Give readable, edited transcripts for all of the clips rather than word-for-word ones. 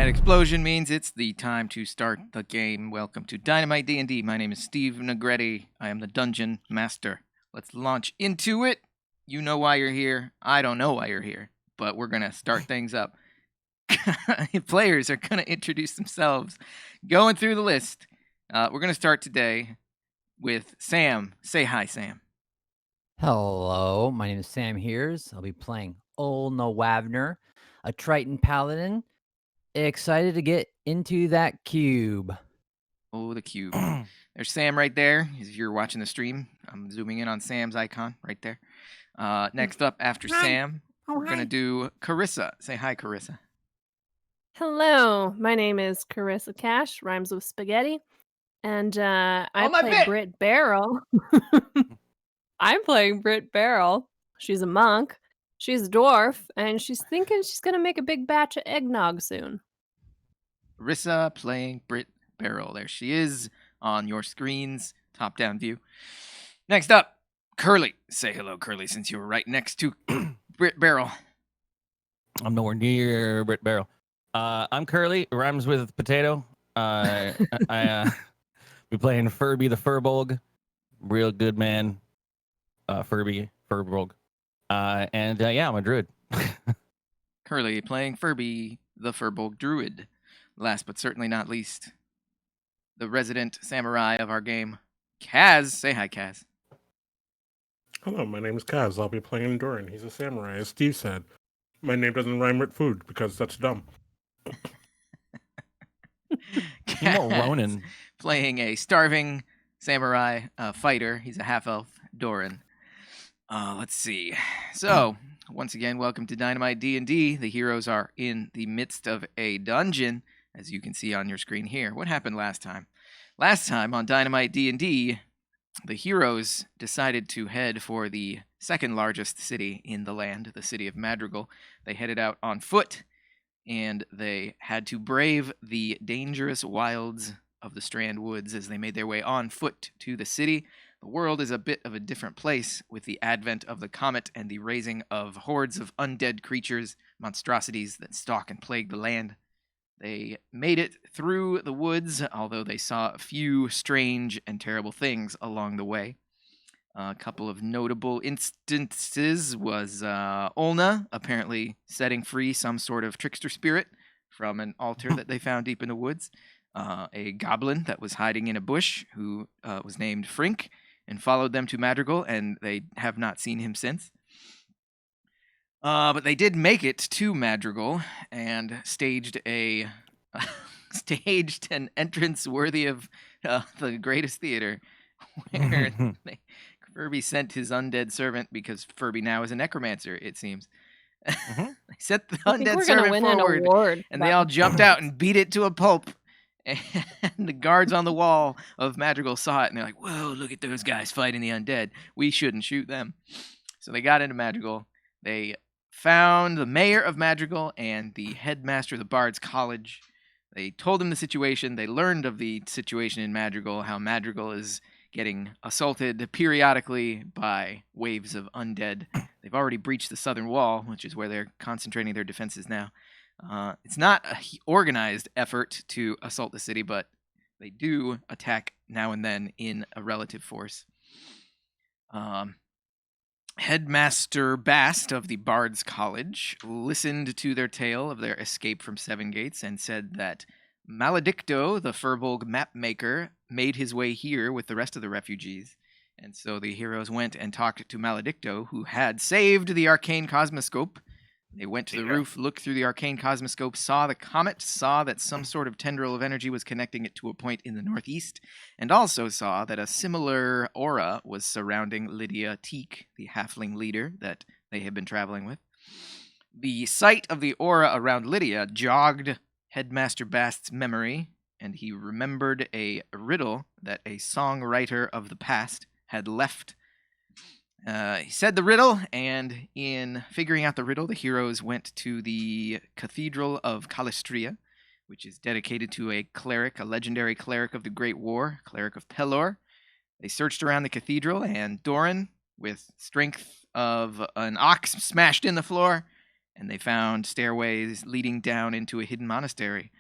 That explosion means it's the time to start the game. Welcome to Dynamite DnD. My name is Steve Negretti. I am the Dungeon Master. Let's launch into it. You know why you're here. I don't know why you're here, but we're going to start things up. Players are going to introduce themselves. Going through the list. We're going to start today with Sam. Say hi, Sam. Hello, my name is Sam Hears. I'll be playing Olna Wavner, a Triton Paladin. Excited to get into that cube. Oh, the cube. There's Sam right there. If you're watching the stream, I'm zooming in on Sam's icon right there. Next up after Sam, we're going to do Carissa. Say hi, Carissa. Hello, my name is Carissa Cash, rhymes with spaghetti, and I play bit. Britt Barrel. I'm playing Britt Barrel. She's a monk. She's a dwarf, and she's thinking she's gonna make a big batch of eggnog soon. Carissa playing Britt Barrel. There she is on your screen's top-down view. Next up, Curly. Say hello, Curly, since you were right next to Britt Barrel. I'm nowhere near Britt Barrel. I'm Curly, rhymes with potato. I be playing Furby the Furbolg. Real good man. Furby Furbolg. And I'm a druid. Curly playing Furby the Furbolg Druid. Last but certainly not least, the resident samurai of our game, Kaz. Say hi, Kaz. Hello, my name is Kaz. I'll be playing Doran. He's a samurai, as Steve said. My name doesn't rhyme with food because that's dumb. More Ronin. Playing a starving samurai fighter. He's a half-elf, Doran. Let's see. So, once again, welcome to Dynamite D&D. The heroes are in the midst of a dungeon, as you can see on your screen here. What happened last time? Last time on Dynamite D&D, the heroes decided to head for the second largest city in the land, the city of Madrigal. They headed out on foot, and they had to brave the dangerous wilds of the Strand Woods as they made their way on foot to the city. The world is a bit of a different place with the advent of the comet and the raising of hordes of undead creatures, monstrosities that stalk and plague the land. They made it through the woods, although they saw a few strange and terrible things along the way. A couple of notable instances was Olna apparently setting free some sort of trickster spirit from an altar that they found deep in the woods. A goblin that was hiding in a bush who was named Frink and followed them to Madrigal, and they have not seen him since. But they did make it to Madrigal and staged an entrance worthy of the greatest theater, where Furby sent his undead servant, because Furby now is a necromancer, it seems. They sent the undead servant forward, and they all jumped out and beat it to a pulp. And the guards on the wall of Madrigal saw it, and they're like, whoa, look at those guys fighting the undead. We shouldn't shoot them. So they got into Madrigal. They found the mayor of Madrigal and the headmaster of the Bard's College. They told them the situation. They learned of the situation in Madrigal, how Madrigal is getting assaulted periodically by waves of undead. They've already breached the southern wall, which is where they're concentrating their defenses now. It's not an organized effort to assault the city, but they do attack now and then in a relative force. Headmaster Bast of the Bard's College listened to their tale of their escape from Seven Gates and said that Maledicto, the Furbolg mapmaker, made his way here with the rest of the refugees. And so the heroes went and talked to Maledicto, who had saved the arcane cosmoscope. They went to the roof, looked through the arcane cosmoscope, saw the comet, saw that some sort of tendril of energy was connecting it to a point in the northeast, and also saw that a similar aura was surrounding Lydia Teak, the halfling leader that they had been traveling with. The sight of the aura around Lydia jogged Headmaster Bast's memory, and he remembered a riddle that a songwriter of the past had left. He said the riddle, and in figuring out the riddle, the heroes went to the Cathedral of Calistria, which is dedicated to a cleric, a legendary cleric of the Great War, cleric of Pelor. They searched around the cathedral, and Doran, with strength of an ox smashed in the floor, and they found stairways leading down into a hidden monastery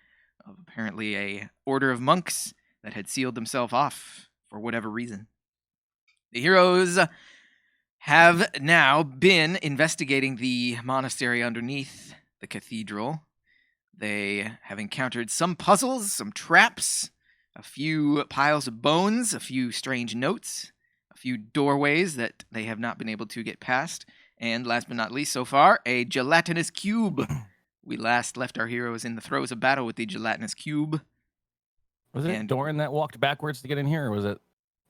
of apparently a order of monks that had sealed themselves off for whatever reason. The heroes have now been investigating the monastery underneath the cathedral. They have encountered some puzzles, some traps, a few piles of bones, a few strange notes, a few doorways that they have not been able to get past, and last but not least so far, a gelatinous cube. We last left our heroes in the throes of battle with the gelatinous cube. Was it And- Doran that walked backwards to get in here, or was it?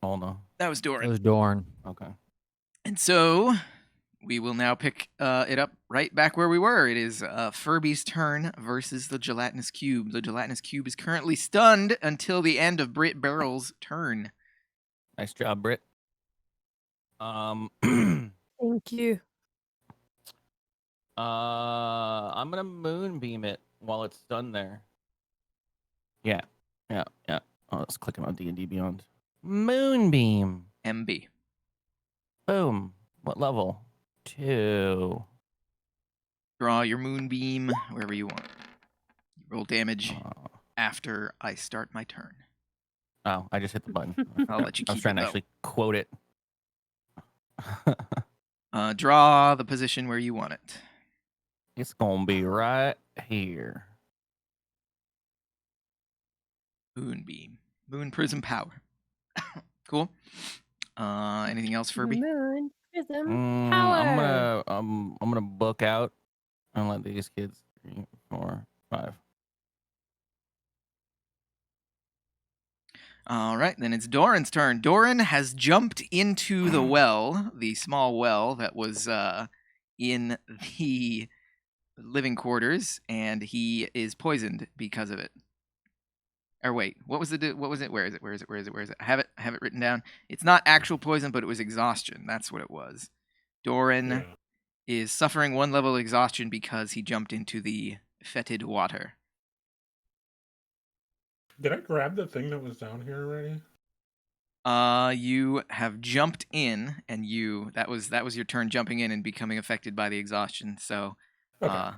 Oh no. That was It Doran. was Dorn. Okay. And so we will now pick it up right back where we were. It is Furby's turn versus the gelatinous cube. The gelatinous cube is currently stunned until the end of Britt Barrel's turn. Nice job, Britt. Thank you. I'm gonna moonbeam it while it's done there. Yeah. Oh, let's click on D&D Beyond. Moonbeam. MB. Boom. What level? 2. Draw your moonbeam wherever you want. You roll damage Uh, after I start my turn. oh, I just hit the button. I'll let you I was keep trying it, to though. actually quote it. Draw the position where you want it. It's gonna be right here. Moonbeam. Moon prism power. Cool. Anything else, Furby? Moon prism I'm power. gonna book out and let these kids 3, 4, 5. All right, then it's Doran's turn. Doran has jumped into the well, the small well that was in the living quarters, and he is poisoned because of it. Or wait, what was it? What was it? Where is it? I have it written down. It's not actual poison, but it was exhaustion. That's what it was. Doran Yeah. is suffering 1 level of exhaustion because he jumped into the fetid water. Did I grab the thing that was down here already? You have jumped in, and that was your turn jumping in and becoming affected by the exhaustion. So Okay.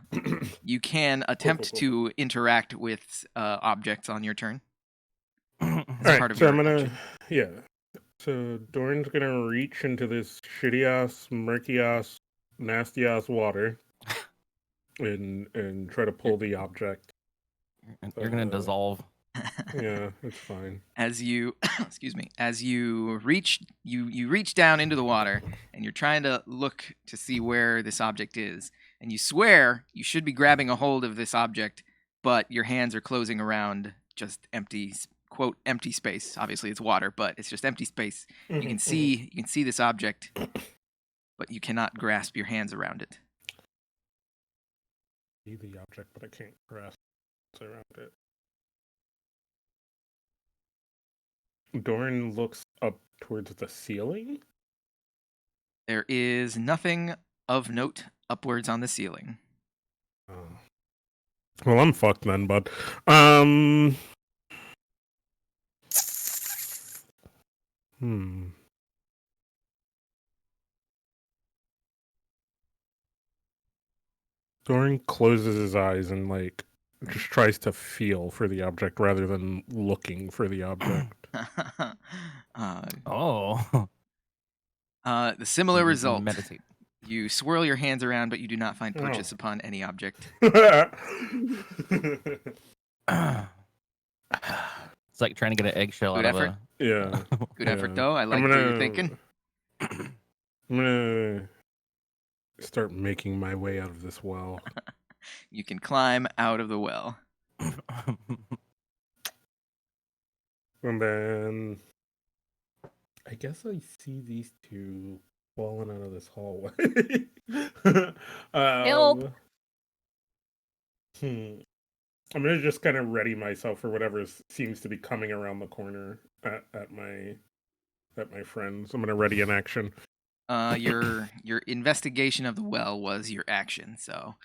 you can attempt cool. to interact with objects on your turn. All As right, part of so your I'm gonna, action. yeah. So Doran's gonna reach into this shitty ass, murky ass, nasty ass water, and try to pull the object. You're gonna dissolve. Yeah, it's fine. As you reach down into the water, and you're trying to look to see where this object is, and you swear you should be grabbing a hold of this object, but your hands are closing around just empty, quote, empty space. Obviously it's water, but it's just empty space. You can see this object, but you cannot grasp your hands around it. See the object, but I can't grasp around it. Doran looks up towards the ceiling. There is nothing of note upwards on the ceiling. Oh. Well, I'm fucked then, bud. Doran closes his eyes and just tries to feel for the object rather than looking for the object. Oh. The ssimilar result. Meditate. You swirl your hands around, but you do not find purchase upon any object. It's like trying to get an eggshell Good out effort. of Yeah. Good effort, Yeah. though. I like what you're thinking. I'm gonna start making my way out of this well. You can climb out of the well. And then I guess I see these two falling out of this hallway. Help. I'm gonna just kind of ready myself for whatever seems to be coming around the corner at my friends. I'm gonna ready an action. Your investigation of the well was your action, so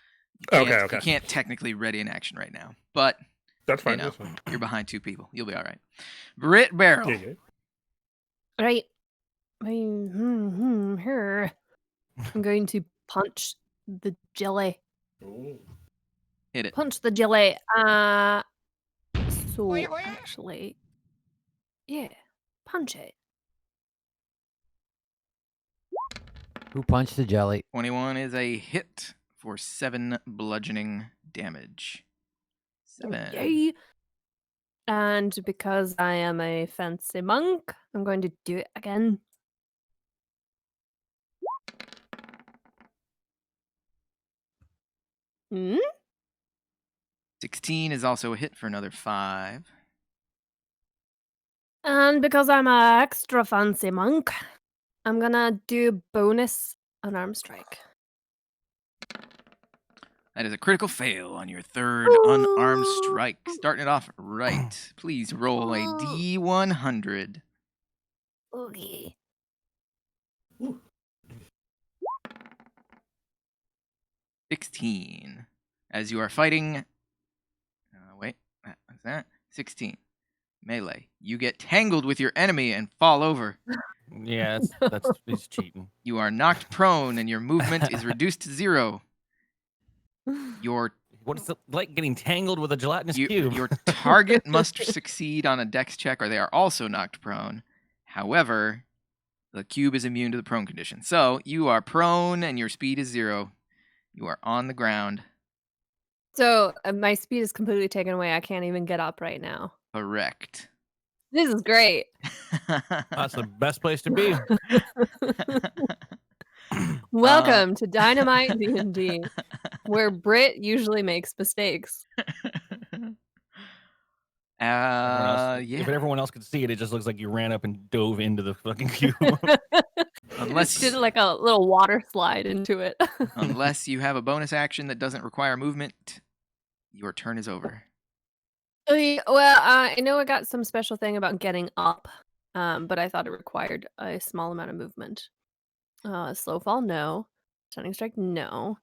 Okay. you can't technically ready an action right now. But That's fine. you know, That's fine. you're behind 2 people. You'll be all right. Britt Barrel. Yeah. Right. Here. I'm going to punch the jelly. Ooh. Hit it. Punch the jelly. So actually, yeah, punch it. Who punched the jelly? 21 is a hit for 7 bludgeoning damage. 7. Yay! And because I am a fancy monk, I'm going to do it again. Hmm? 16 is also a hit for another 5. And because I'm a extra fancy monk, I'm gonna do bonus unarmed strike. That is a critical fail on your third unarmed strike. Starting it off right. Please roll a D100. Okay. 16. As you are fighting... wait, what was that? 16. Melee. You get tangled with your enemy and fall over. Yeah, that's he's cheating. You are knocked prone and your movement is reduced to 0. Your What is it like getting tangled with a gelatinous cube? Your target must succeed on a dex check or they are also knocked prone. However, the cube is immune to the prone condition. So you are prone and your speed is 0. You are on the ground. So my speed is completely taken away. I can't even get up right now. Correct. This is great. That's the best place to be. Welcome to Dynamite D&D, where Brit usually makes mistakes. Yeah. If everyone else could see it, it just looks like you ran up and dove into the fucking cube. Unless did like a little water slide into it. unless you have a bonus action that doesn't require movement, your turn is over. Well, I know I got some special thing about getting up, but I thought it required a small amount of movement. Slow fall, no. Stunning strike, no.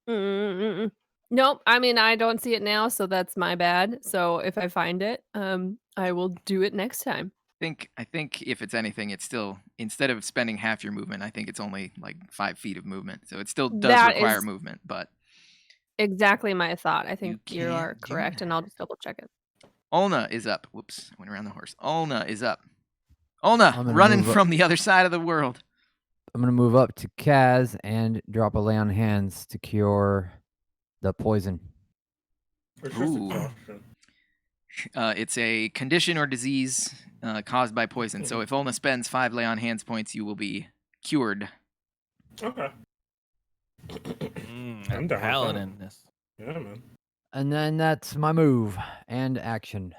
Nope. I mean, I don't see it now, so that's my bad. So if I find it, I will do it next time. I think if it's anything, it's still, instead of spending half your movement, I think it's only like 5 feet of movement. So it still does That require is- movement, but Exactly my thought. I think you can't are do correct, and that. I'll just double check it. Olna is up. Whoops, I went around the horse. Olna is up. Olna, I'm gonna running move up. from the other side of the world. I'm gonna move up to Kaz and drop a lay on hands to cure the poison. Or just Ooh. exhaustion. It's a condition or disease caused by poison. So if Olna spends 5 lay on hands points, you will be cured. Okay. I'm I'm down with that. paladin this. Yeah, man. And then that's my move and action.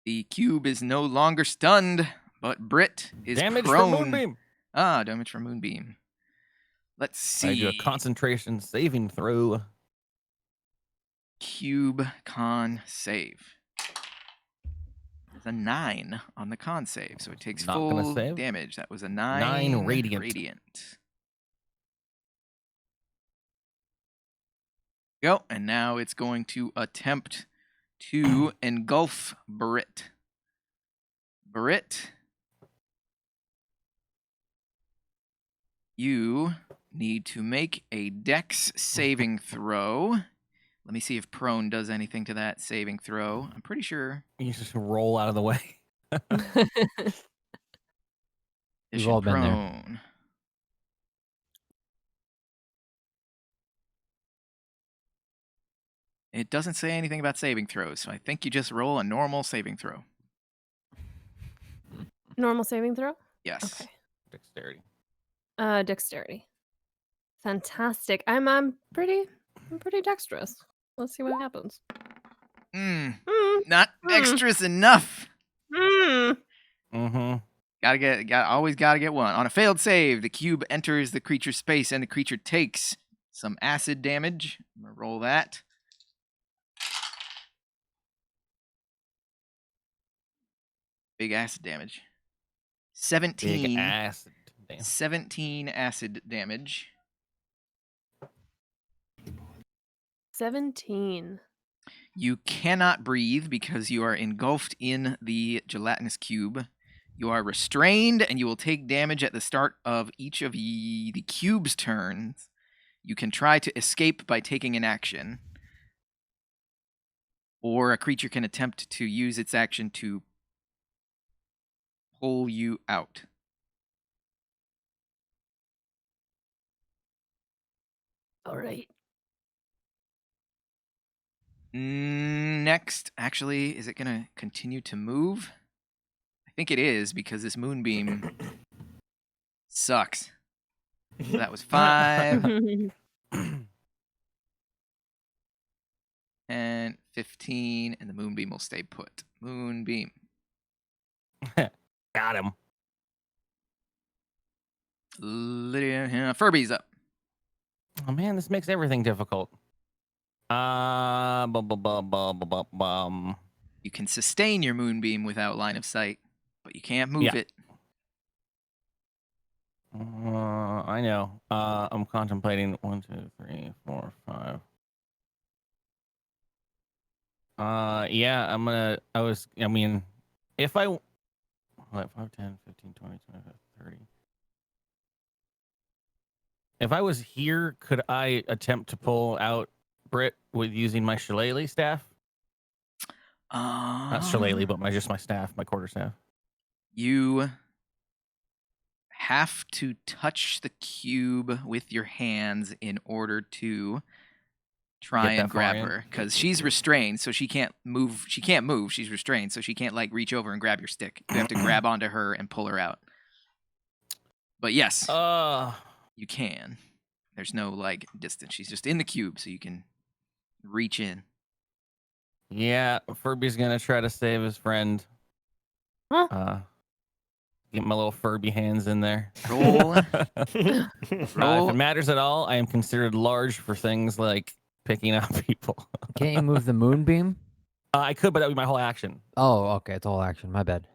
The cube is no longer stunned, but Brit is Damage prone. from Moonbeam. Ah, damage from Moonbeam. Let's see. I do a concentration saving throw. Cube con save. It's a 9 on the con save, so it takes Not gonna full save. damage. That was a 9. 9 radiant. Go, and now it's going to attempt to engulf Brit. Brit, you need to make a dex saving throw. Let me see if prone does anything to that saving throw. I'm pretty sure. You just roll out of the way. We've all been there. Prone. It doesn't say anything about saving throws, so I think you just roll a normal saving throw. Normal saving throw? Yes. Okay. Dexterity. Dexterity. Fantastic. I'm pretty dexterous. Let's see what happens. Not dexterous enough. Mm-hmm. Always gotta get one. On a failed save, the cube enters the creature's space and the creature takes some acid damage. I'm gonna roll that. Big acid damage. 17. Big acid. Damn. 17 acid damage. 17. You cannot breathe because you are engulfed in the gelatinous cube. You are restrained, and you will take damage at the start of each of the cube's turns. You can try to escape by taking an action, or a creature can attempt to use its action to pull you out. All right. Next, actually, is it going to continue to move? I think it is, because this moonbeam sucks. So that was 5 and 15, and the moonbeam will stay put. Moonbeam. Got him. Lydia, Furby's up. Oh man, this makes everything difficult. You can sustain your moonbeam without line of sight, but you can't move Yeah. it. I know. I'm contemplating 1, 2, 3, 4, 5. Yeah, I mean, if I, 5, 10, 15, 20, 25, 30. If I was here, could I attempt to pull out Brit with using my shillelagh staff? Not shillelagh, but just my staff, my quarterstaff. You have to touch the cube with your hands in order to try Get that and far grab in? her, because she's restrained, so she can't move. She can't move. She's restrained, so she can't like reach over and grab your stick. You have to grab onto her and pull her out. But yes, you can. There's no like distance. She's just in the cube, so you can reach in. Yeah, Furby's gonna try to save his friend. Huh? Get my little Furby hands in there. Roll. If Roll. it matters at all, I am considered large for things like picking up people. Can't you move the moonbeam? I could, but that would be my whole action. Oh, okay. It's all action. My bad.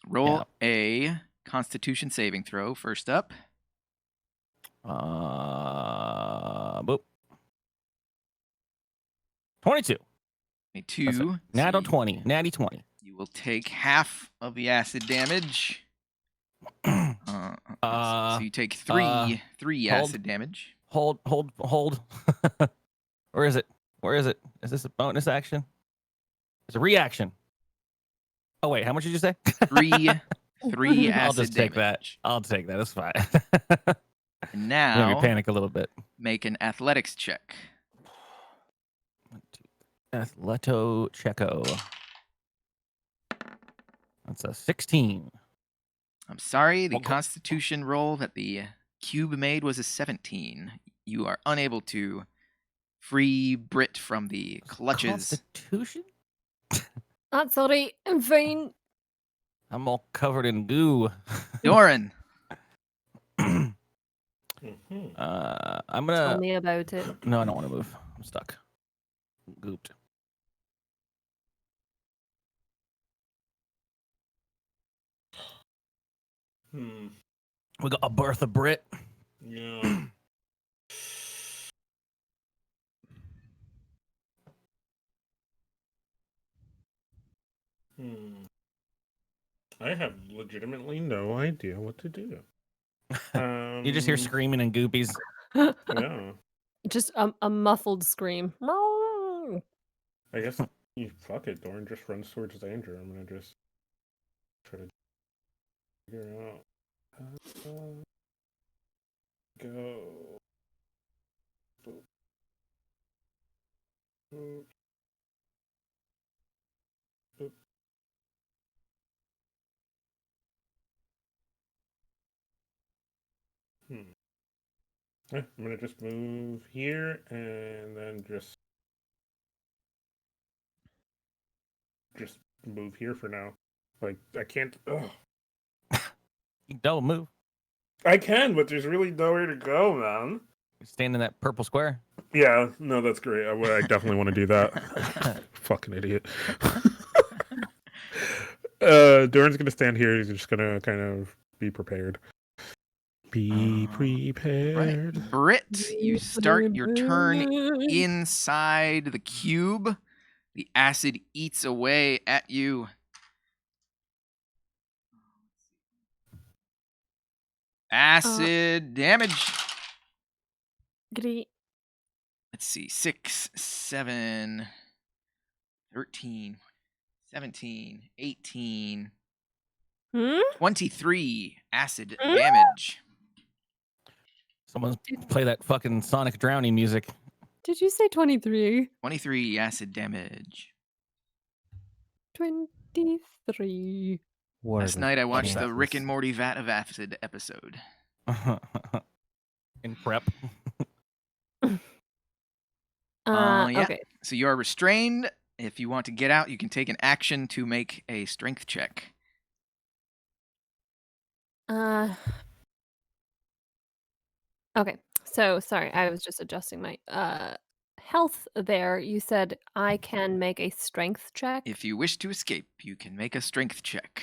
Roll a Constitution saving throw. First up. Boop. 22. 22. Natty 20. Natty 20. You will take half of the acid damage. So you take three acid damage. Hold. Where is it? Is this a bonus action? It's a reaction. Oh wait, how much did you say? Three acid I'll just take damage. that. I'll take that. It's fine. And Maybe now panic a little bit. make an athletics check. Athleto Checo. That's a 16. I'm sorry, the Okay. Constitution roll that the cube made was a 17. You are unable to free Brit from the clutches. Constitution? That's all right. I'm fine. I'm all covered in goo. Doran. Mhm. I'm Tell gonna. me about it. No, I don't want to move. I'm stuck. Gooped. We got a Bertha Brit. Yeah. I have legitimately no idea what to do. You just hear screaming and goopies. Yeah. Just a muffled scream. I guess you fuck it, Dorn just runs towards danger. I'm gonna just try to figure out how to go. Boop. Boop. Boop. I'm gonna just move here and then just move here for now. Like I can't. Ugh. You double move. I can, but there's really nowhere to go, man. Stand in that purple square. Yeah, no, that's great. I definitely want to do that. Fucking idiot. Doran's gonna stand here. He's just gonna kind of be prepared. Be prepared. Right. Brit, you start your turn inside the cube. The acid eats away at you. Acid damage. Great. Let's see. 6, 7, 13, 17, 18, Hmm? 23 acid Hmm? damage. Someone play that fucking Sonic Drowning music. Did you say 23? 23 acid damage. 23. What are Last the night I watched the chances? Rick and Morty Vat of Acid episode. In prep. Yeah. Okay. So you are restrained. If you want to get out, you can take an action to make a strength check. Okay. So sorry, I was just adjusting my health there. You said I can make a strength check. If you wish to escape, you can make a strength check.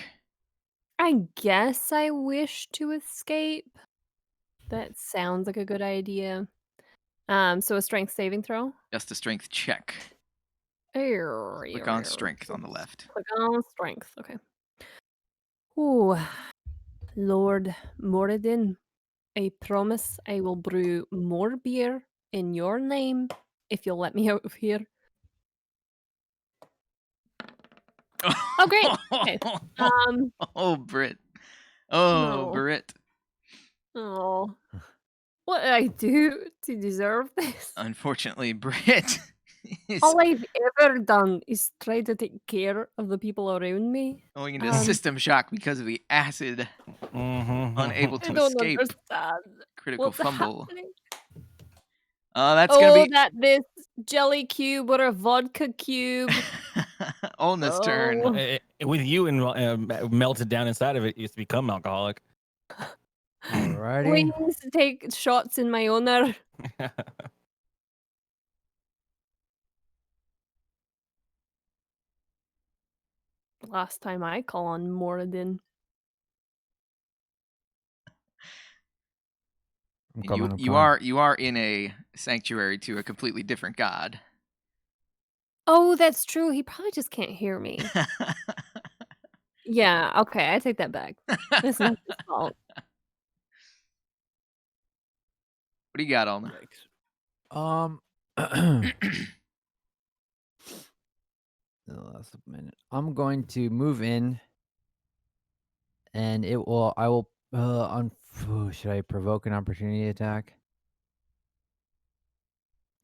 I guess I wish to escape. That sounds like a good idea. So a strength saving throw. Just a strength check. Click on strength on the left. Click on strength. Okay. Ooh, Lord Moradin, I promise I will brew more beer in your name if you'll let me out of here. Oh, great. Okay. Oh, Brit. Oh, No. Brit. Oh. What did I do to deserve this? Unfortunately, Brit is All I've ever done is try to take care of the people around me. going into Um, system shock because of the acid. Unable I to don't escape. understand Critical what's fumble. happening. That's gonna be That this jelly cube or a vodka cube. Olna's turn. Oh. With you and melted down inside of it, it used to become alcoholic. Alrighty. Wings take shots in my honor. Last time I call on Moradin. I'm And coming. I'm you coming. you are in a sanctuary to a completely different god. Oh, that's true. He probably just can't hear me. Yeah, okay, I take that back. It's not his fault. What do you got, Olna? Last minute. I'm going to move in, and it will. I will. Should I provoke an opportunity attack?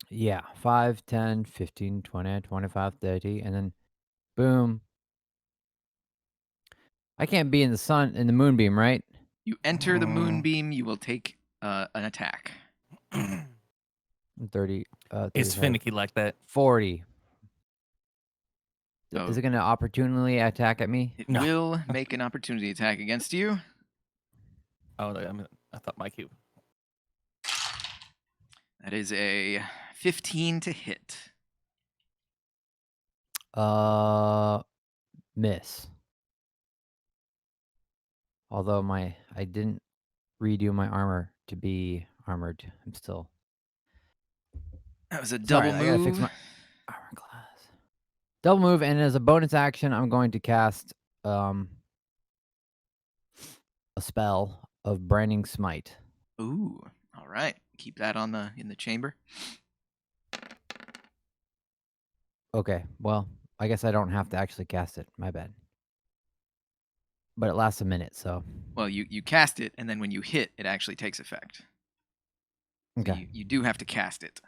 Yeah, 5, 10, 15, 20, 25, 30, and then boom. I can't be in the sun in the moonbeam, right? You enter the moonbeam, you will take an attack. 30. It's 35, finicky like that. 40. Oh. Is it going to opportunely attack at me? It No. will make an opportunity attack against you. Oh, I thought my cube. That is a 15 to hit. Miss. Although I didn't redo my armor to be armored. I'm still. That was a Sorry, double I gotta move. fix my armor class. Double move, and as a bonus action, I'm going to cast a spell of Branding Smite. Ooh, all right. Keep that in the chamber. Okay, well, I guess I don't have to actually cast it. My bad. But it lasts a minute, so Well, you cast it, and then when you hit, it actually takes effect. So okay. you do have to cast it.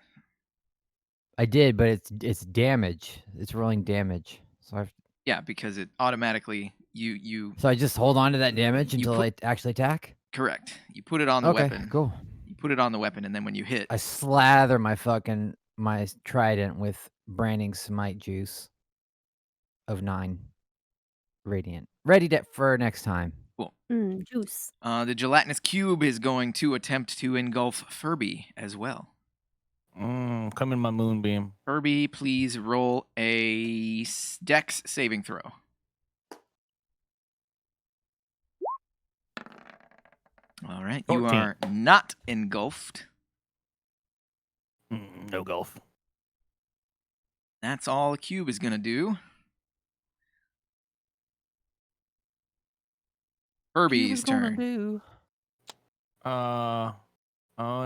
I did, but it's damage. It's rolling damage. So Yeah, because it automatically so I just hold on to that damage You until I actually attack. correct. You put it on the Okay, weapon. cool. You put it on the weapon, and then when you hit, I slather my trident with Branding Smite juice of 9 radiant, ready for next time. Juice. the gelatinous cube is going to attempt to engulf Furby as well. Come in my moonbeam. Furby, please roll a Dex saving throw. All right, 14. you are not engulfed. No golf. That's all the cube is going to do. Furby's turn. I'll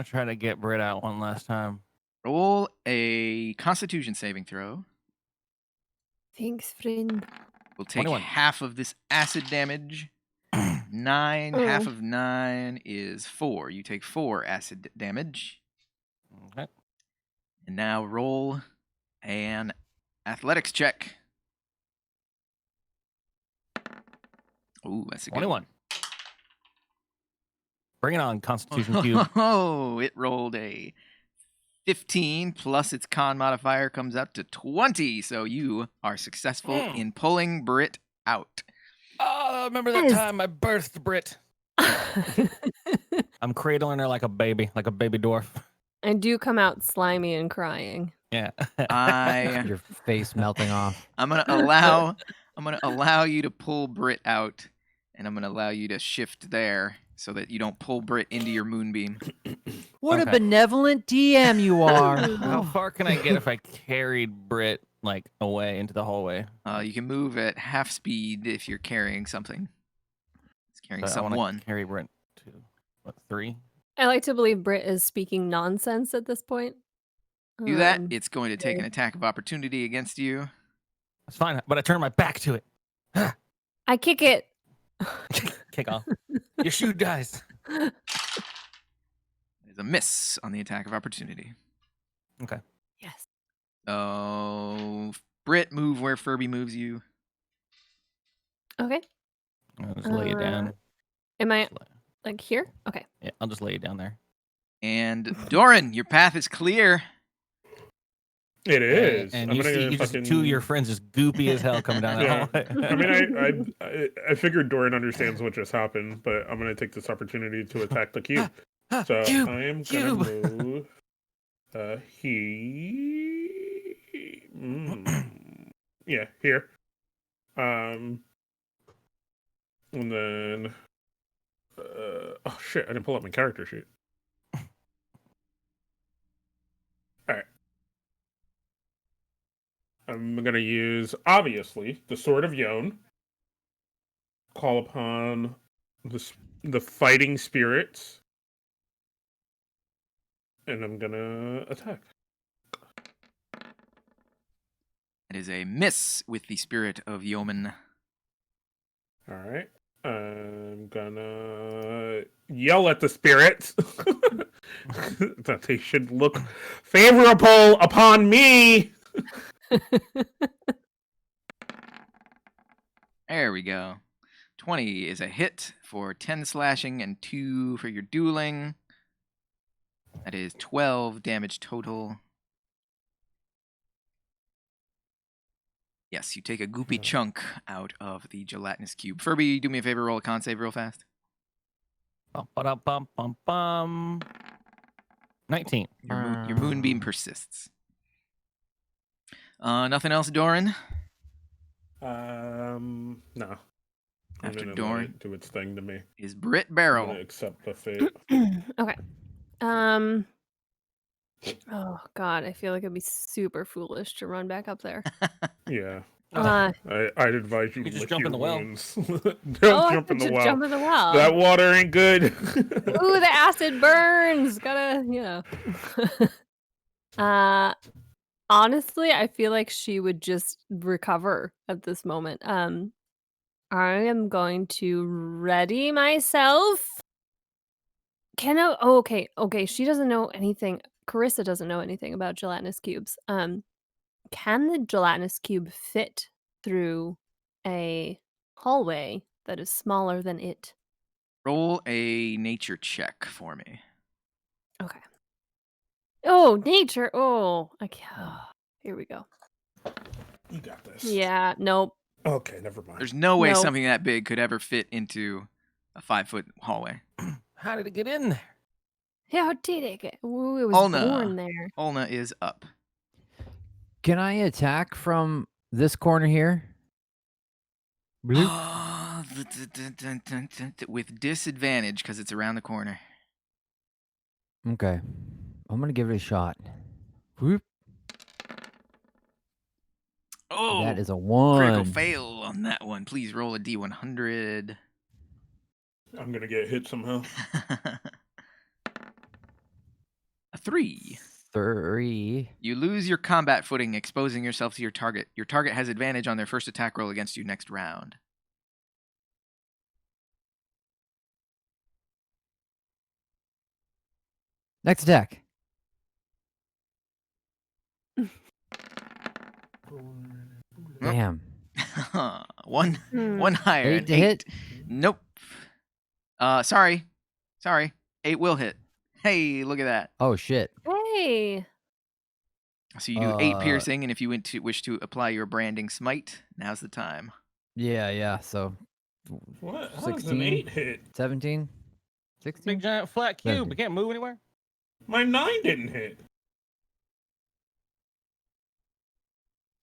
try to get Britt out one last time. Roll a Constitution saving throw. Thanks, friend. We'll take 21. half of this acid damage. 9, Oh. half of 9 is 4. You take 4 acid damage. Okay. And now roll an athletics check. Ooh, that's a good 21. Bring it on, Constitution Cube. Oh, it rolled a 15 plus its con modifier comes up to 20. So you are successful in pulling Brit out. Oh, remember that Yes. time I birthed Brit? I'm cradling her like a baby dwarf. I do come out slimy and crying. Yeah. Your face melting off. I'm gonna allow you to pull Brit out, and I'm gonna allow you to shift there so that you don't pull Brit into your moonbeam. What Okay. a benevolent DM you are. How far can I get if I carried Brit like away into the hallway? You can move at half speed if you're carrying something. It's carrying But I wanna someone. carry Brit to what, 3? I like to believe Britt is speaking nonsense at this point. Do that. Um, It's going to take an attack of opportunity against you. That's fine, but I turn my back to it. I kick it. Kick off. Your shoe dies. There's a miss on the attack of opportunity. Yes. Oh, Brit, move where Furby moves you. Okay. I'll just lay it down. Am I Just lay- like here? Okay. Yeah, I'll just lay it down there. And Doran, your path is clear. It is. And I'm you gonna see, you just two of your friends just goopy as hell coming down that Yeah. hallway. I mean, I figured Doran understands what just happened, but I'm gonna take this opportunity to attack the cube. So Cube, I am cube. gonna move. Yeah, here. And then. Oh shit! I didn't pull up my character sheet. All right. I'm gonna use obviously the Sword of Yon. Call upon the fighting spirits. And I'm gonna attack. It is a miss with the spirit of Yeoman. Alright. I'm gonna yell at the spirits that they should look favorable upon me. There we go. 20 is a hit for 10 slashing and 2 for your dueling. That is 12 damage total. Yes, you take a goopy chunk out of the gelatinous cube. Furby, do me a favor, roll a con save real fast. Bum, ba-dum, bum, bum. 19. Your moonbeam persists. Nothing else, Doran? No. I'm After gonna let Doran it do its thing to me. is Brit I'm Barrel. gonna accept the fate. Okay. Oh God, I feel like it'd be super foolish to run back up there. Yeah. Uh, I'd advise you You to just lick jump your in the well. wounds. Don't oh, I jump in could the just well. jump in the well. That water ain't good. Ooh, the acid burns. Gotta, you know. Honestly, I feel like she would just recover at this moment. I am going to ready myself. Okay. She doesn't know anything. Carissa doesn't know anything about gelatinous cubes. Can the gelatinous cube fit through a hallway that is smaller than it? Roll a nature check for me. Okay. Oh, nature. Oh, okay. Here we go. You got this. Yeah, nope. Okay, never mind. There's no way Nope. something that big could ever fit into a 5-foot hallway. How did it get in there? How did it get? Ooh, it was Olna. born there. Olna is up. Can I attack from this corner here? Bloop. With disadvantage because it's around the corner. Okay. I'm going to give it a shot. Whoop. Oh, That is a critical 1. fail on that one. Please roll a D100. I'm gonna get hit somehow. A 3. 3. You lose your combat footing, exposing yourself to your target. Your target has advantage on their first attack roll against you next round. Next attack. Damn. one Hmm. higher. 8 an to 8. hit. Nope. Sorry. 8 will hit. Hey, look at that. Oh shit. Hey. So you do 8 piercing, and if you wish to apply your branding smite, now's the time. Yeah. So What? How does 16, an 8 hit? 17, 16. Big giant flat cube. 17. We can't move anywhere. My 9 didn't hit.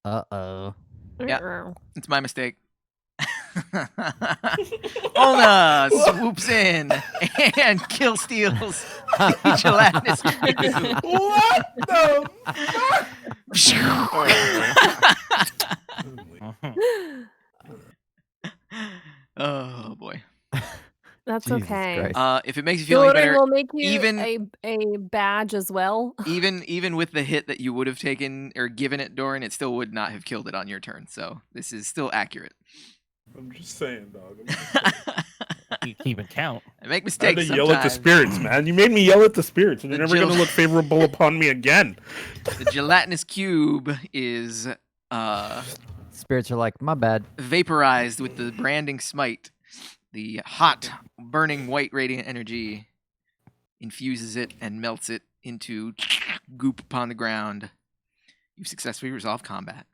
Uh-oh. Yeah. It's my mistake. Ona swoops in and kill steals the gelatinous cube. What the Oh boy. That's Jesus okay. Christ. If it makes you feel any Doran better, will make you even- a badge as well. even with the hit that you would have taken or given it, Doran, it still would not have killed it on your turn. So this is still accurate. I'm just saying, dog. Keeping count. I make I had mistakes to yell at the sometimes. spirits, man. You made me yell at the spirits, and The you're never going to look favorable upon me again. The gelatinous cube is Spirits are like, my bad. vaporized with the branding smite. The hot, burning white radiant energy infuses it and melts it into goop upon the ground. You've successfully resolved combat.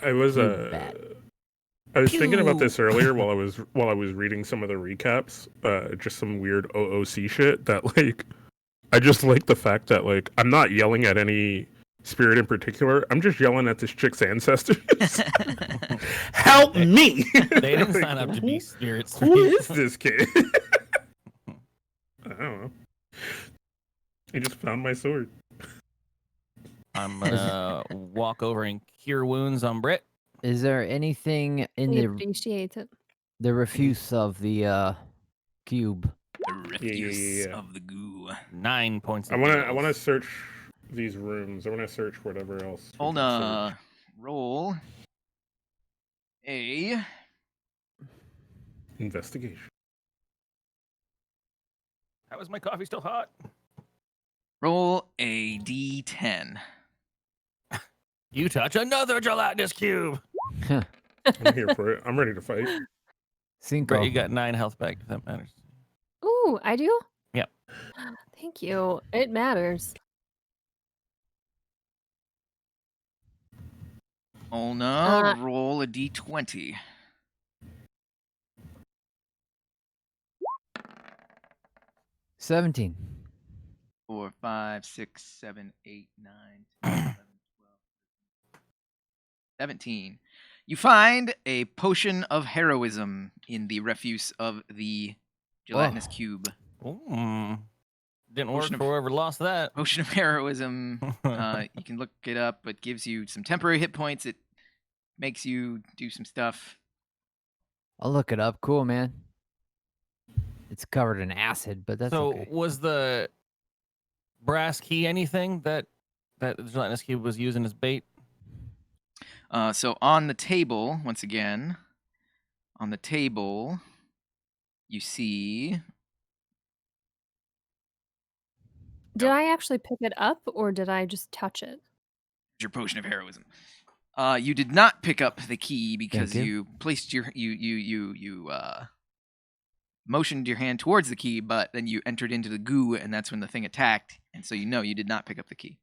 I was bad. I was thinking about this earlier while I was reading some of the recaps. Just some weird OOC shit that like I just like the fact that like I'm not yelling at any spirit in particular. I'm just yelling at this chick's ancestors. Help me! They didn't sign up to be spirits. Who is this kid? I don't know. He just found my sword. I'm gonna walk over and cure wounds on Brit. Is there anything in We the appreciate it. refuse of the cube? The refuse yeah. of the goo. 9 points. I of wanna damage. search these rooms. I wanna search whatever else. we can Olna, roll a search. Investigation. How is my coffee still hot? roll a d10. You touch another gelatinous cube. I'm here for it. I'm ready to fight. Cinco. Brit, you got 9 health back if that matters. Ooh, I do? Yep. Thank you. It matters. Olna, roll a d20. — 17. 4, 5, 6, 7, 8, 9, 10, 11, 12, 17. You find a potion of heroism in the refuse of the gelatinous cube. Ooh. Didn't work Potion of- for whoever lost that. Potion of heroism. You can look it up. It gives you some temporary hit points. It makes you do some stuff. I'll look it up. Cool, man. It's covered in acid, but that's So okay. was the brass key anything that the gelatinous cube was using as bait? So on the table, once again, on the table, you see. Did I actually pick it up or did I just touch it? Your potion of heroism. You did not pick up the key because Thank you placed your you motioned your hand towards the key, but then you entered into the goo, and that's when the thing attacked. And so you did not pick up the key.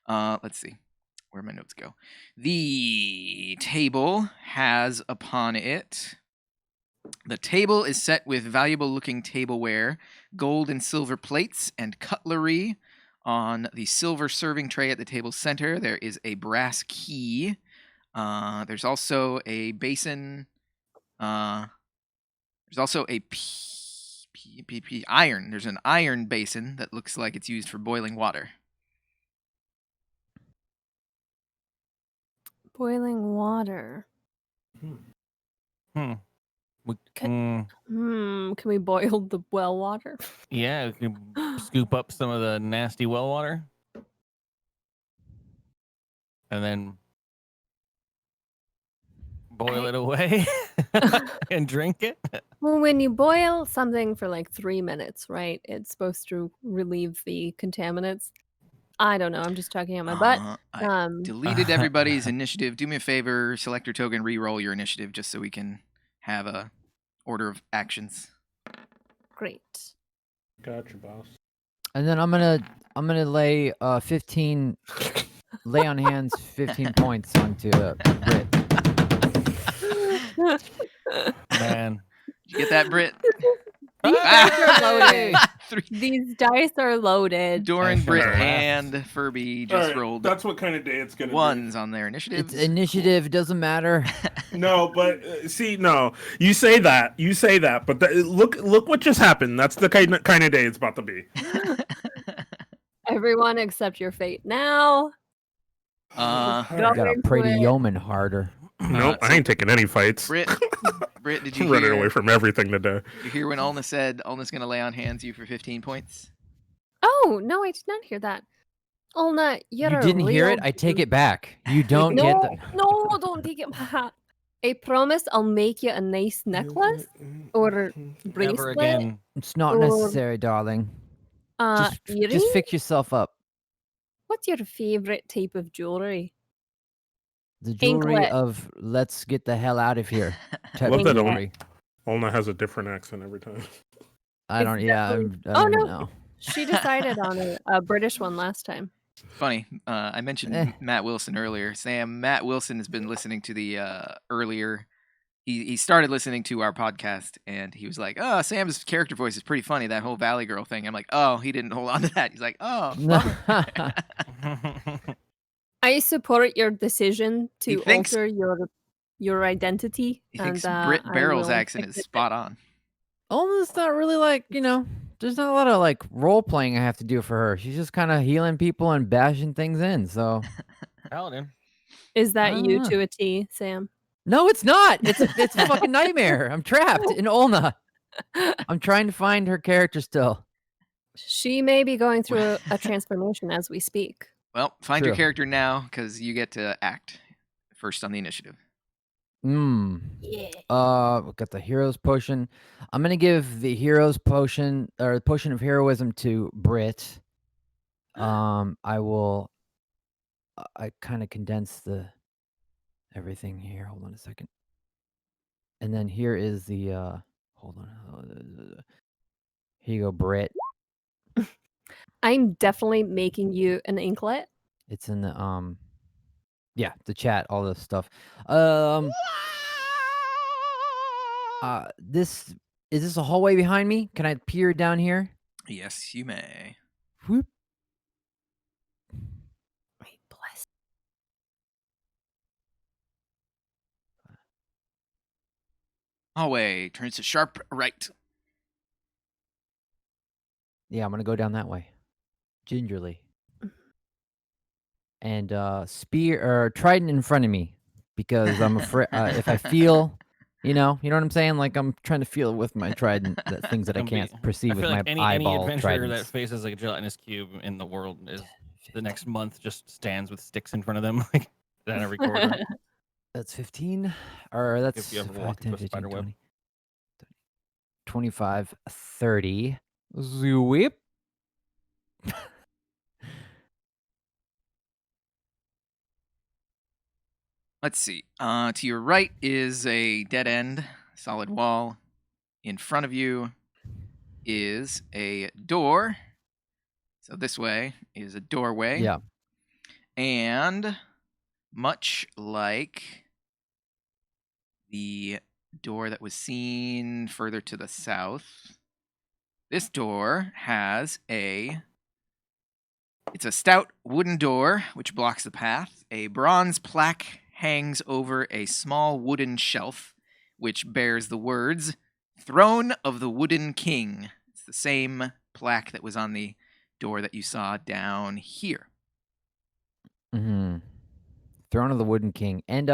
Let's see. Where'd my notes go? The table has upon it. The table is set with valuable-looking tableware, gold and silver plates, and cutlery. On the silver serving tray at the table's center, there is a brass key. There's also a basin. There's also a iron. There's an iron basin that looks like it's used for boiling water. Boiling water. Hmm. Hmm. Can we boil the well water? Yeah, we can scoop up some of the nasty well water. And then boil it away and drink it. Well, when you boil something for like 3 minutes, right? It's supposed to relieve the contaminants. I don't know. I'm just talking out my butt. I deleted everybody's initiative. Do me a favor, select your token, re-roll your initiative, just so we can have a order of actions. Great. Gotcha, boss. And then I'm gonna lay 15 lay on hands 15 points onto Brit. Man. Did you get that, Brit? These dice are loaded. Three. These dice are loaded. Doran, Brit, Alright. and Furby just Alright, rolled That's what kind of day it's gonna ones on their initiatives. It's initiative, doesn't matter. be. No, but no. You say that, but look what just happened. That's the kind of day it's about to be. Everyone accept your fate now. Uh, I gotta into pray to it. yeoman harder. Nope, I ain't taking any fights. Brit, did you I'm running hear? away from everything today. Did you hear when Ulna said Ulna's gonna lay on hands you for 15 points? Oh, no, I did not hear that. Ulna, you're You a didn't hear real it? I take dude. it back. You don't get No, the no, don't take it back. I promise I'll make you a nice necklace or Never bracelet. again. It's not Or- necessary, darling. Just Earring? fix yourself up. What's your favorite type of jewelry? The jewelry Anklet. of let's get the hell out of here type Love of that jewelry. Olna has a different accent every time. I don't. It's Yeah. definitely- I Oh, don't even no. know. She decided on a British one last time. Funny, I mentioned Eh. Matt Wilson earlier. Sam, Matt Wilson has been listening to the earlier. He started listening to our podcast, and he was like, "Oh, Sam's character voice is pretty funny. That whole Valley Girl thing." I'm like, "Oh, he didn't hold on to that." He's like, "Oh, bummer." I support your decision He to thinks- alter your identity. He thinks and, Brit I Barrel's will accent is accept it. spot on. Almost not really like, there's not a lot of like role playing I have to do for her. She's just kind of healing people and bashing things in. So Paladin. Is that you Ah. to a T, Sam? no, it's not. It's a fucking nightmare. I'm trapped in Olna. I'm trying to find her character still. She may be going through a transformation as we speak. Well, find your True. character now, because you get to act first on the initiative. Yeah. We got the hero's potion. I'm gonna give the hero's potion or the potion of heroism to Brit. I will. I kind of condense the everything here. Hold on a second. And then here is the. Hold on. Here you go, Brit. I'm definitely making you an inklet. It's in the yeah, the chat, all this stuff. This is this a hallway behind me? Can I peer down here? Yes, you may. Whoop. Wait, bless. Hallway turns to sharp right. Yeah, I'm gonna go down that way, gingerly. And spear or trident in front of me, because I'm afraid if I feel, you know what I'm saying. Like I'm trying to feel with my trident that things that I Don't can't be- perceive I with feel my like any eyeball adventurer that tridents. faces a gelatinous cube in the world is the next month just stands with sticks in front of them like down every corridor. That's 15, or that's If you ever 5, walk 10, into a 15, spider web. 20, 25, 30. Zoop. Let's see. To your right is a dead end, solid wall. In front of you is a door. So this way is a doorway. Yeah. And much like the door that was seen further to the south, this door has it's a stout wooden door which blocks the path. A bronze plaque hangs over a small wooden shelf which bears the words Throne of the Wooden King. It's the same plaque that was on the door that you saw down here. Mm-hmm. Throne of the Wooden King. And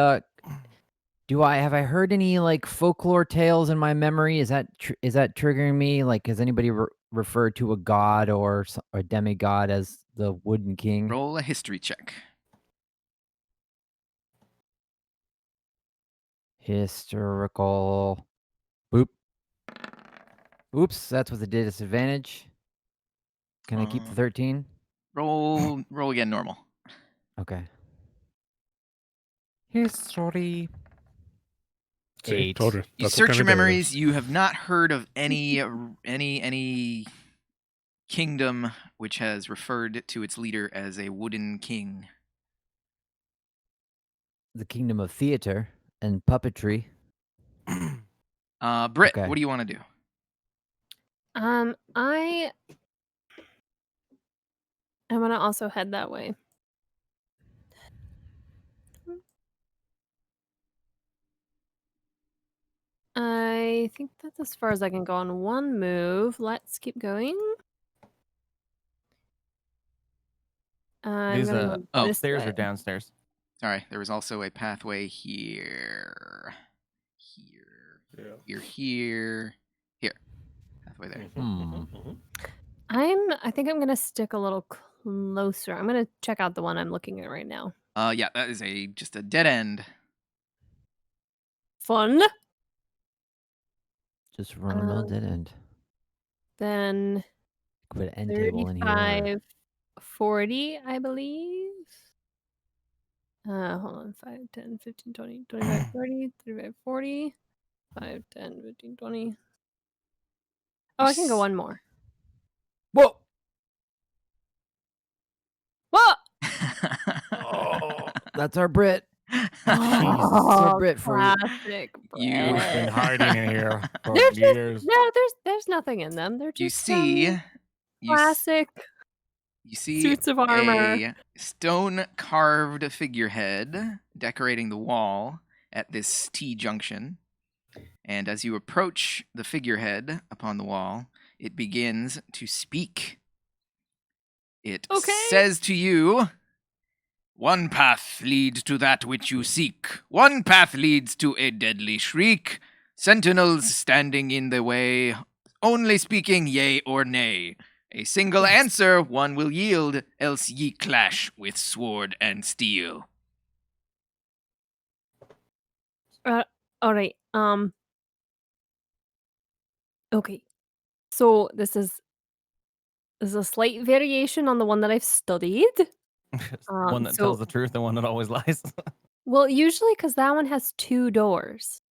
do have I heard any like folklore tales in my memory? Is that triggering me? Like, has anybody referred to a god or a demigod as the Wooden King? Roll a history check. Historical. Boop. Oops, that's with a disadvantage. Can I keep the 13? Roll again, normal. Okay. History. See, 8. told you. You That's what search kind your of day it memories. is. You have not heard of any kingdom which has referred to its leader as a wooden king. The kingdom of theater and puppetry. Britt, Okay. what do you want to do? I'm gonna also head that way. I think that's as far as I can go on one move. Let's keep going. I'm These gonna go this upstairs way. or downstairs? Sorry, there was also a pathway here. Here. Pathway there. I think I'm gonna stick a little closer. I'm gonna check out the one I'm looking at right now. Yeah, that is just a dead end. Fun. Just run a mill dead end. Then Put an end table in here. 35, 40, I believe. Hold on. 5, 10, 15, 20, 25, 30, 35, 40. 5, 10, 15, 20. Oh, I can go one more. Whoa! Whoa! Oh, that's our Brit. Oh, That's our Brit for you. classic. You- We've been Brit. hiding in here for There's just, years. no, there's nothing in them. They're You just see, classic you see suits of armor. a stone carved figurehead decorating the wall at this T junction. And as you approach the figurehead upon the wall, it begins to speak. It says to you, "One path leads to that which you seek. One path leads to a deadly shriek. Sentinels standing in the way, only speaking yea or nay. A single answer one will yield, else ye clash with sword and steel." All right. Okay. So this is a slight variation on the one that I've studied. One that tells the truth and one that always lies. Well, usually because that one has 2 doors.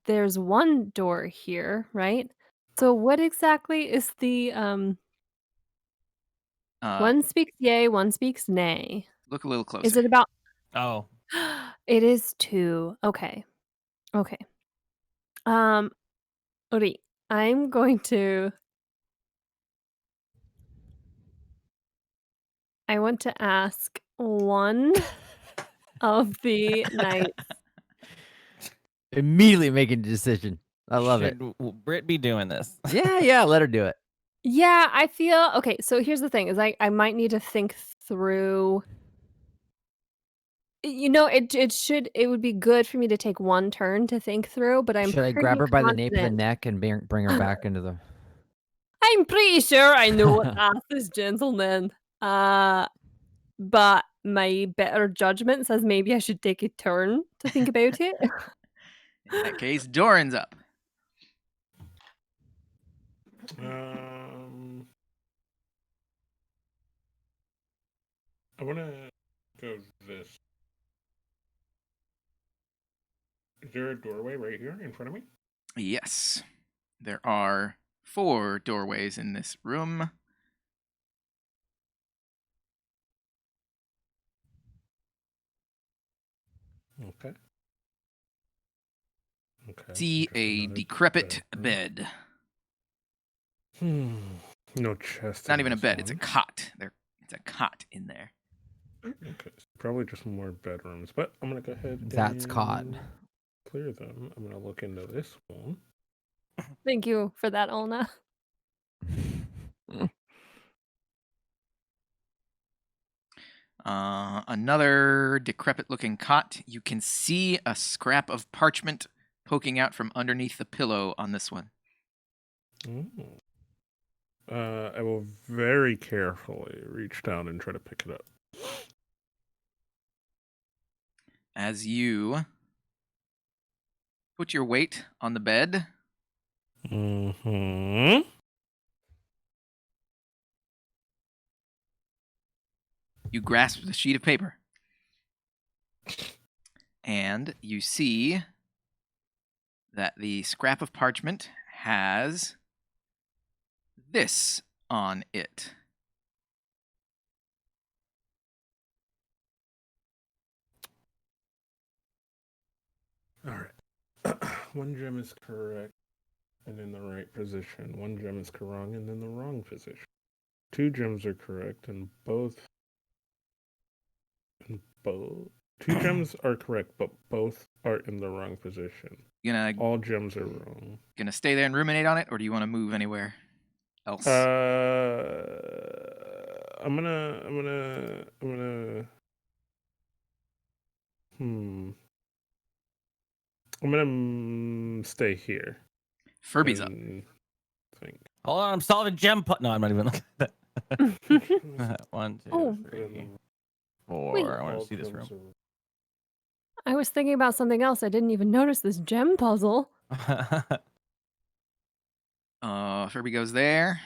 There's one door here, right? So what exactly is the one speaks yea, one speaks nay. Look a little closer. Is it about Oh. It is 2. Okay. Okay. Ori, I'm going to I want to ask one of the knights. Immediately making a decision. I love it. Should Britt be doing this? Yeah, let her do it. Yeah, I feel okay. So here's the thing: is I might need to think through. It would be good for me to take one turn to think through, but I'm Should I pretty grab her by the nape of the confident. neck and bring her back into the? I'm pretty sure I know what to ask this gentleman. But my better judgment says maybe I should take a turn to think about it. In that case, Doran's up. I want to go this. Is there a doorway right here in front of me? Yes. There are 4 doorways in this room. Okay. See so a another decrepit bed. bed. No chest. It's not in even a this bed, it's a one. cot. It's a cot in there. Okay, so probably just more bedrooms, but I'm gonna go ahead. That's caught. and clear them. I'm gonna look into this one. Thank you for that, Olna. Another decrepit-looking cot. You can see a scrap of parchment poking out from underneath the pillow on this one. Ooh. I will very carefully reach down and try to pick it up. As you put your weight on the bed, Mm-hmm. you grasp the sheet of paper. And you see that the scrap of parchment has this on it. All right. One gem is correct and in the right position. One gem is wrong and in the wrong position. Two gems are correct and both. Two gems are correct, but both are in the wrong position. All gems are wrong. Gonna stay there and ruminate on it, or do you want to move anywhere else? I'm gonna. I'm gonna stay here. Furby's up. Think. Hold on, I'm solving gem No, I'm not even looking at that. 1, 2, Oh. 3, 4. Wait. I want to see this room. I was thinking about something else. I didn't even notice this gem puzzle. Furby goes there.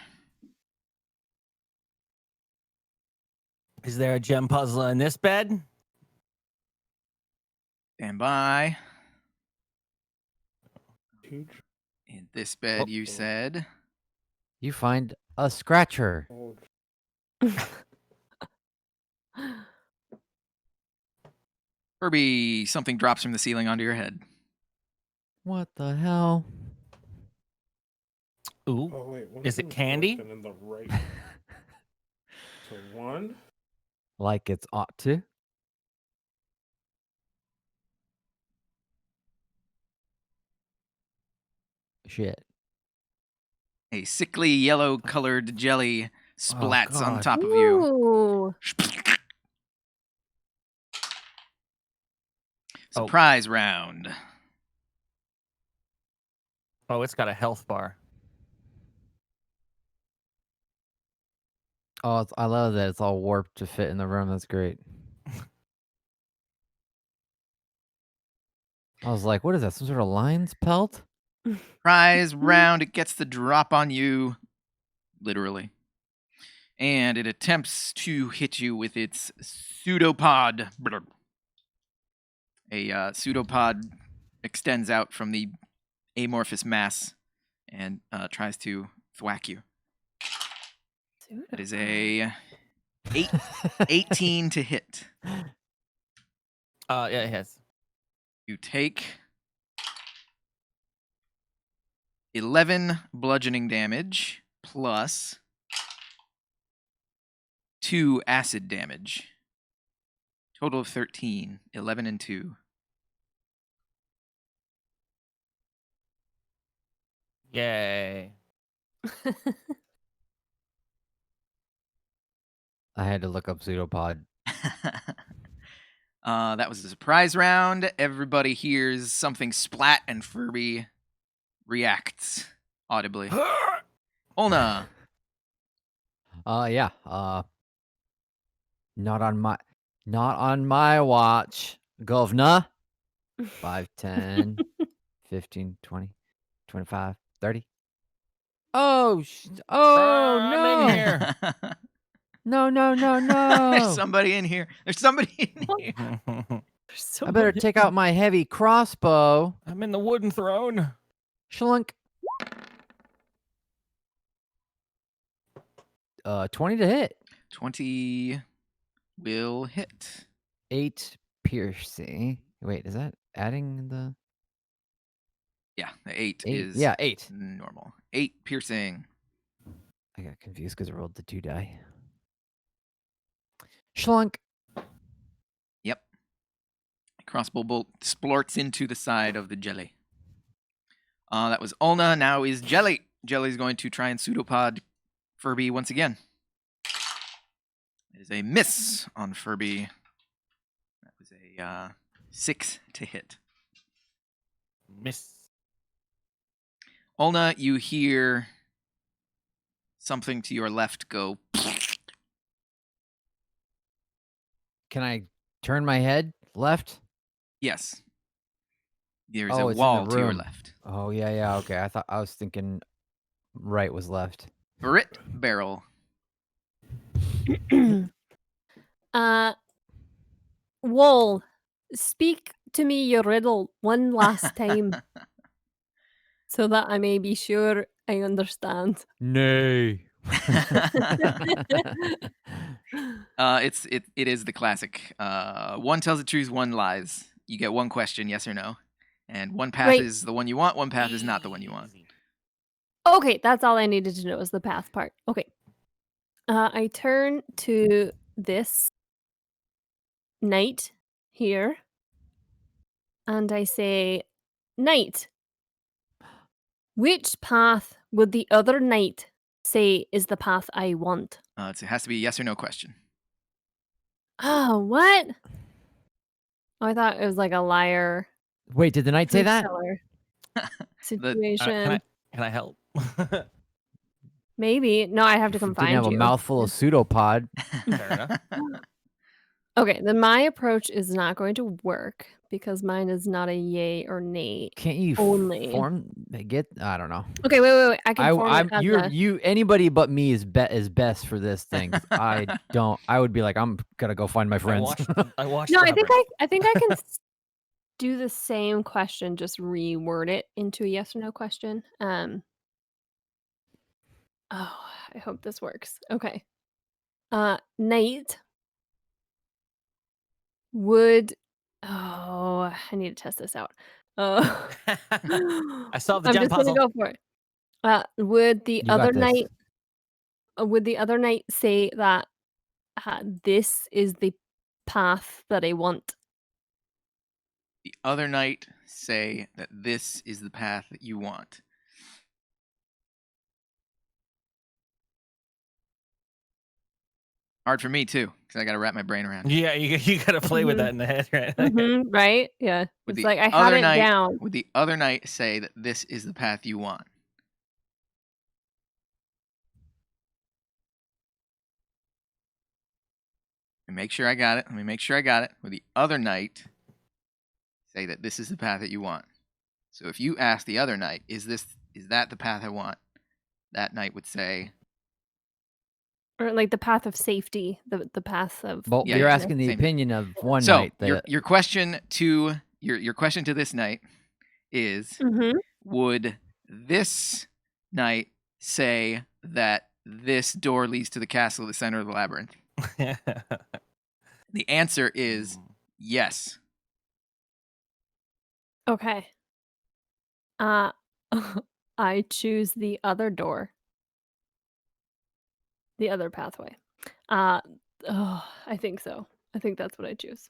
Is there a gem puzzle in this bed? Stand by. Huge. In this bed, you said. You find a scratcher. Furby, something drops from the ceiling onto your head. What the hell? Ooh. Oh wait, Is it candy? In the right. So one. Like it's ought to. Shit. A sickly yellow-colored jelly splats on God. top of you. Ooh. Surprise round. Oh, it's got a health bar. Oh, I love that it's all warped to fit in the room. That's great. I was like, what is that? Some sort of lion's pelt? Surprise round. It gets the drop on you. Literally. And it attempts to hit you with its pseudopod. A pseudopod extends out from the amorphous mass and tries to thwack you. That is a 18 to hit. Yeah, it has. You take 11 bludgeoning damage plus 2 acid damage. Total of 13. 11 and 2. Yay. I had to look up pseudopod. That was the surprise round. Everybody hears something splat and Furby reacts audibly. Olna. Yeah. Not on my watch, governor. 5, 10, 15, 20, 25, 30. Oh, oh I'm no. in here. No. There's somebody in here. There's somebody in here. I better take out my heavy crossbow. I'm in the wooden throne. Shlunk. 20 to hit. 20 will hit. 8 piercing. Wait, is that adding the... Yeah, the 8 8? is Yeah, 8. normal. 8 piercing. I got confused because I rolled the 2 die. Shlunk. Yep. Crossbow bolt splorts into the side of the jelly. That was Olna. Now is Jelly. Jelly's going to try and pseudopod Furby once again. It is a miss on Furby. That was a 6 to hit. Miss. Olna, you hear something to your left go. Can I turn my head left? Yes. There's Oh, a it's in the wall to your room. left. Oh, yeah. Okay. I was thinking right was left. Brit Barrel. Wall, speak to me your riddle one last time so that I may be sure I understand. Nay. It is the classic. One tells the truth, one lies. You get one question, yes or no. And one path Wait. is the one you want, one path is not the one you want. Easy. Okay, that's all I needed to know is the path part. Okay. I turn to this knight here and I say, Knight, which path would the other knight say is the path I want? It has to be a yes or no question. Oh, what? Oh, I thought it was like a liar. Wait, did the knight say truth that? teller Can situation. I help? Maybe. No, I have to come Didn't find have you. a mouthful of pseudopod. Fair enough. Okay, then my approach is not going to work because mine is not a yay or nay. Can't you Only. form get? I don't know. Okay, wait. I can form I'm it as you anybody but me is best for this thing. 'Cause I don't. I would be like, I'm gonna go find my friends. I watched. No, the Hubbard. I think I can do the same question, just reword it into a yes or no question. Oh, I hope this works. Okay. Knight would. Oh, I need to test this out. I solved the I'm jump just puzzle. gonna go for it. Would the You got other this. knight? Would the other knight say that this is the path that I want? The other knight say that this is the path that you want. Hard for me too, because I got to wrap my brain around it. Yeah, you got to play with that in the head, right? Right? Yeah. Would It's the like I had other it knight, down. Would the other knight say that this is the path you want? Let me make sure I got it. Would the other knight say that this is the path that you want? So if you ask the other knight, is that the path I want? That knight would say, Or like the path of safety, the path of. Well, Yeah, you're yeah, asking the same. opinion of one so knight. That your question to your question to this knight is, Mhm. would this knight say that this door leads to the castle at the center of the labyrinth? The answer is yes. Okay. I choose the other door. The other pathway. I think so. I think that's what I choose.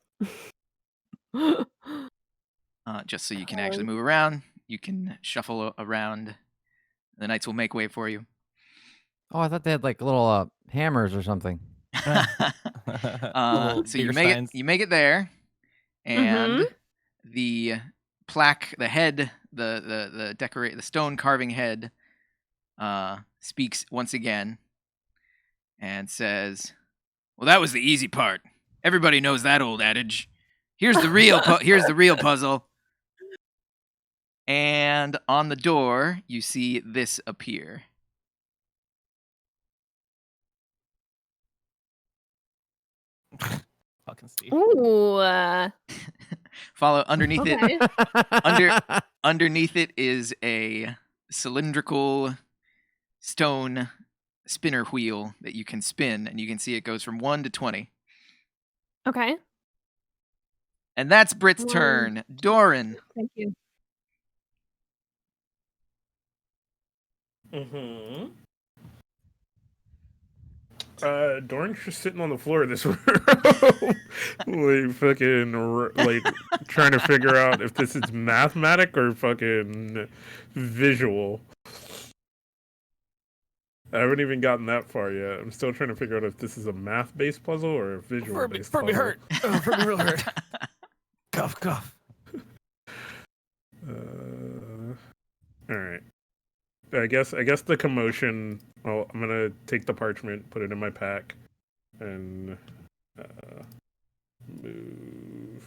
Just so you can actually move around, you can shuffle around. The knights will make way for you. oh, I thought they had like little hammers or something. So you bigger make signs. it. You make it there, and the plaque, the head, the stone carving head, speaks once again, and says, "Well, that was the easy part. Everybody knows that old adage. Here's the real. Here's the real puzzle." And on the door, you see this appear. Fucking Steve. Ooh. Follow underneath it. Okay. Underneath it is a cylindrical stone spinner wheel that you can spin, and you can see it goes from 1 to 20. Okay. And that's Brit's Wow. turn. Doran. Thank you. Mm-hmm. Doran's just sitting on the floor of this room, like fucking, trying to figure out if this is mathematic or fucking visual. I haven't even gotten that far yet. I'm still trying to figure out if this is a math-based puzzle or a visual-based puzzle. Furby hurt. Oh, Furby real hurt. Cough, cough. All right. I guess the commotion. Oh, I'm gonna take the parchment, put it in my pack, and move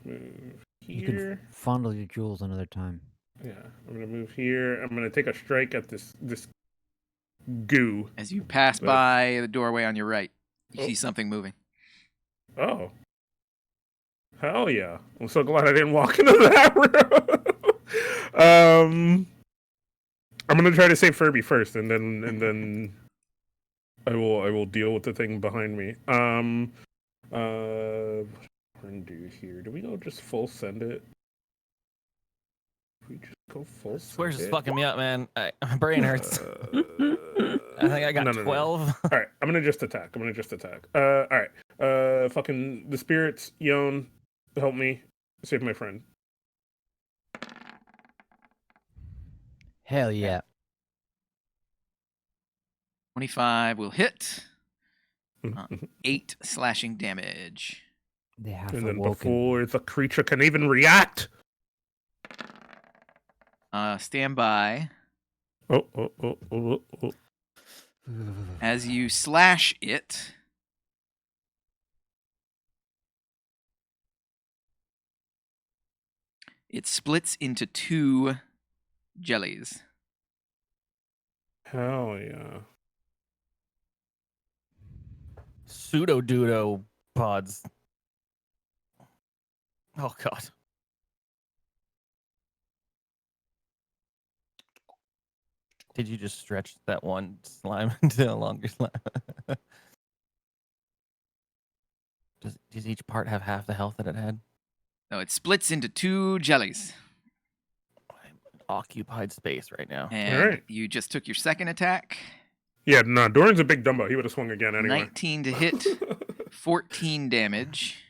You here. can fondle your jewels another time. Yeah, I'm gonna move here. I'm gonna take a strike at this goo. As you pass by the doorway on your right, you see something moving. Oh. Hell yeah. I'm so glad I didn't walk into that room. I'm gonna try to save Furby first, and then I will deal with the thing behind me. What we're gonna do here? Do we go just full send it? We just go full send Swear's just it? fucking me up, man. My brain hurts. I think I got 12. All right, I'm gonna just attack. All right. Fucking the spirits, Yon, help me save my friend. Hell yeah. 25 will hit. 8 slashing damage. They have And then awoken. before the creature can even react. Stand by. Oh. As you slash it, it splits into 2 jellies. Hell yeah. Pseudo-dudo pods. Oh, God. Did you just stretch that one slime into a longer slime? Does each part have half the health that it had? No, it splits into 2 jellies. I'm in occupied space right now. And Alright. you just took your second attack. Yeah, no, Doran's a big Dumbo. He would have swung again anyway. 19 to hit, 14 damage.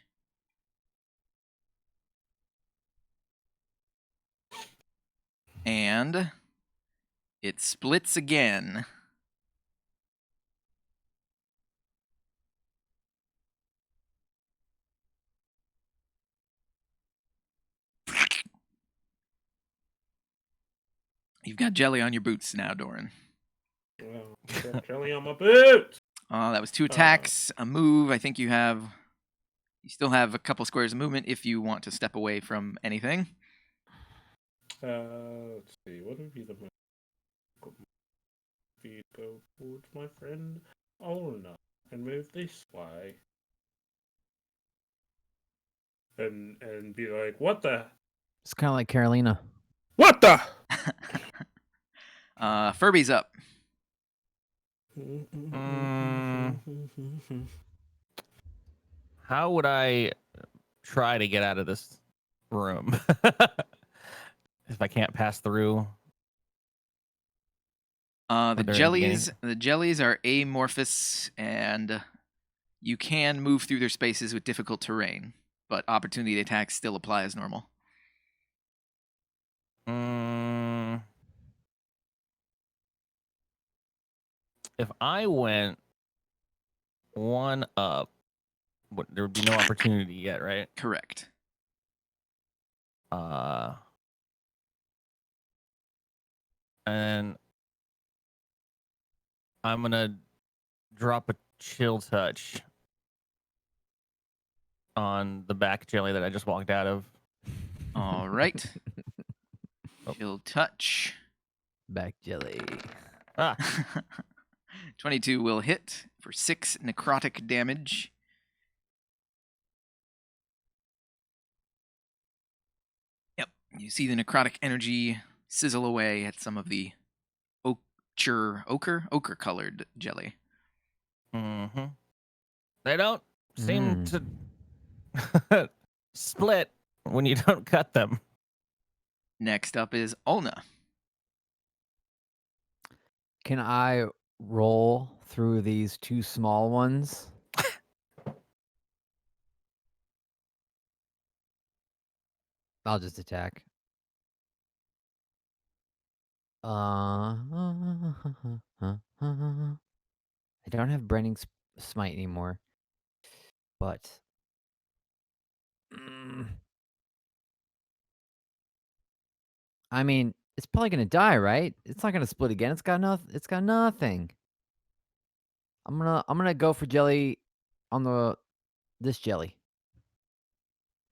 And it splits again. You've got jelly on your boots now, Doran. Well, got jelly on my boots. That was 2 attacks, a move. I think you still have a couple squares of movement if you want to step away from anything. Let's see. What would be the feet go towards my friend Olna and move this way, and be like, what the? It's kind of like Carolina. What the? Furby's up. How would I try to get out of this room if I can't pass through? The there jellies are amorphous, and you can move through their spaces with difficult terrain, but opportunity attacks still apply as normal. If I went one up, there would be no opportunity yet, right? Correct. And I'm gonna drop a chill touch on the back jelly that I just walked out of. All right. Chill touch. Back jelly. Ah, 22 will hit for 6 necrotic damage. Yep. You see the necrotic energy sizzle away at some of the ochre-colored jelly. mm-hmm. They don't seem to split when you don't cut them. Next up is Ulna. Can I roll through these 2 small ones? I'll just attack. I don't have Branding Smite anymore, but I mean, it's probably gonna die, right? It's not gonna split again. It's got nothing. It's got nothing. I'm gonna go for jelly on this jelly.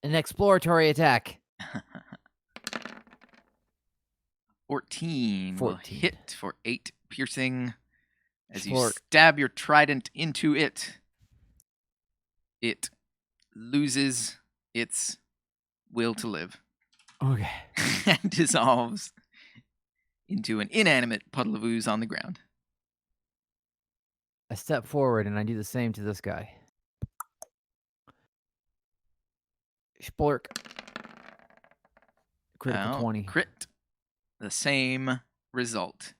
An exploratory attack. 14 will 14. hit for 8 piercing. As you Explore- stab your trident into it, it loses its will to live Okay. and dissolves into an inanimate puddle of ooze on the ground. I step forward and I do the same to this guy. Splurk. Critical Well, 20. Crit. The same result.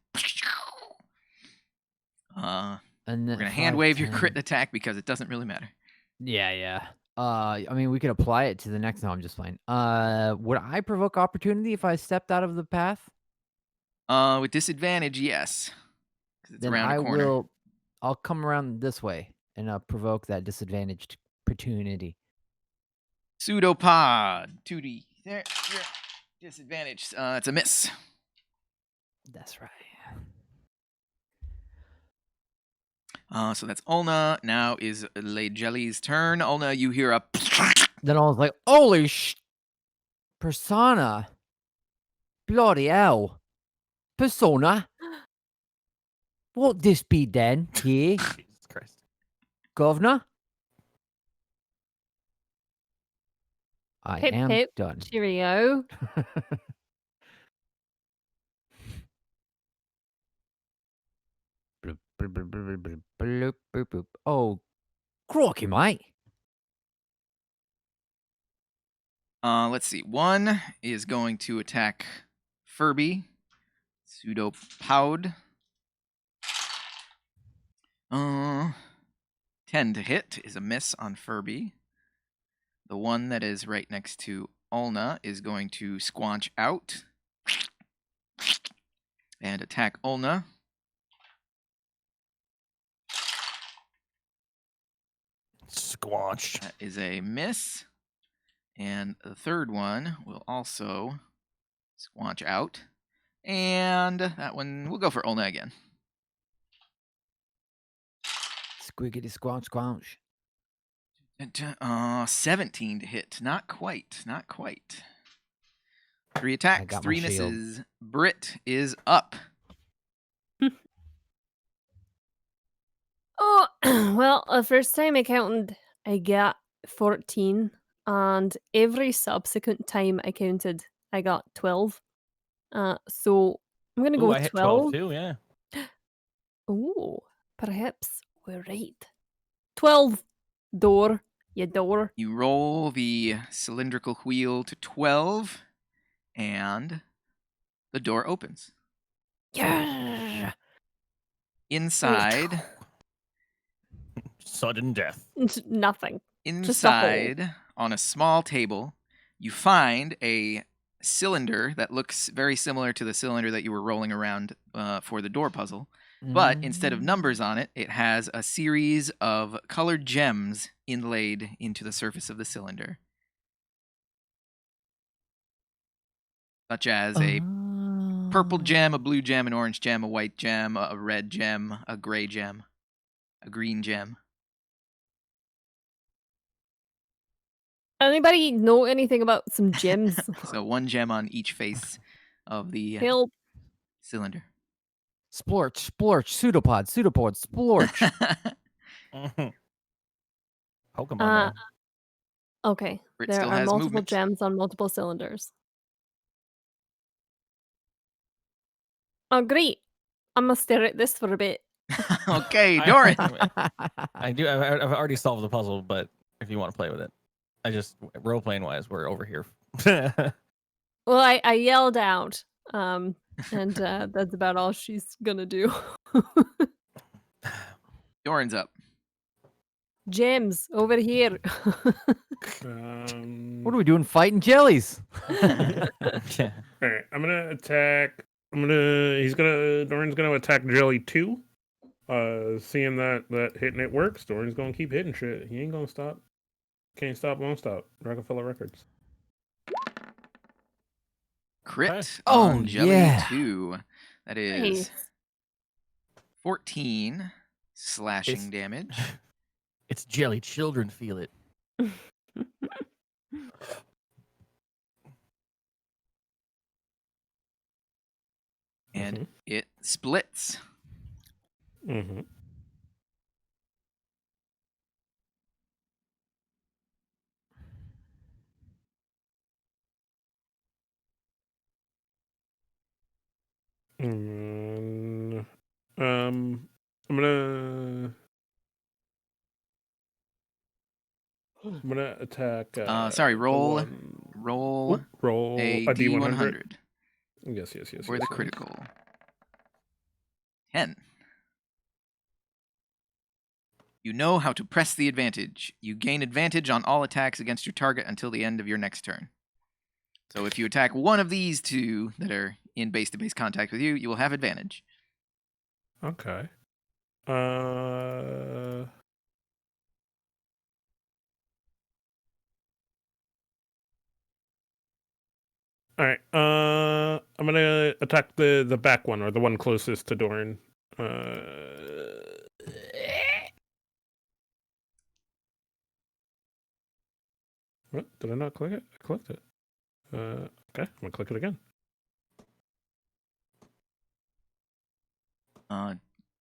And We're then going to hand wave your 5, crit 10. attack because it doesn't really matter. Yeah. I mean, we could apply it to the next. No, I'm just fine. Would I provoke opportunity if I stepped out of the path? With disadvantage, yes. 'Cause it's Then around I a corner. will. I'll come around this way and provoke that disadvantaged opportunity. Pseudopod. 2D. There. Here. Disadvantage. It's a miss. That's right. So that's Ulna. Now is Lady Jelly's turn. Ulna, you hear a... Then I was like, "Holy Persona! Bloody hell! Persona! What this be then? Here, Jesus Christ. governor? I Pip, am pip. done." Cheerio. Bloop, bloop, bloop, bloop, bloop, bloop, bloop, bloop. Oh, croaky, mate. Let's see. One is going to attack Furby. Pseudopod. 10 to hit is a miss on Furby. The one that is right next to Ulna is going to squanch out and attack Ulna. Squanch. That is a miss. And the third one will also squanch out. And that one, we'll go for Ulna again. Squiggity squanch squanch. 17 to hit. Not quite. 3 attacks, got my 3 shield. misses. Brit is up. Oh, well, the first time I counted, I got 14. And every subsequent time I counted, I got 12. So I'm going to go Ooh, with I hit 12. 12 too, yeah. Oh, perhaps we're right. 12. Door. You door. You roll the cylindrical wheel to 12, and the door opens. Yeah. Inside, Sudden death. Nothing. Just a hole. inside, on a small table, you find a cylinder that looks very similar to the cylinder that you were rolling around for the door puzzle. But instead of numbers on it, it has a series of colored gems inlaid into the surface of the cylinder. Such as a purple gem, a blue gem, an orange gem, a white gem, a red gem, a gray gem, a green gem. Anybody know anything about some gems? So one gem on each face of the Help. cylinder. Splorch, pseudopod, splorch. Pokemon. Okay. Brit There still are has multiple movement. gems on multiple cylinders. Oh, great. I'm going to stare at this for a bit. Okay, Doran. I do. I've already solved the puzzle, but if you want to play with it, I just role playing wise, we're over here. Well, I yelled out, and that's about all she's gonna do. Doran's up. Gems over here. What are we doing? Fighting jellies. Yeah. All right, I'm gonna attack Doran's gonna attack Jelly 2. Seeing that hitting it works, Doran's gonna keep hitting shit. He ain't gonna stop. Can't stop, won't stop. Rockefeller Records. Crit Okay. on Oh, Jelly yeah. 2. That is Nice. 14 slashing It's- damage. It's jelly. Children feel it. And it splits. Mm-hmm. And, I'm gonna attack. Sorry, the roll one- roll Oop, roll a a D100 Yes. for the critical. 10. You know how to press the advantage. You gain advantage on all attacks against your target until the end of your next turn. So if you attack one of these two that are in base-to-base contact with you, you will have advantage. Okay. All right. I'm gonna attack the back one, or the one closest to Doran. What? Did I not click it? I clicked it. Okay, I'm gonna click it again.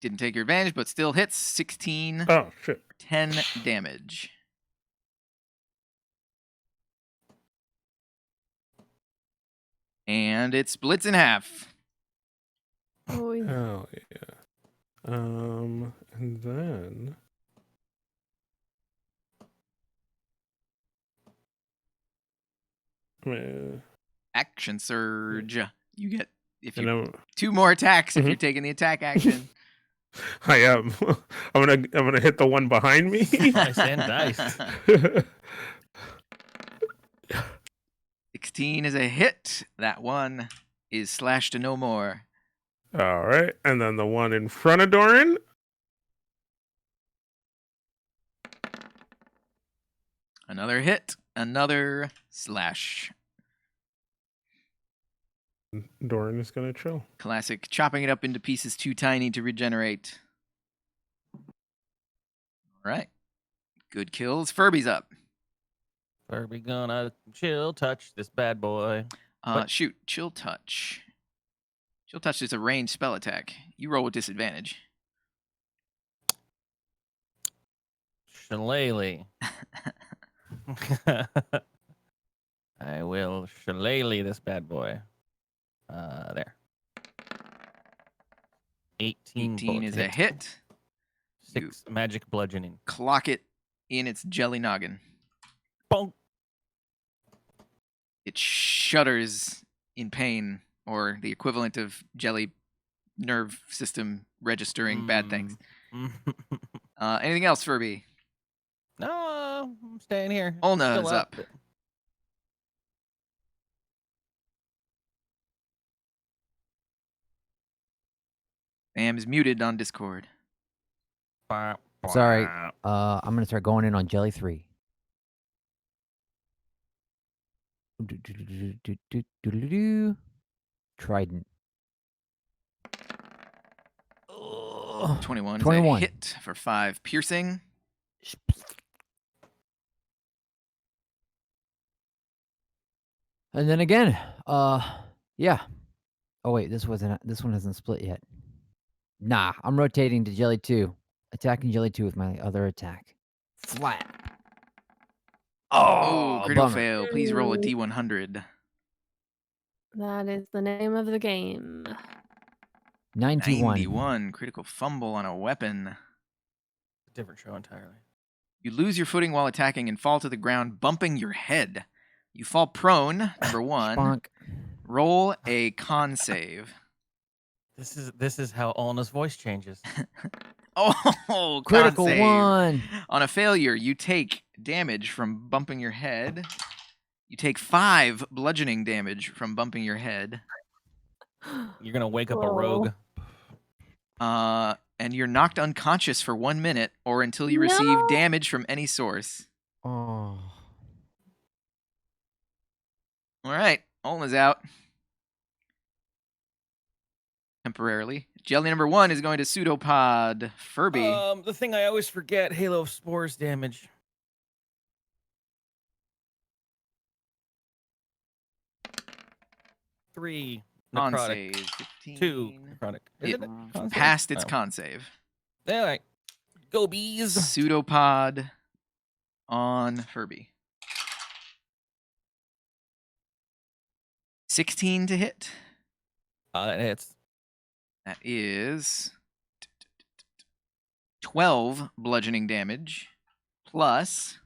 Didn't take your advantage, but still hits. 16, Oh shit. 10 damage. And it splits in half. Oy. Hell yeah. And then Action surge. You get if and you I'm, 2 more attacks if Mhm. you're taking the attack action. I am. I'm gonna hit the one behind me. Nice and dice. 16 is a hit. That one is slashed to no more. All right, and then the one in front of Doran. Another hit. Another slash. Doran is gonna chill. Classic. Chopping it up into pieces too tiny to regenerate. All right. Good kills. Furby's up. Furby gonna chill touch this bad boy. What? Shoot. Chill touch. Chill touch is a ranged spell attack. You roll with disadvantage. Shillelagh. I will shillelagh this bad boy. There. 18 18 bullets is a hit. 6 magic bludgeoning. Clock it in its jelly noggin. Bonk. It shudders in pain, or the equivalent of jelly nerve system registering bad things. Anything else, Furby? No, I'm staying here. Olna Still is up. Sam is muted on Discord. Sorry. I'm gonna start going in on Jelly 3. Trident. 21 is 21. a hit for 5 piercing. And then again, yeah. Oh wait, this one hasn't split yet. Nah, I'm rotating to Jelly 2. Attacking Jelly 2 with my other attack. Flat. Oh, critical bummer. fail. Please roll a D100. That is the name of the game. 91. 91. Critical fumble on a weapon. Different show entirely. You lose your footing while attacking and fall to the ground, bumping your head. You fall prone, number 1. Bonk. Roll a con save. This is how Olna's voice changes. Oh, Critical con save. 1. On a failure, you take damage from bumping your head. You take 5 bludgeoning damage from bumping your head. You're gonna wake up a Oh. rogue. And you're knocked unconscious for 1 minute or until you receive No. damage from any source. Oh. All right, Olna's out. Temporarily. Jelly number 1 is going to Pseudopod Furby. The thing I always forget: Halo of Spores damage. Three Con necrotic. save 15. 2 necrotic. Is It it con save? passed its Oh. con save. All right. Go bees. Pseudopod on Furby. 16 to hit. That hits. That is 12 bludgeoning damage plus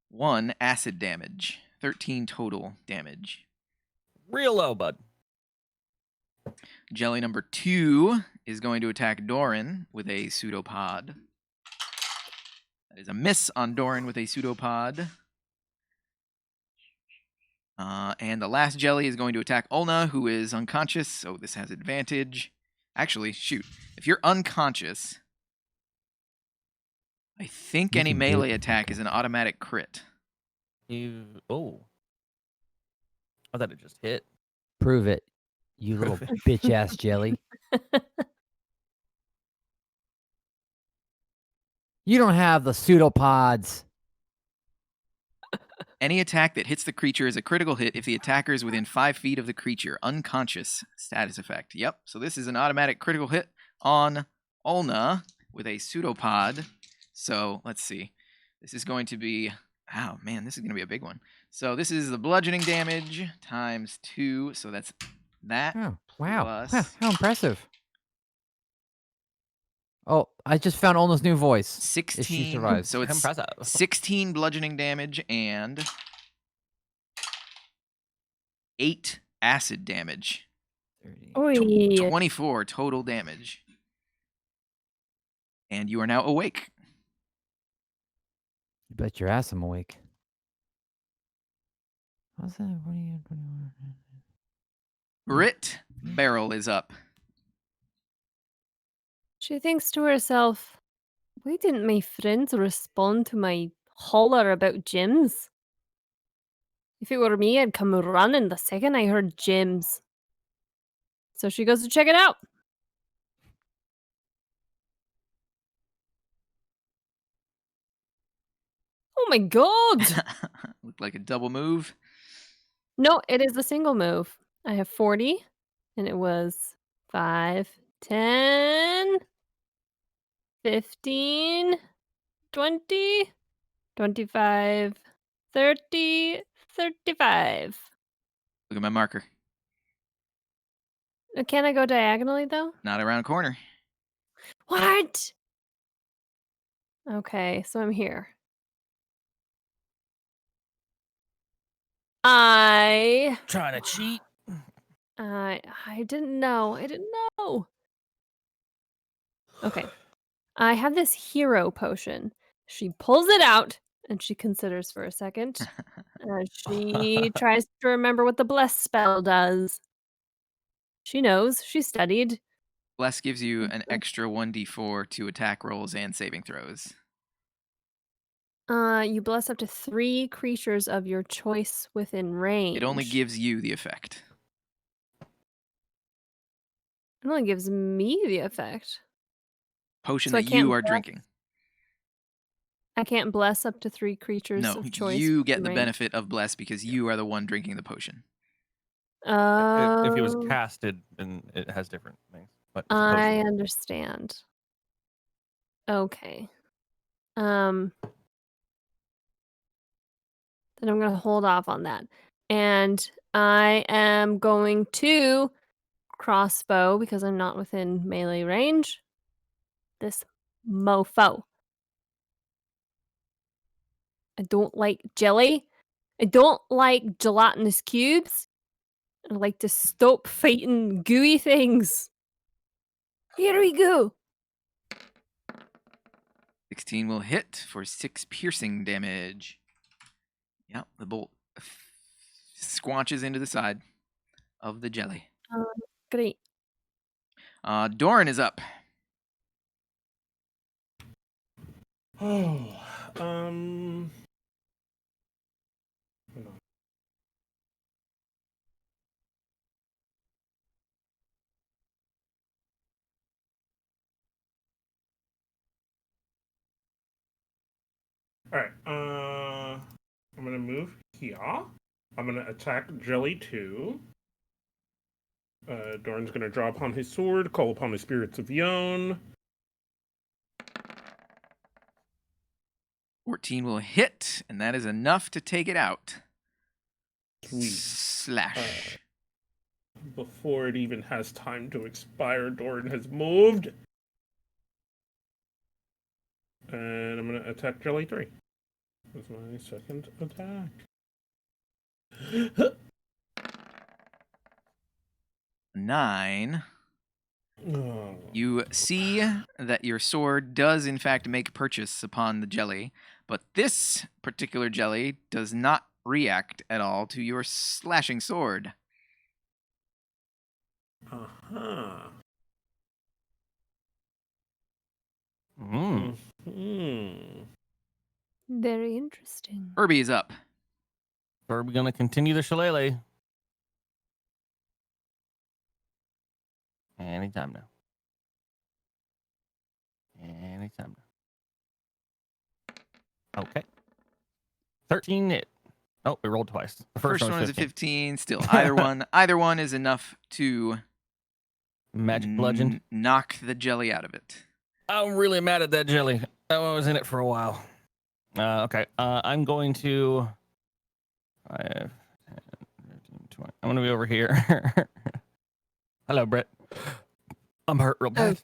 1 acid damage. 13 total damage. Real low, bud. Jelly number 2 is going to attack Doran with a pseudopod. That is a miss on Doran with a pseudopod. And the last jelly is going to attack Olna, who is unconscious, so this has advantage. Actually, shoot. If you're unconscious, I think You any can do melee it. attack is an automatic crit. Oh. I thought it just hit. Prove it, you little Prove bitch ass jelly. You don't have the pseudopods. Any attack that hits the creature is a critical hit if the attacker is within 5 feet of the creature. Unconscious status effect. Yep, so this is an automatic critical hit on Olna with a pseudopod. So, let's see. This is going to be... Oh, man, this is going to be a big one. So this is the bludgeoning damage times 2. So that's that. Oh, wow. Plus- How impressive. Oh, I just found Olna's new voice. 16. If she survives. So it's Impressive. 16 bludgeoning damage and 8 acid damage. 30. Oy. 24 total damage. And you are now awake. You bet your ass I'm awake. How's that? 20, 21. Brit Barrel is up. She thinks to herself, why didn't my friends respond to my holler about gyms? If it were me, I'd come running the second I heard gyms. So she goes to check it out. Oh my god! Looked like a double move. No, it is a single move. I have 40, and it was 5, 10, 15, 20, 25, 30, 35. Look at my marker. Can I go diagonally, though? Not around corner. What? Okay, so I'm here. I Trying to cheat. didn't know. I didn't know. Okay. I have this hero potion. She pulls it out and she considers for a second. She tries to remember what the bless spell does. She knows. She studied. Bless gives you an extra 1d4 to attack rolls and saving throws. You bless up to 3 creatures of your choice within range. It only gives you the effect. It only gives me the effect. Potion So I that can't you are bless? drinking. I can't bless up to 3 creatures No, of choice. you get within the range. benefit of bless because you are the one drinking the potion. If it was Oh, casted, then it has different things. But it's a I potion. understand. Okay. Then I'm going to hold off on that. And I am going to crossbow because I'm not within melee range. This mofo. I don't like jelly. I don't like gelatinous cubes. I like to stop fighting gooey things. Here we go. 16 will hit for 6 piercing damage. Yep, the bolt squanches into the side. of the jelly. Great. Doran is up. Oh, hold on. All right. I'm gonna move here. I'm gonna attack Jelly 2. Doran's gonna draw upon his sword, call upon the spirits of Yon. 14 will hit, and that is enough to take it out. Sweet. Slash. Before it even has time to expire, Doran has moved. And I'm gonna attack Jelly 3. That's my second attack. 9. Oh. You see that your sword does in fact make purchase upon the jelly, but this particular jelly does not react at all to your slashing sword. Uh-huh. Mm. Hmm. Very interesting. Herbie is up. Are we gonna continue the shillelagh? Anytime now. Anytime now. Okay. 13 hit. Oh, we rolled twice. The First first one was is a 15. 15. Still, either one is enough to Magic bludgeoned. knock the jelly out of it. I'm really mad at that jelly. That one was in it for a while. Okay. I'm going to. 5, 10, 15, 20. I'm going to be over here. Hello, Brett. I'm hurt real bad.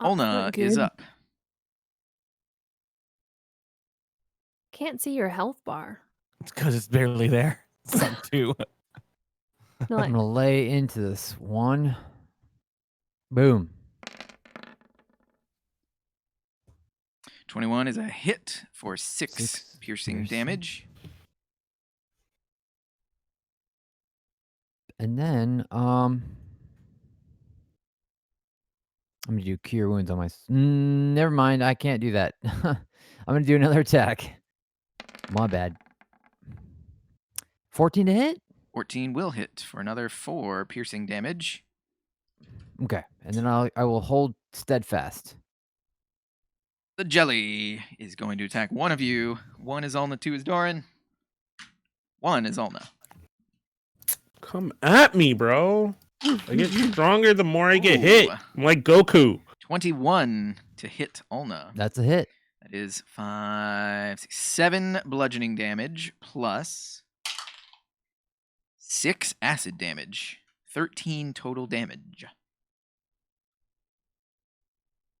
Olna good. is up. Can't see your health bar. It's because it's barely there. Sub 2. No, I'm gonna lay into this one. Boom. 21 is a hit for 6 6 piercing piercing. damage. And then I'm gonna do cure wounds on my. Never mind, I can't do that. I'm gonna do another attack. My bad. 14 to hit. 14 will hit for another 4 piercing damage. Okay, and then I will hold steadfast. The jelly is going to attack one of you. 1 is Olna, 2 is Doran. 1 is Olna. Come at me, bro. I get stronger the more I get hit. Ooh. I'm like Goku. 21 to hit Olna. That's a hit. That is 5, 6, 7 bludgeoning damage plus 6 acid damage. 13 total damage.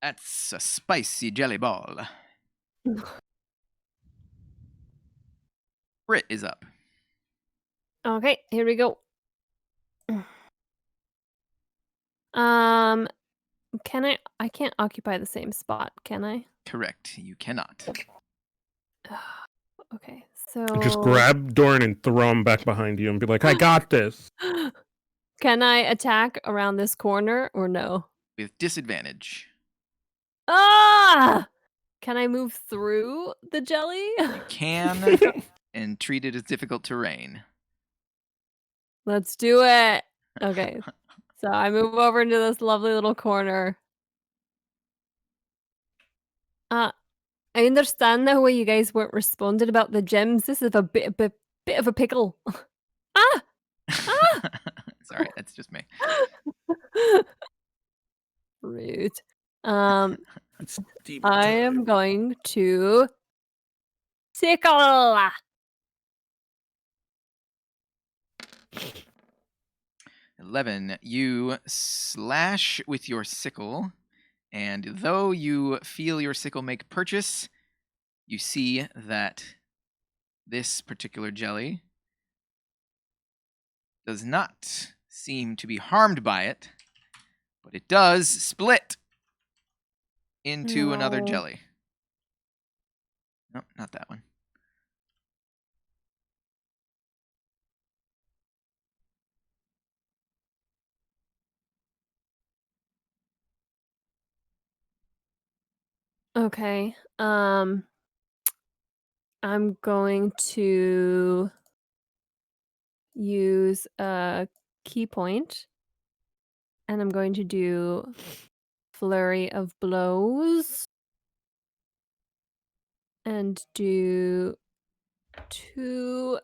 That's a spicy jelly ball. Brit is up. Okay, here we go. Can I can't occupy the same spot, can I? Correct. You cannot. Okay, so Just grab Doran and throw him back behind you and be like, I got this. Can I attack around this corner or no? With disadvantage. Ah! Can I move through the jelly? You can and treat it as difficult terrain. Let's do it. Okay. So I move over into this lovely little corner. I understand now why you guys weren't responding about the gyms. This is a bit of a pickle. Ah! Sorry, that's just me. Rude. It's deep I am going to sickle. 11. You slash with your sickle, and though you feel your sickle make purchase, you see that this particular jelly does not seem to be harmed by it, but it does split into another No. jelly. No, not that one. Okay. I'm going to use a key point, and I'm going to do flurry of blows and do 2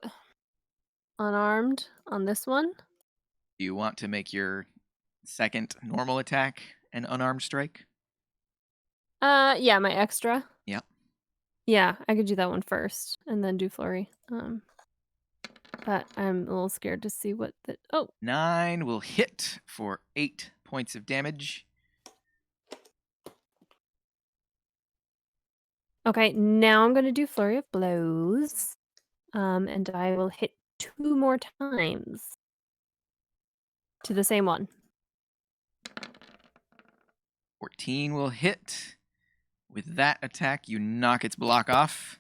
unarmed on this one. Do you want to make your second normal attack an unarmed strike? Yeah, my extra. Yep. Yeah, I could do that one first and then do flurry. But I'm a little scared to see what the 9 will hit for 8 points of damage. Okay, now I'm gonna do flurry of blows. And I will hit 2 more times to the same one. 14 will hit. With that attack, you knock its block off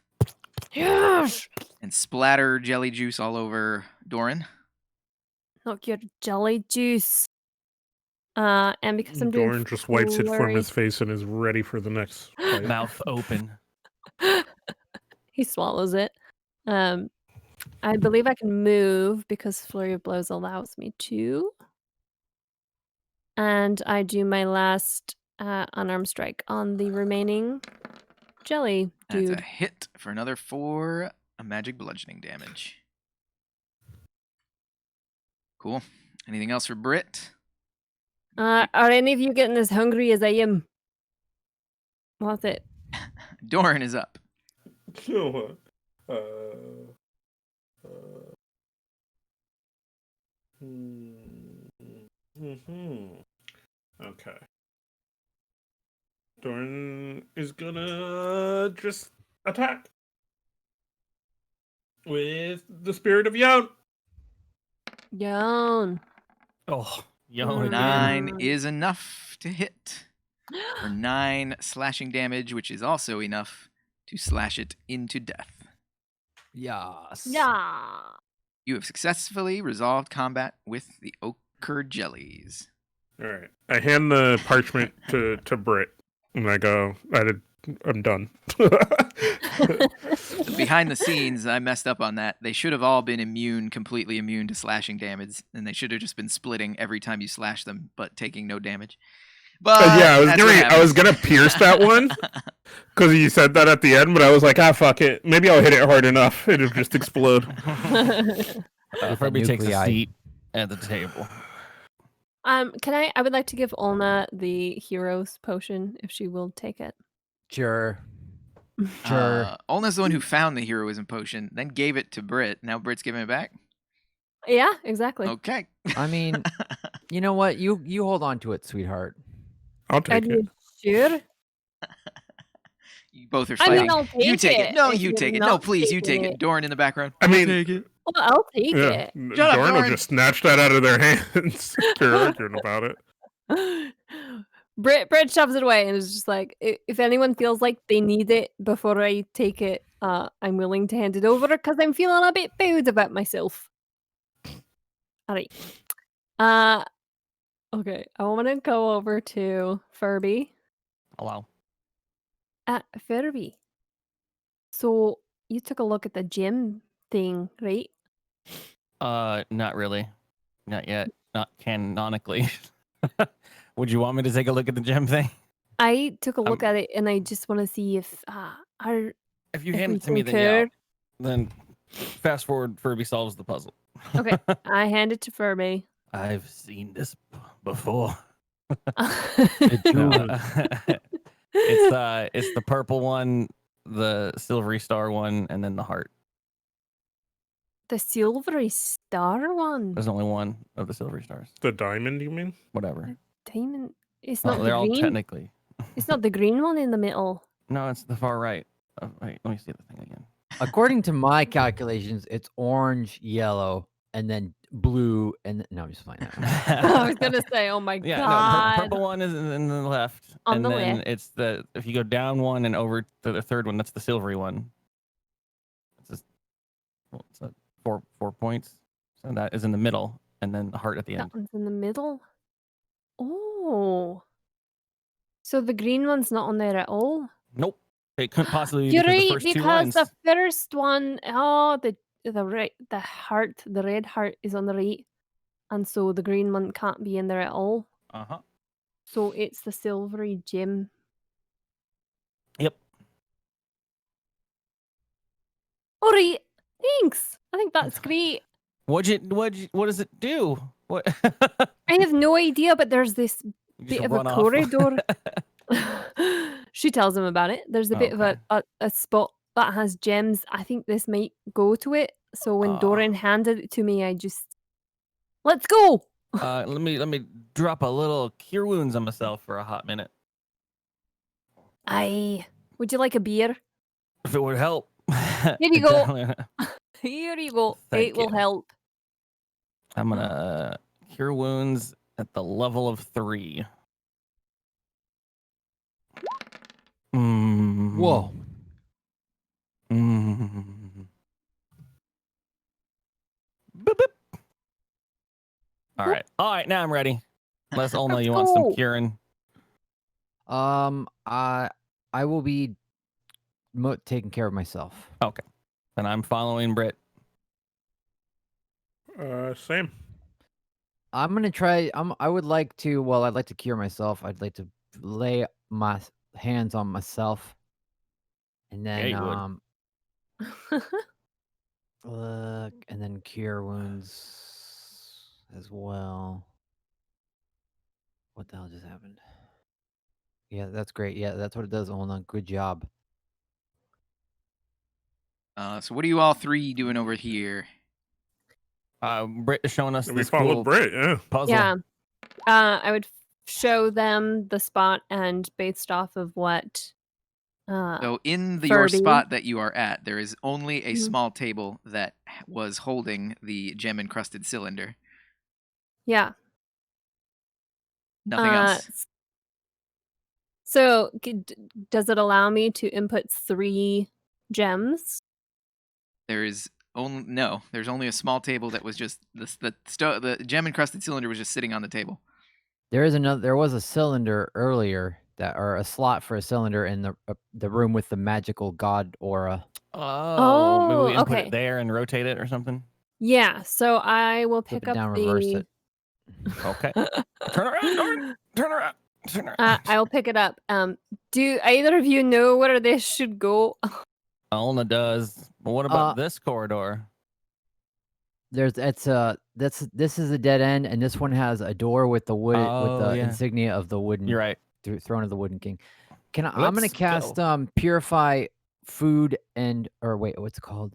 Yes! and splatter jelly juice all over Doran. Knock your jelly juice. And because I'm doing Doran just wipes it from flurry- his face and is ready for the next fight. Mouth open. he swallows it. I believe I can move because flurry of blows allows me to. And I do my last unarmed strike on the remaining jelly That's dude. a hit for another 4 magic bludgeoning damage. Cool. Anything else for Brit? Are any of you getting as hungry as I am? What's it? Doran is up. So, okay. Doran is gonna just attack with the spirit of Youn. Yawn. Oh, yawn again. 9 Mm. is enough to hit for 9 slashing damage, which is also enough to slash it into death. Yes. Yeah. You have successfully resolved combat with the ochre jellies. All right. I hand the parchment to Britt, and I go, I'm done. Behind the scenes, I messed up on that. They should have all been completely immune to slashing damage, and they should have just been splitting every time you slash them, but taking no damage. But Yeah, that's what I was happens. gonna pierce that one because you said that at the end, but I was like, fuck it. Maybe I'll hit it hard enough. It'll just explode. Furby takes a nuclei. seat at the table. I would like to give Olna the hero's potion if she will take it. Sure. Sure. Olna's the one who found the heroism potion, then gave it to Brit. Now Brit's giving it back? Yeah, exactly. Okay. I mean, you know what? You hold on to it, sweetheart. I'll Are take it. you sure? You both are I fighting. mean, I'll take You take it. No, if you you're take it. No, not please, you take taking it. Doran in the background. I mean- take it. Well, I'll take Yeah, it. Shut up, Doran will Doran. just snatch that out of their hands. They're arguing about it. Brit shoves it away and is just like, if anyone feels like they need it before I take it, I'm willing to hand it over because I'm feeling a bit bad about myself. All right. Okay. I want to go over to Furby. Hello. Furby. So you took a look at the gym thing, right? Not really. Not yet. Not canonically. Would you want me to take a look at the gem thing? I took a look at it and I just want to see if If you If hand we it to me, concur- then fast forward, Furby solves the puzzle. Okay. I hand it to Furby. I've seen this before. Dude. It's the purple one, the silvery star one, and then the heart. The silvery star one. There's only one of the silvery stars. The diamond, you mean? Whatever. Diamond. It's Oh, not the they're all green. technically. It's not the green one in the middle. No, it's the far right. Oh, wait, let me see the thing again. According to my calculations, it's orange, yellow, and then blue, and no, I'm just playing that. I was gonna say, oh my Yeah, god. no, purple one is in the left, On and the then left. it's if you go down one and over to the third one, that's the silvery one. It's a 4 points, so that is in the middle, and then the heart at the end. That one's in the middle. Oh. So the green one's not on there at all? Nope. It couldn't possibly be You're because the right, first two because lines. the first one, the heart, the red heart is on the right, and so the green one can't be in there at all. Uh-huh. So it's the silvery gem. Yep. All right, thanks. I think that's great. What does it do? What? I have no idea, but there's this You bit just of a run off. corridor. She tells him about it. There's a bit Okay. of a spot that has gems. I think this might go to it. So when Doran handed it to me, I just let's go. Let me drop a little cure wounds on myself for a hot minute. Would you like a beer? If it would help. Here you go. Here you go. Thank It will you. help. I'm gonna cure wounds at the level of 3. Whoa. Mm. Boop, boop. All right. Now I'm ready. Unless Olna, you want some go. curing? I will be taking care of myself. Okay. Then I'm following Britt. Same. I'm gonna try. I would like to. Well, I'd like to cure myself. I'd like to lay my hands on myself, and then Yeah, you would. look, and then cure wounds as well. What the hell just happened? Yeah, that's great. Yeah, that's what it does. Hold on. Good job. So what are you all three doing over here? Britt is showing us We this followed cool Britt, yeah. puzzle. Yeah. I would show them the spot, and based off of what. So in your Furby. spot that you are at, there is only a Mhm. small table that was holding the gem-encrusted cylinder. Yeah. Nothing else. So, does it allow me to input 3 gems? There is only there's only a small table that was just the gem-encrusted cylinder was just sitting on the table. There is another. There was a cylinder earlier or a slot for a cylinder in the room with the magical god aura. Oh, maybe we input okay. it there and rotate it or something. Yeah, so I will Flip pick it up down, reverse it. Okay. Turn around, Doran. Turn around. Turn around. I will pick it up. Do either of you know where this should go? Olna does. But what about this corridor? This is a dead end, and this one has a door with the wood with the yeah. insignia of the wooden. You're right. Throne of the Wooden King. I'm gonna Let's cast go. purify food what's it called?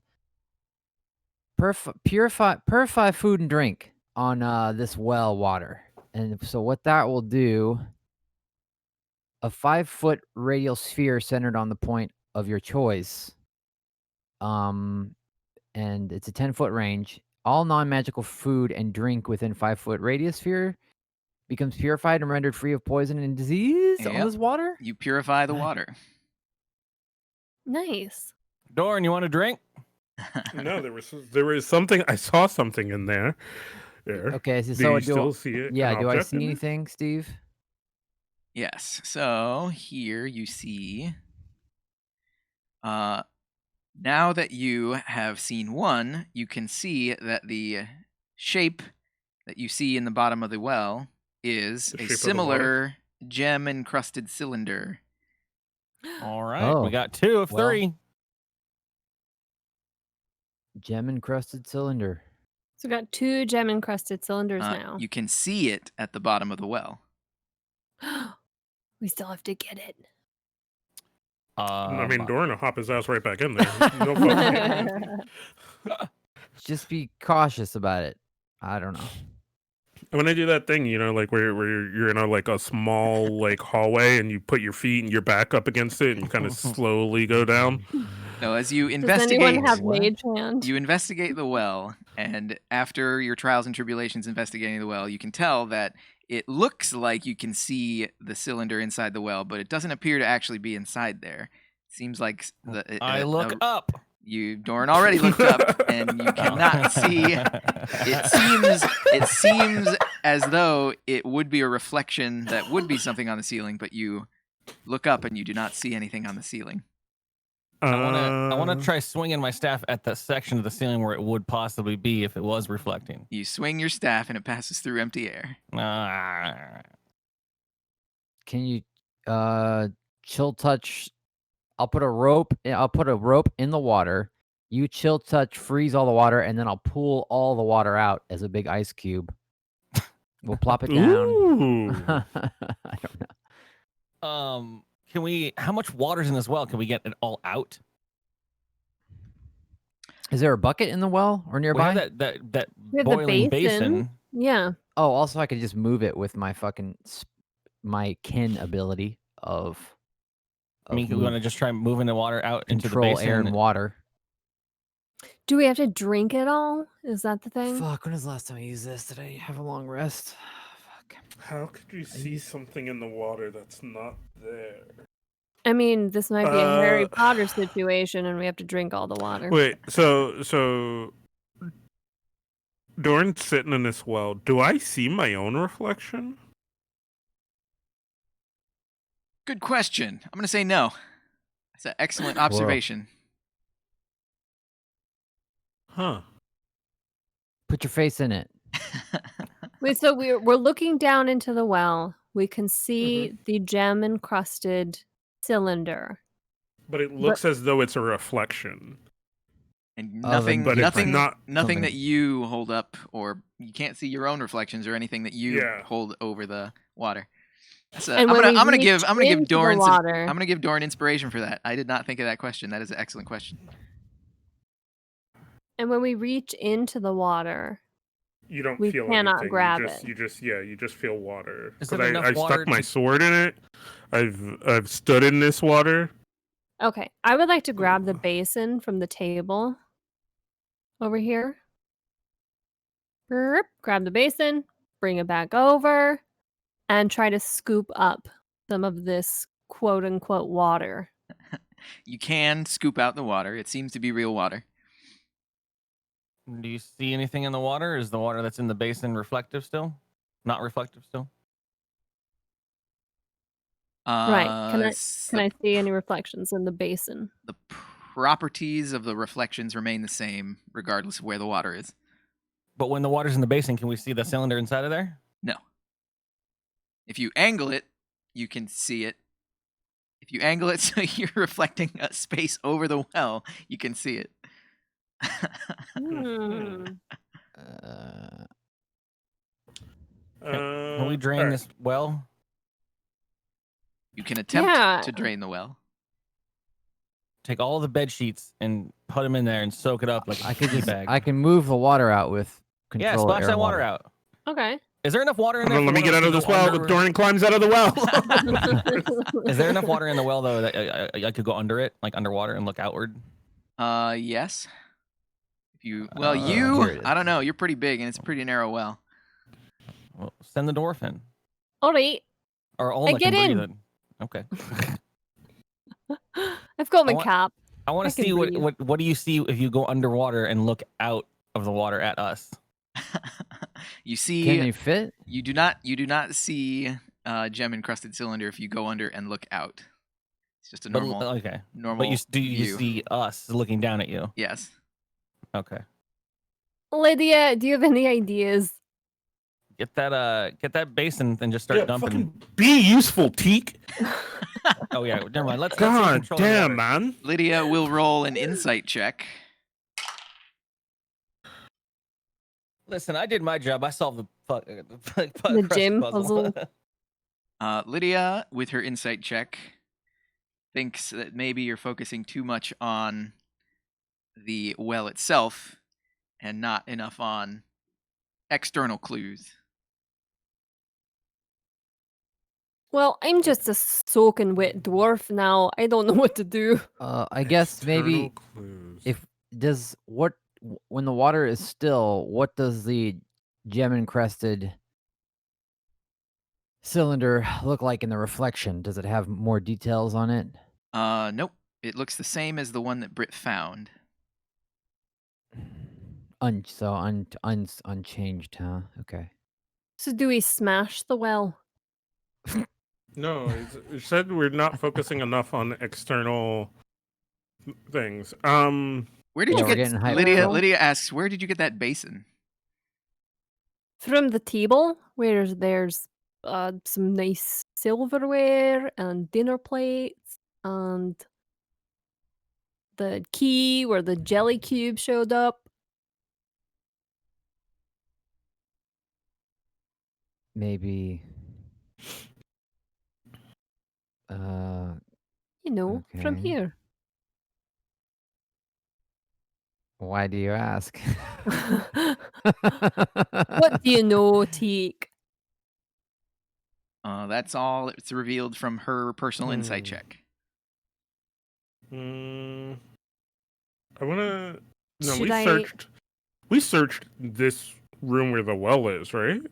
Purify food and drink on this well water. And so what that will do, a 5-foot radial sphere centered on the point of your choice. And it's a 10-foot range. All non-magical food and drink within 5-foot radius sphere becomes purified and rendered free of poison and disease on Yep. this water. You purify the Nice. water. Nice. Doran, you want a drink? No, there was something. I saw something in there. There. Okay, so Do you still see it? Yeah, an do I object see in there? anything, Steve? Yes. So here you see. Now that you have seen one, you can see that the shape that you see in the bottom of the well is The a shape of the similar gem-encrusted cylinder. All right. Oh, We got 2 of well. 3. Gem encrusted cylinder. So we got 2 gem encrusted cylinders now. You can see it at the bottom of the well. We still have to get it. I mean, Doran will hop his ass right back in there. No problem. Just be cautious about it. I don't know. When I do that thing, like where you're in a small like hallway and you put your feet and your back up against it and you kind of slowly go down. So as you Does investigate, anyone have What? mage hand? you investigate the well, and after your trials and tribulations investigating the well, you can tell that it looks like you can see the cylinder inside the well, but it doesn't appear to actually be inside there. It seems like I look up. Doran already looked up, and you cannot see. It seems as though it would be a reflection that would be something on the ceiling, but you look up and you do not see anything on the ceiling. I wanna try swinging my staff at the section of the ceiling where it would possibly be if it was reflecting. You swing your staff and it passes through empty air. Can you chill touch? I'll put a rope in the water. You chill touch, freeze all the water, and then I'll pull all the water out as a big ice cube. We'll plop it down. Ooh. I don't know. Can we? How much water's in this well? Can we get it all out? Is there a bucket in the well or We nearby? have that We have the boiling basin. basin. Yeah. Oh, also I could just move it with my my kin ability of. I mean, we want to just try moving the water out into the control basin. air and water. Do we have to drink it all? Is that the thing? Fuck, when was the last time I used this? Did I have a long rest? Fuck. How could you see something in the water that's not there? I mean, this might be a Harry Potter situation, and we have to drink all the water. Wait, so Doran's sitting in this well. Do I see my own reflection? Good question. I'm going to say no. That's an excellent observation. Huh. Put your face in it. Wait, so we're looking down into the well. We can see the gem encrusted cylinder. But it looks as though it's a reflection. And Of a nothing, But it's nothing, not nothing something. that you hold up, or you can't see your own reflections or anything that you Yeah. hold over the water. So And I'm when gonna we give reach into the Doran water- I'm gonna give Doran inspiration for that. I did not think of that question. That is an excellent question. And when we reach into the water, You don't we feel cannot anything. grab you just feel water. Is 'Cause there enough I water stuck my to- sword in it. I've stood in this water. okay, I would like to grab the basin from the table over here. Grab the basin, bring it back over, and try to scoop up some of this quote unquote water. You can scoop out the water. It seems to be real water. Do you see anything in the water? Is the water that's in the basin reflective still? Not reflective still? Right. Can s- I see any reflections in the basin? the properties of the reflections remain the same regardless of where the water is. But when the water's in the basin, can we see the cylinder inside of there? No. If you angle it, you can see it. If you angle it so you're reflecting a space over the well, you can see it. Hmm. Can we drain this well? You can attempt Yeah. to drain the well. Take all the bed sheets and put them in there and soak it up like I could tea just bag. I can move the water out with control. Yeah, splash air that and water out. Okay. Is there enough water in Hold there? on, let me for get one out of us this to go well. under- Doran climbs out of the well. Is there enough water in the well though that I could go under it, like underwater, and look outward? Yes. If you here it is. I don't know, you're pretty big and it's a pretty narrow well. Well, send the dwarf in, All right. or Olna get can breathe in. it. Okay. I've got my I want- cap. I want I to can see breathe. what do you see if you go underwater and look out of the water at us? You see Can they fit? you do not see gem encrusted cylinder if you go under and look out. It's just a But- normal okay. normal But do you view. see us looking down at you? Yes. Okay. Lydia, do you have any ideas? Get that basin and just start Yeah, dumping. fucking be useful, Teak. Oh yeah, never mind. Let's God control the damn, water. man. Lydia will roll an insight check. Listen, I did my job. I solved the The crust gym puzzle. Lydia, with her insight check, thinks that maybe you're focusing too much on the well itself and not enough on external clues. Well, I'm just a soaking wet dwarf now. I don't know what to do. I guess maybe if when the water is still, what does the gem encrusted cylinder look like in the reflection? Does it have more details on it? Nope. It looks the same as the one that Britt found. Unchanged, huh? Okay. So do we smash the well? No, it said we're not focusing enough on external things. Where did Yeah, you we're get getting hyped. Lydia? Well- Lydia asks, where did you get that basin? From the table where there's some nice silverware and dinner plates and the key where the jelly cube showed up. Maybe. You know, from Okay. here. Why do you ask? What do you know, Teak? That's all it's revealed from her personal insight Hmm. check. I wanna. No, Should I- We searched this room where the well is, right?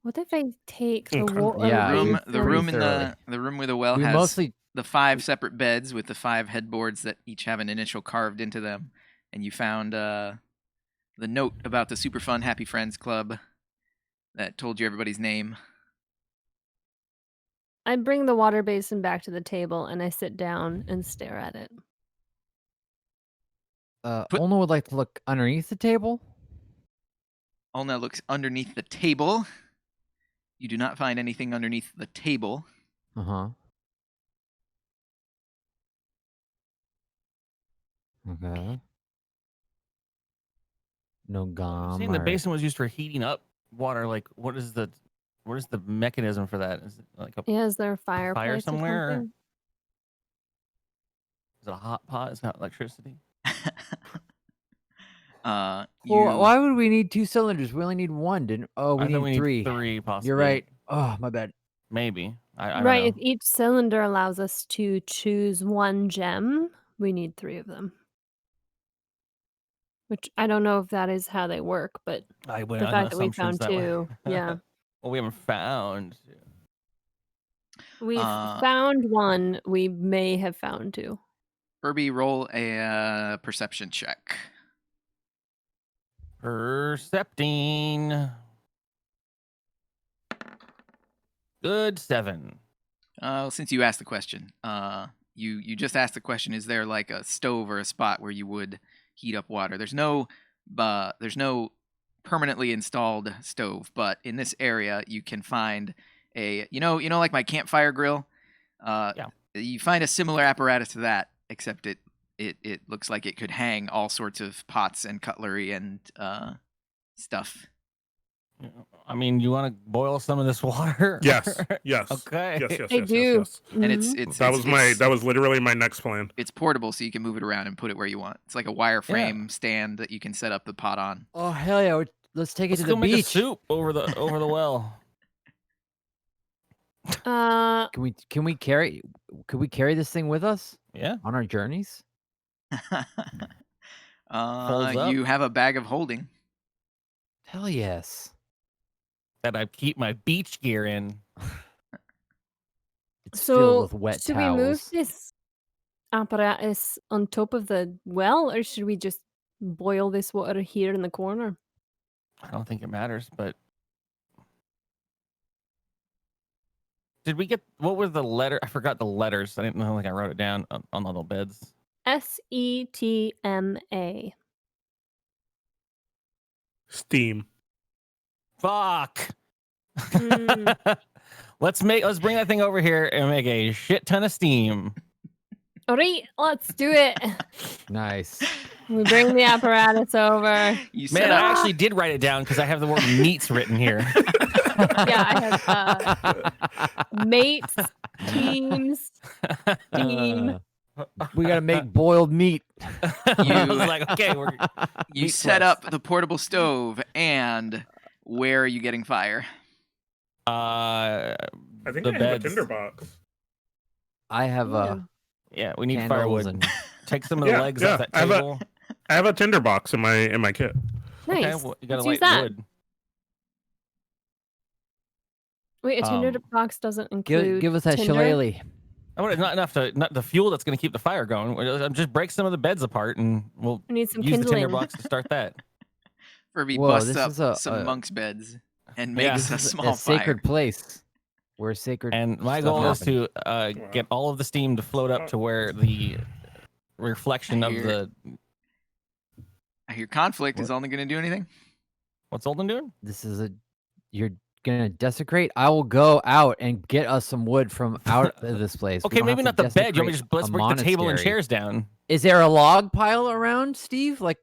What if I take the Okay. water? Yeah, room, with the them? room in thoroughly. the room where the well we has mostly the 5 separate beds with the 5 headboards that each have an initial carved into them, and you found the note about the Super Fun Happy Friends Club that told you everybody's name. I bring the water basin back to the table and I sit down and stare at it. Put- Olna would like to look underneath the table. Olna looks underneath the table. You do not find anything underneath the table. Uh-huh. Okay. No I'm gum. saying the or- basin was used for heating up water. Like, what is the mechanism for that? Is it like a Yeah, is there a fireplace somewhere, or or- something? is it a hot pot? It's not electricity. Well, You, why would we need 2 cylinders? We only need 1, didn't? Oh, we I need think we 3. need 3 possibly. You're right. Oh, my bad. Maybe. I Right, don't if know. each cylinder allows us to choose 1 gem, we need 3 of them. Which I don't know if that is how they work, but I went the on fact that we assumptions found that way. 2, yeah. Well, we haven't found. We've Uh, found 1, we may have found 2. Furby, roll a perception check. Percepting. Good 7. Since you asked the question, you just asked the question: is there like a stove or a spot where you would heat up water? There's no permanently installed stove, but in this area you can find a like my campfire grill. Yeah. You find a similar apparatus to that, except it looks like it could hang all sorts of pots and cutlery and stuff. I mean, you want to boil some of this water? Yes. Yes. Okay. Yes. I do. Yes. And it's Mhm. That was literally my next plan. It's portable, so you can move it around and put it where you want. It's like a wireframe stand that you can set up the pot on. Oh, hell yeah. Let's take Let's it to go the make a beach. soup over the well. Can we carry this thing with us Yeah. on our journeys? Folds up. You have a bag of holding. Hell yes. That I keep my beach gear in. It's So, filled with wet should we move towels. this apparatus on top of the well, or should we just boil this water here in the corner? I don't think it matters, but did we get what were the letter? I forgot the letters. I didn't know. Like I wrote it down on the little beds. SETMA. Steam. Fuck. Mm. Let's bring that thing over here and make a shit ton of steam. All right, let's do it. Nice. We bring the apparatus over. You set Man, I up. actually did write it down because I have the word meats written here. Yeah, I have mates, teams, team. We gotta make boiled meat. I was like, okay, You meat set flex. up the portable stove, and where are you getting fire? I think The I have a beds. tinderbox. I have Yeah, we need candles firewood. and Take some of the Yeah, legs yeah, off that I have a- table. I have a tinderbox in my kit. Nice. Okay, well, you gotta Let's use light that. wood. Wait, a tinder Um, box doesn't include give us that tinder? shillelagh. I want not the fuel that's gonna keep the fire going. Just break some of the beds apart and we'll We need some use the kindling. tinderbox to start that. Furby Whoa, busts this up is a- some a- monk's beds and Yeah. makes This a is small a sacred fire. place. where sacred. And my stuff goal is happens. to get all of the steam to float up to where the reflection of the. I hear conflict What? is only going to do anything. What's Olden doing? This is you're gonna desecrate. I will go out and get us some wood from out of this place. We Okay, don't have maybe to not the bed. You want me to desecrate let's a break the table and monastery. chairs down. Is there a log pile around, Steve? Like,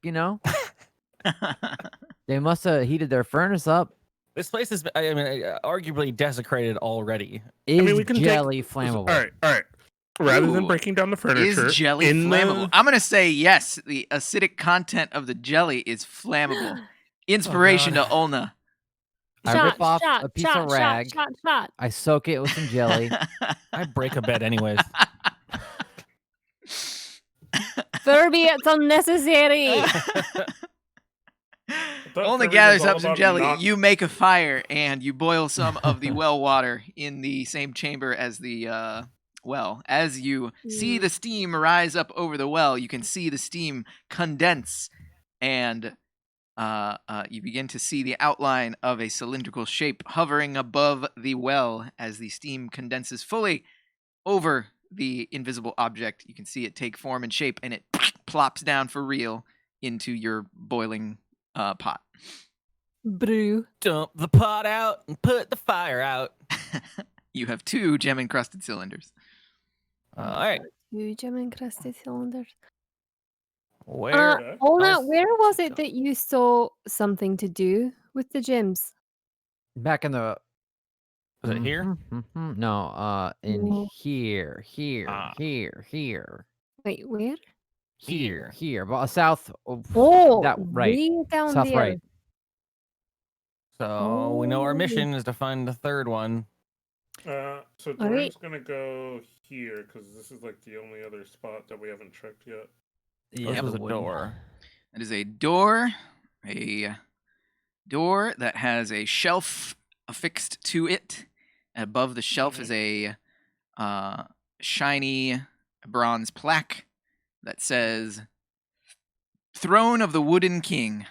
they must have heated their furnace up. This place is, I mean, arguably desecrated already. Is we can jelly take... flammable? All right. Rather than Ooh. breaking down the furniture, Is jelly in flammable? I'm going to say yes. The acidic content of the jelly is flammable. Inspiration to Olna. I rip off a piece of rag. Shot. I soak it with some jelly. I break a bed anyways. Furby, it's unnecessary. Olna gathers up some jelly. You make a fire and you boil some of the well water in the same chamber as the well. As you see the steam rise up over the well, you can see the steam condense, and you begin to see the outline of a cylindrical shape hovering above the well as the steam condenses fully over the invisible object. You can see it take form and shape, and it plops down for real into your boiling pot. Brew. Dump the pot out and put the fire out. You have 2 gem-encrusted cylinders. All right. 2 gem-encrusted cylinders. Where? Olna, where was it that you saw something to do with the gems? Back in the. Was it here? No, in No. here. Wait, where? Here, but south. Oh, that right. way down South there. right. So we know our mission is to find the third one. So Doran's gonna go here because this is like the only other spot that we haven't checked yet. This was a door. It is a door that has a shelf affixed to it. Above the shelf is a shiny bronze plaque that says Throne of the Wooden King.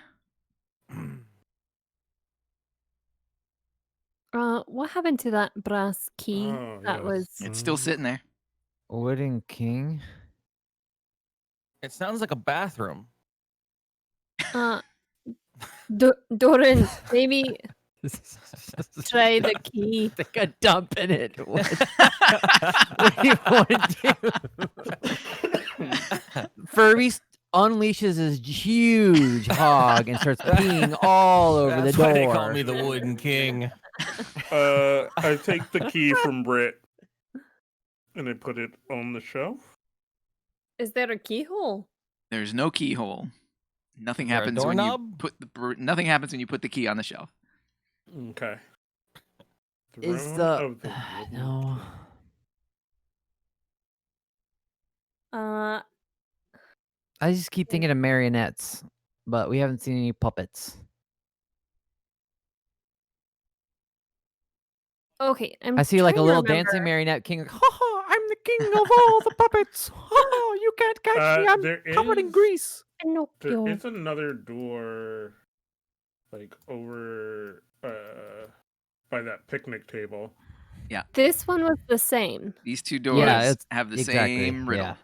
What happened to that brass key that was... It's still sitting there. Wooden King? It sounds like a bathroom. Doran, maybe try the key. Take a dump in it. What do you want to do? Furby unleashes his huge hog and starts peeing all over That's the door. why they call me the Wooden King. I take the key from Britt and I put it on the shelf. Is there a keyhole? There's no keyhole. Nothing Is there a happens when you doorknob? nothing happens when you put the key on the shelf. Okay. Is Throne the of the no? Uh, I just keep thinking of marionettes, but we haven't seen any puppets. okay. I see like a trying to little remember. dancing marionette king. Like, ha ha! I'm the king of all the puppets. Ha ha! You can't catch me. I'm covered in grease. Pinocchio. There is another door, like over by that picnic table. This one was the same. These 2 doors it's- have the exactly, same riddle. yeah.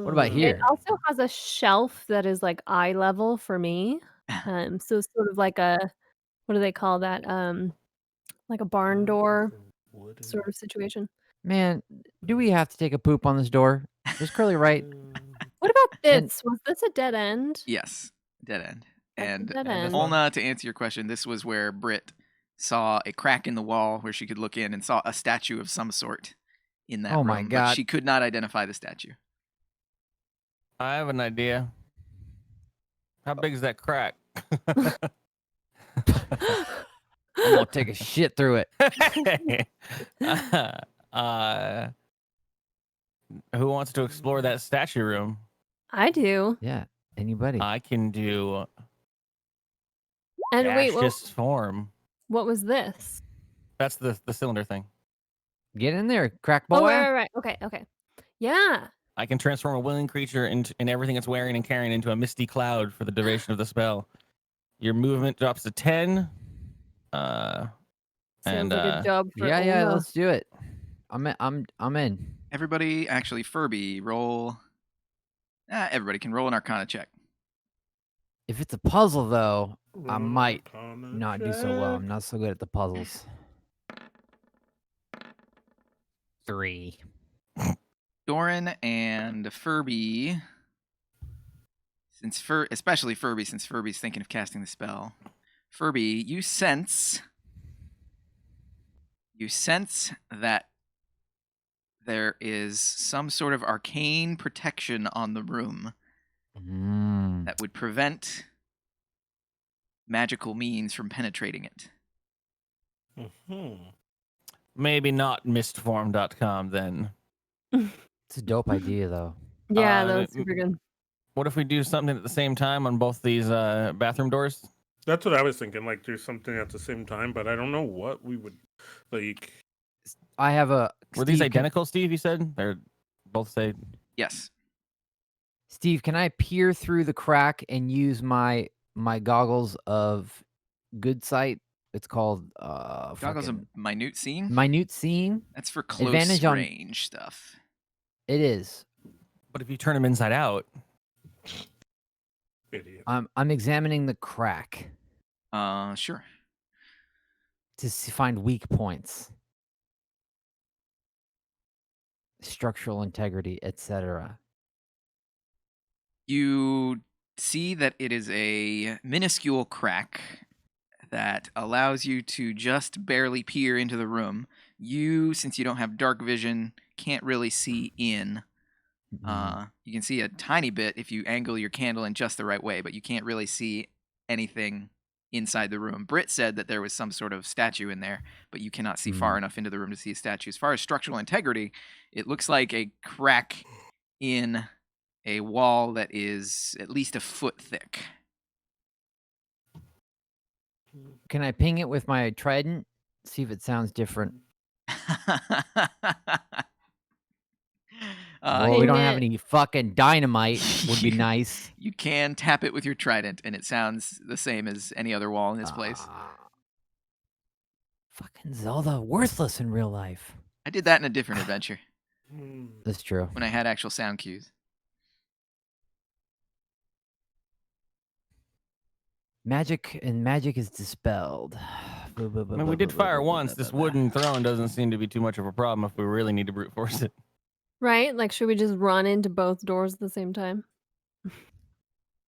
What about here? It also has a shelf that is like eye level for me. So sort of like a, what do they call that? Like a barn door sort of situation. Man, do we have to take a poop on this door? Was Curly right? What about And- this? Was this a dead end? Yes, dead end. That's a And dead end. Olna, to answer your question, this was where Britt saw a crack in the wall where she could look in and saw a statue of some sort in that Oh room. my But God. she could not identify the statue. I have an idea. How big is that crack? I'm gonna take a shit through it. Who wants to explore that statue room? I do. Yeah, anybody? I can do And wait, gaseous form. what was this? That's the cylinder thing. Get in there, crack boy. Oh, right. Okay. Yeah. I can transform a willing creature and everything it's wearing and carrying into a misty cloud for the duration of the spell. Your movement drops to 10. Sounds like a job for yeah, Ona. let's do it. I'm in. Everybody, actually, Furby, roll. Everybody can roll an Arcana check. If it's a puzzle, though, I Roll might Arcana not do so well. check. I'm not so good at the puzzles. 3. Doran and Furby, especially Furby, since Furby's thinking of casting the spell. Furby, you sense that there is some sort of arcane protection on the room that would prevent magical means from penetrating it. Mhm. Maybe not mistform.com then. It's a dope idea, though. Yeah, that Uh, was super good. What if we do something at the same time on both these bathroom doors? That's what I was thinking. Like, do something at the same time, but I don't know what we would like. I have a. Were these Steve, identical, Steve? You said they're both say. Yes. Steve, can I peer through the crack and use my goggles of good sight? It's called Goggles of minute seeing? minute seeing. That's for close Advantage on- range stuff. It is. But if you turn them inside out, Idiot. I'm examining the crack Sure. to find weak points, structural integrity, etc. You see that it is a minuscule crack that allows you to just barely peer into the room. You, since you don't have dark vision, can't really see in. You can see a tiny bit if you angle your candle in just the right way, but you can't really see anything inside the room. Britt said that there was some sort of statue in there, but you cannot see far enough into the room to see a statue. As far as structural integrity, it looks like a crack in a wall that is at least a foot thick. Can I ping it with my trident? See if it sounds different. Well, we don't have any fucking dynamite. Would be nice. You can tap it with your trident, and it sounds the same as any other wall in this place. Fucking Zelda, worthless in real life. I did that in a different adventure That's true. when I had actual sound cues. Magic is dispelled. I mean, we did fire once. This wooden throne doesn't seem to be too much of a problem if we really need to brute force it. Right? Like, should we just run into both doors at the same time?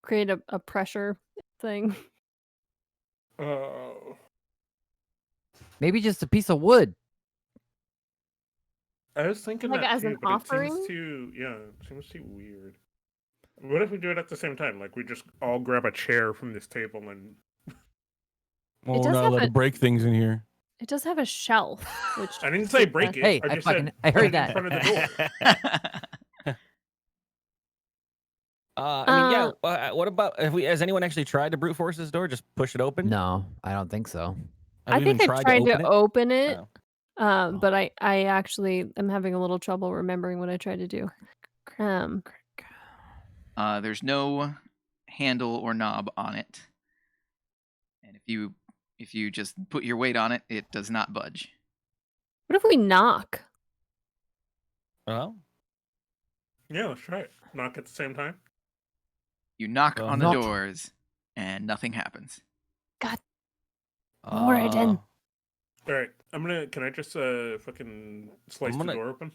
Create a pressure thing. Oh. Maybe just a piece of wood. I was thinking Like that as too, an but offering? it seems too weird. What if we do it at the same time? Like, we just all grab a chair from this table and. Well, does we're not have allowed a- to break things in here. It does have a shelf, which I didn't say break it. Hey, I I just fucking- said I heard put it that. in front of the door. I mean, yeah. What about has anyone actually tried to brute force this door? Just push it open? No, I don't think so. Have I you think even I tried to open it, Oh. but I actually am having a little trouble remembering what I tried to do. There's no handle or knob on it, and if you just put your weight on it, it does not budge. What if we knock? Well, Yeah, let's try it. Knock at the same time. You knock Well, on the not- doors, and nothing happens. Moradin. All right, Can I just fucking slice the door open?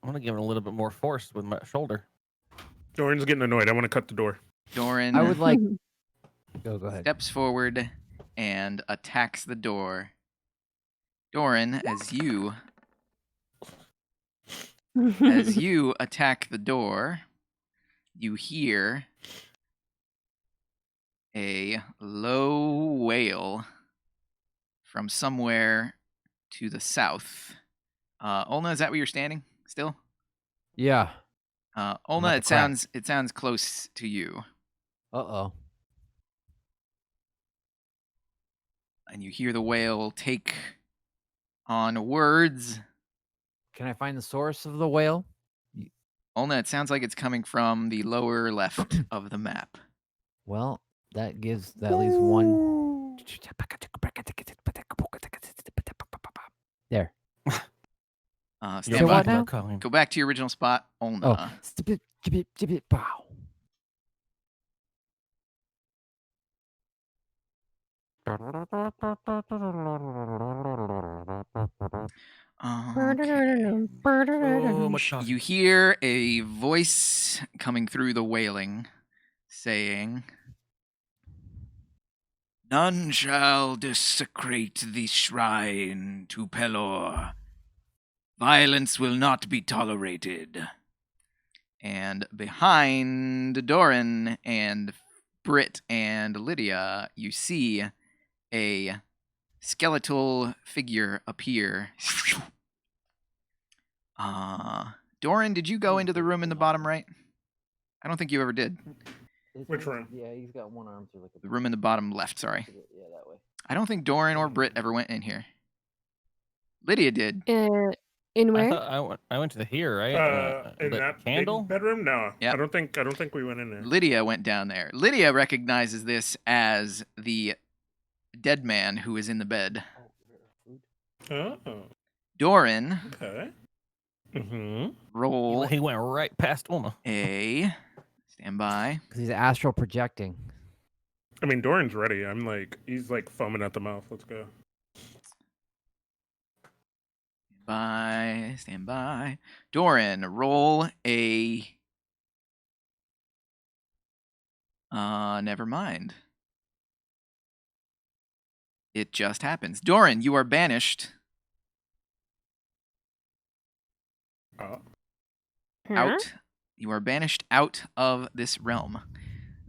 I'm gonna give it a little bit more force with my shoulder. Doran's getting annoyed. I want to cut the door. Doran I would like. Go ahead. steps forward and attacks the door. Doran, as you attack the door, you hear a low wail from somewhere to the south. Olna, is that where you're standing still? Yeah. Olna, at the crack. it sounds close to you. Uh-oh. And you hear the wail take on words. Can I find the source of the whale? Olna, it sounds like it's coming from the lower left of the map. Well, that gives at least one. There. Stand So by. what now? Go back to your original spot. Olna. Oh, stip, jibit, jibit, bow. Okay. So much talking. You hear a voice coming through the wailing saying, "None shall desecrate the shrine to Pelor. Violence will not be tolerated." And behind Doran and Britt and Lydia, you see a skeletal figure appear. Doran, did you go into the room in the bottom right? I don't think you ever did. Which room? Yeah, he's got one arm through like a. The room in the bottom left, sorry. Yeah, that way. I don't think Doran or Britt ever went in here. Lydia did. In I where? thought I went to the here, right? In the that candle. big bedroom? No, Yep. I don't think we went in there. Lydia went down there. Lydia recognizes this as the dead man who is in the bed. Oh, Doran, okay. Mm-hmm. roll He went right past Ulna. a stand by. Because he's astral projecting. I mean, Doran's ready. He's like foaming at the mouth. Let's go. Stand by. Doran, roll a. Never mind. It just happens. Doran, you are banished out. You are banished out of this realm.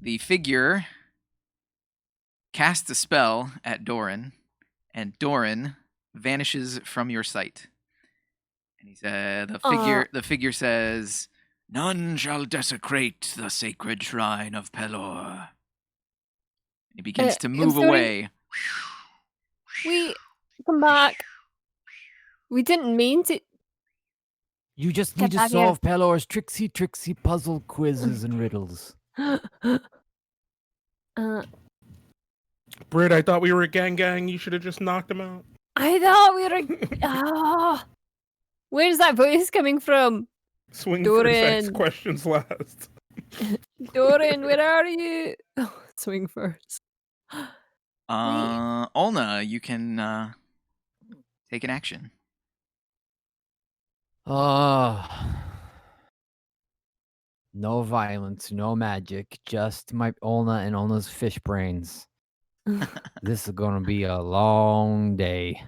The figure casts a spell at Doran, and Doran vanishes from your sight. And he said, the figure says, "None shall desecrate the sacred shrine of Pelor." He begins to move sorry. away. We come back. We didn't mean to. You just Get need to back here. solve Pelor's tricksy puzzle quizzes and riddles. Britt, I thought we were a gang. You should have just knocked him out. I thought we were. Where's that voice coming from? Swing first, ask Doran. questions last. Doran, where are you? Swing first. Olna, you can take an action. No violence, no magic, just my Olna and Olna's fish brains. This is gonna be a long day.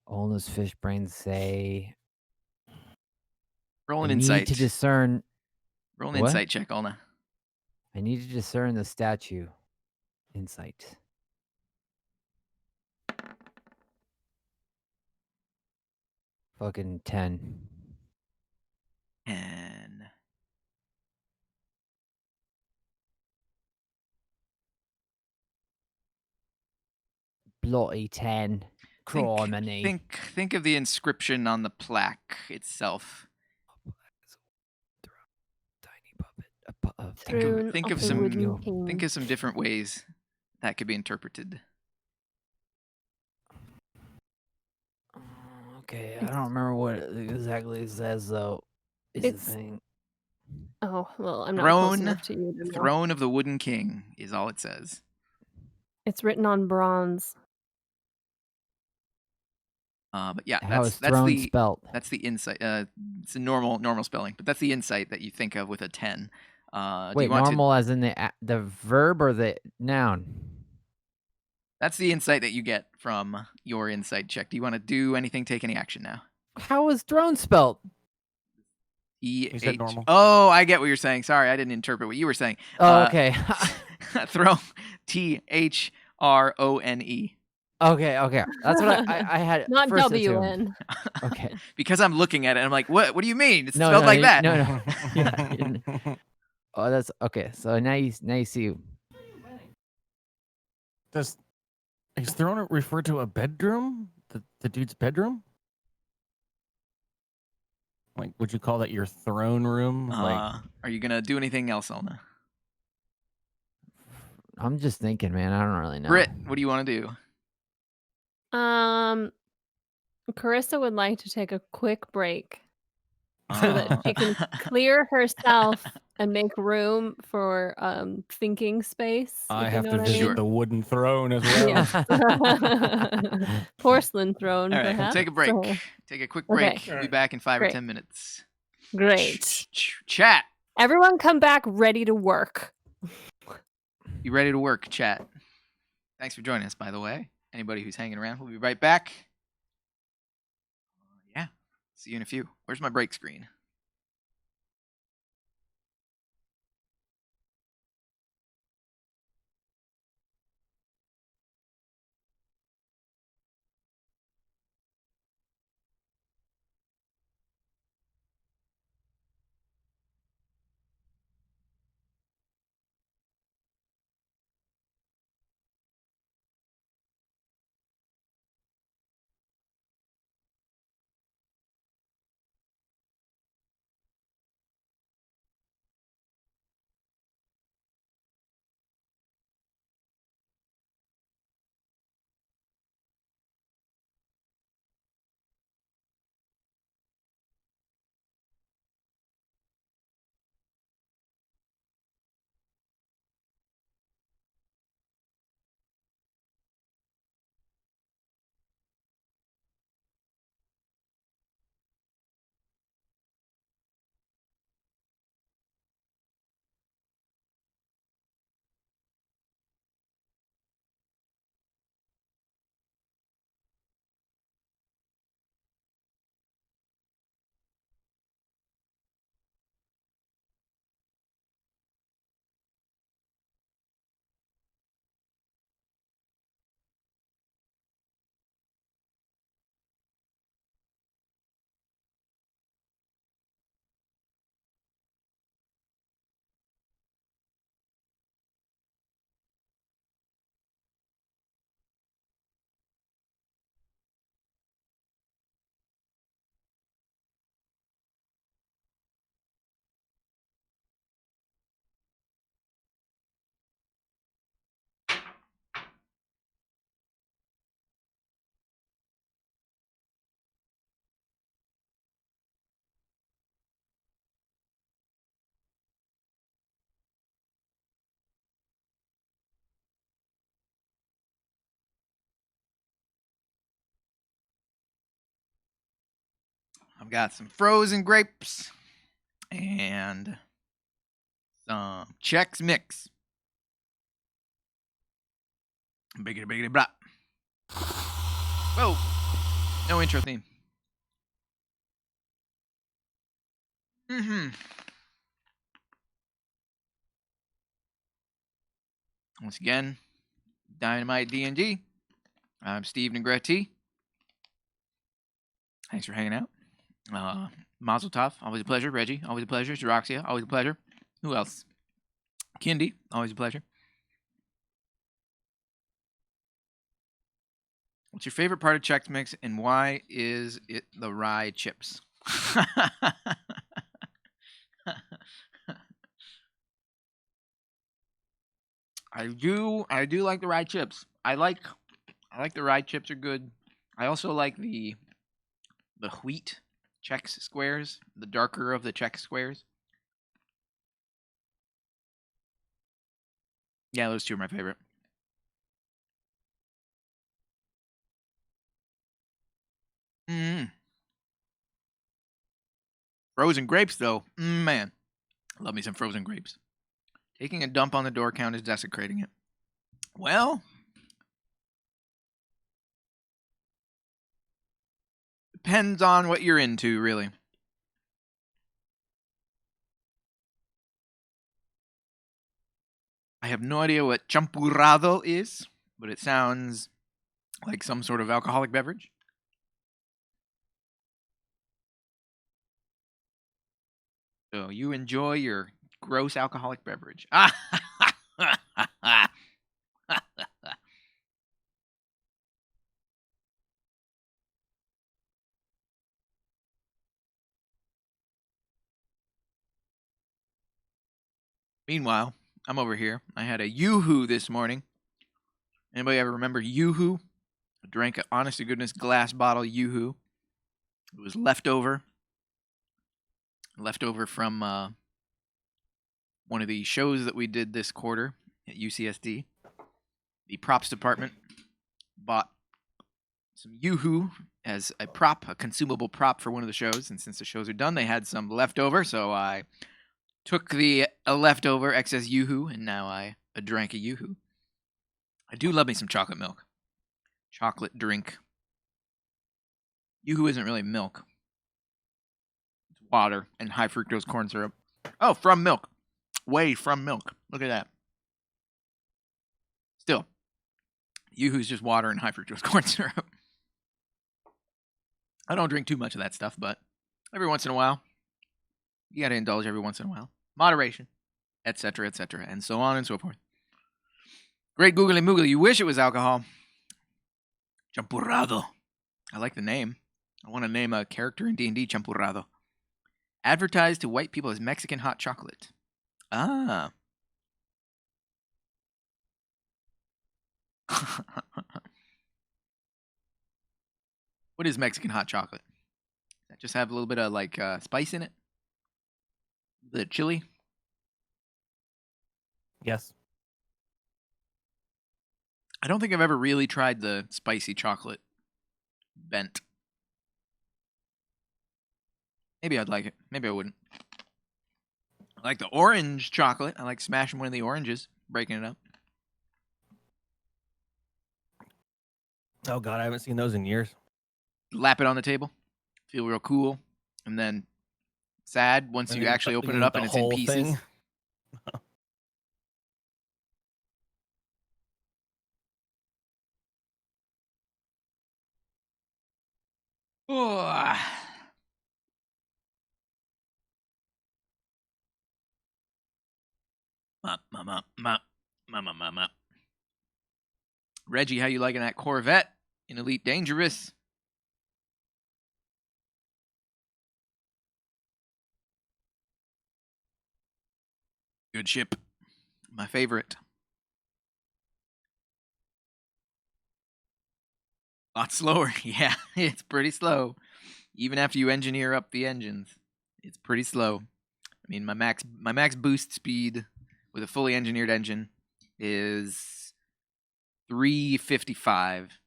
Olna's fish brains say Roll an I need insight. to discern. Roll an What? insight check, Olna. I need to discern the statue. Insight. Fucking 10. 10. Bloody 10. Criminy. Think of the inscription on the plaque itself. Tiny puppet. Throne think of of the some- Wooden King. Think of some different ways that could be interpreted. Okay, I don't remember what it exactly says though. Is the It's- thing. Oh, well, I'm not close Throne, enough to you to know. Throne of the Wooden King is all it says. It's written on bronze. But yeah, How that's is throne the spelt? that's the insight. It's a normal spelling, but that's the insight that you think of with a 10. Do Wait, you want normal as in the verb or the noun? That's the insight that you get from your insight check. Do you want to do anything? Take any action now? How is throne spelt? He said normal. Oh, I get what you're saying. Sorry, I didn't interpret what you were saying. Oh, okay. Throne. THRONE. Okay. That's what I had. Not first assumed. WN. Okay. Because I'm looking at it, I'm like, what do you mean? It's No, spelled no, like you- that. no. Yeah. Oh, that's okay. So now you see. Is throne refer to a bedroom? The dude's bedroom? Like, would you call that your throne room? Are you gonna do anything else, Elna? I'm just thinking, man. I don't really know. Britt, what do you want to do? Carissa would like to take a quick break so that she can Oh. clear herself and make room for thinking space. I if have you to know what visit I mean. the wooden throne as well. Yes. Porcelain throne, All right, perhaps. take a break. So- Take a quick break. Okay. We'll be back in 5 or Great. 10 minutes. Great. Chat. Everyone come back ready to work. You ready to work, chat? Thanks for joining us, by the way. Anybody who's hanging around, we'll be right back. Yeah. See you in a few. Where's my break screen? I've got some frozen grapes and some Chex Mix. Biggity biggity blah. Whoa. No intro theme. Once again, Dynamite DnD. I'm Steve Negretti. Thanks for hanging out. Mazel Tov, always a pleasure. Reggie, always a pleasure. Xeroxia, always a pleasure. Who else? Kindy, always a pleasure. What's your favorite part of Chex Mix, and why is it the rye chips? I do like the rye chips. I like the rye chips are good. I also like the wheat Chex squares, the darker of the Chex squares. Yeah, those two are my favorite. Frozen grapes, though, man, love me some frozen grapes. Taking a dump on the door count is desecrating it. Well, depends on what you're into, really. I have no idea what champurrado is, but it sounds like some sort of alcoholic beverage. So you enjoy your gross alcoholic beverage. Meanwhile, I'm over here. I had a yoo-hoo this morning. Anybody ever remember yoo-hoo? I drank an honest to goodness glass bottle Yoo-hoo. It was leftover from one of the shows that we did this quarter at UCSD. The props department bought some Yoo-hoo as a prop, a consumable prop for one of the shows. And since the shows are done, they had some leftover. So I took the leftover excess Yoo-hoo, and now I drank a Yoo-hoo. I do love me some chocolate milk. Chocolate drink. Yoo-hoo isn't really milk. It's water and high fructose corn syrup. Oh, from milk. Whey from milk. Look at that. Still, Yoo-hoo's just water and high fructose corn syrup. I don't drink too much of that stuff, but every once in a while, you got to indulge every once in a while. Moderation, etc., and so on and so forth. Great googly moogly. You wish it was alcohol. Champurrado. I like the name. I want to name a character in D&D Champurrado. Advertised to white people as Mexican hot chocolate. Ah. What is Mexican hot chocolate? Does that just have a little bit of like spice in it? The chili? Yes. I don't think I've ever really tried the spicy chocolate bent. Maybe I'd like it. Maybe I wouldn't. I like the orange chocolate. I like smashing one of the oranges, breaking it up. Oh God, I haven't seen those in years. Lap it on the table. Feel real cool. And then sad once And you then actually you open eat it up the and it's in whole pieces. thing? Oh. Reggie, how you liking that Corvette in Elite Dangerous? Good ship. My favorite. Lot slower. Yeah, it's pretty slow. Even after you engineer up the engines, it's pretty slow. I mean, my max boost speed with a fully engineered engine is 355.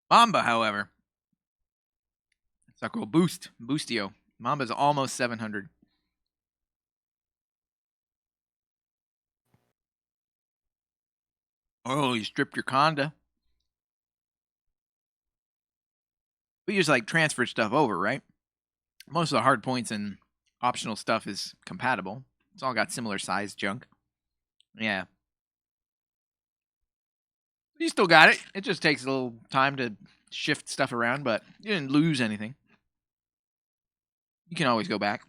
Mamba, however, sucker will boostio. Mamba's almost 700. Oh, you stripped your Conda. We just like transfer stuff over, right? Most of the hard points and optional stuff is compatible. It's all got similar size junk. Yeah. You still got it. It just takes a little time to shift stuff around, but you didn't lose anything. You can always go back.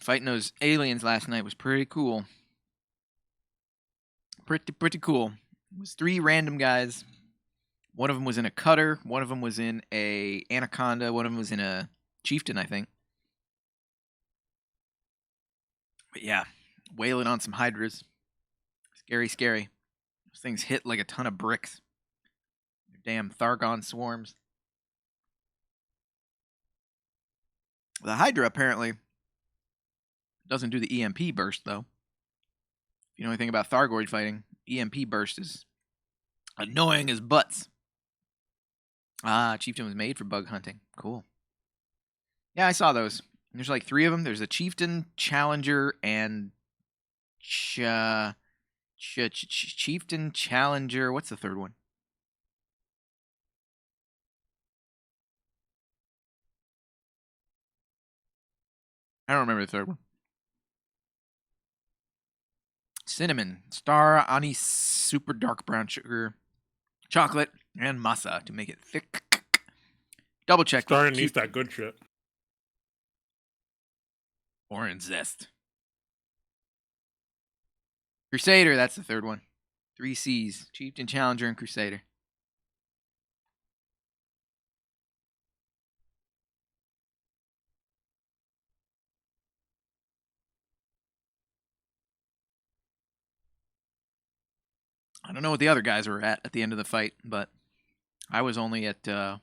Fighting those aliens last night was pretty cool. Pretty cool. It was 3 random guys. One of them was in a cutter. One of them was in a anaconda. One of them was in a chieftain, I think. But yeah, wailing on some hydras. Scary. Those things hit like a ton of bricks. Damn Thargon swarms. The Hydra apparently doesn't do the EMP burst, though. If you know anything about Thargoid fighting, EMP burst is annoying as butts. Ah, Chieftain was made for bug hunting. Cool. Yeah, I saw those. There's like 3 of them. There's a Chieftain, Challenger, and Chieftain, Challenger. What's the third one? I don't remember the third one. Cinnamon, star, anise, super dark brown sugar, chocolate, and masa to make it thick. Double check. Starting needs that good shit. Orange zest. Crusader, that's the third one. 3 C's. Chieftain, Challenger, and Crusader. I don't know what the other guys were at the end of the fight, but I was only at I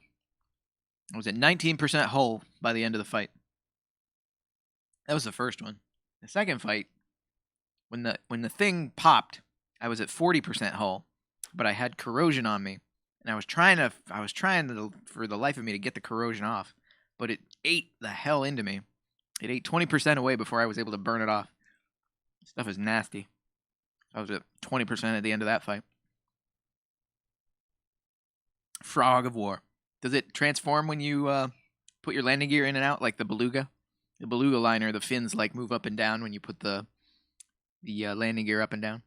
was at 19% hull by the end of the fight. That was the first one. The second fight, when the thing popped, I was at 40% hull, but I had corrosion on me, and I was trying to for the life of me to get the corrosion off, but it ate the hell into me. It ate 20% away before I was able to burn it off. Stuff is nasty. I was at 20% at the end of that fight. Frog of War. Does it transform when you put your landing gear in and out like the beluga? The beluga liner, the fins like move up and down when you put the landing gear up and down.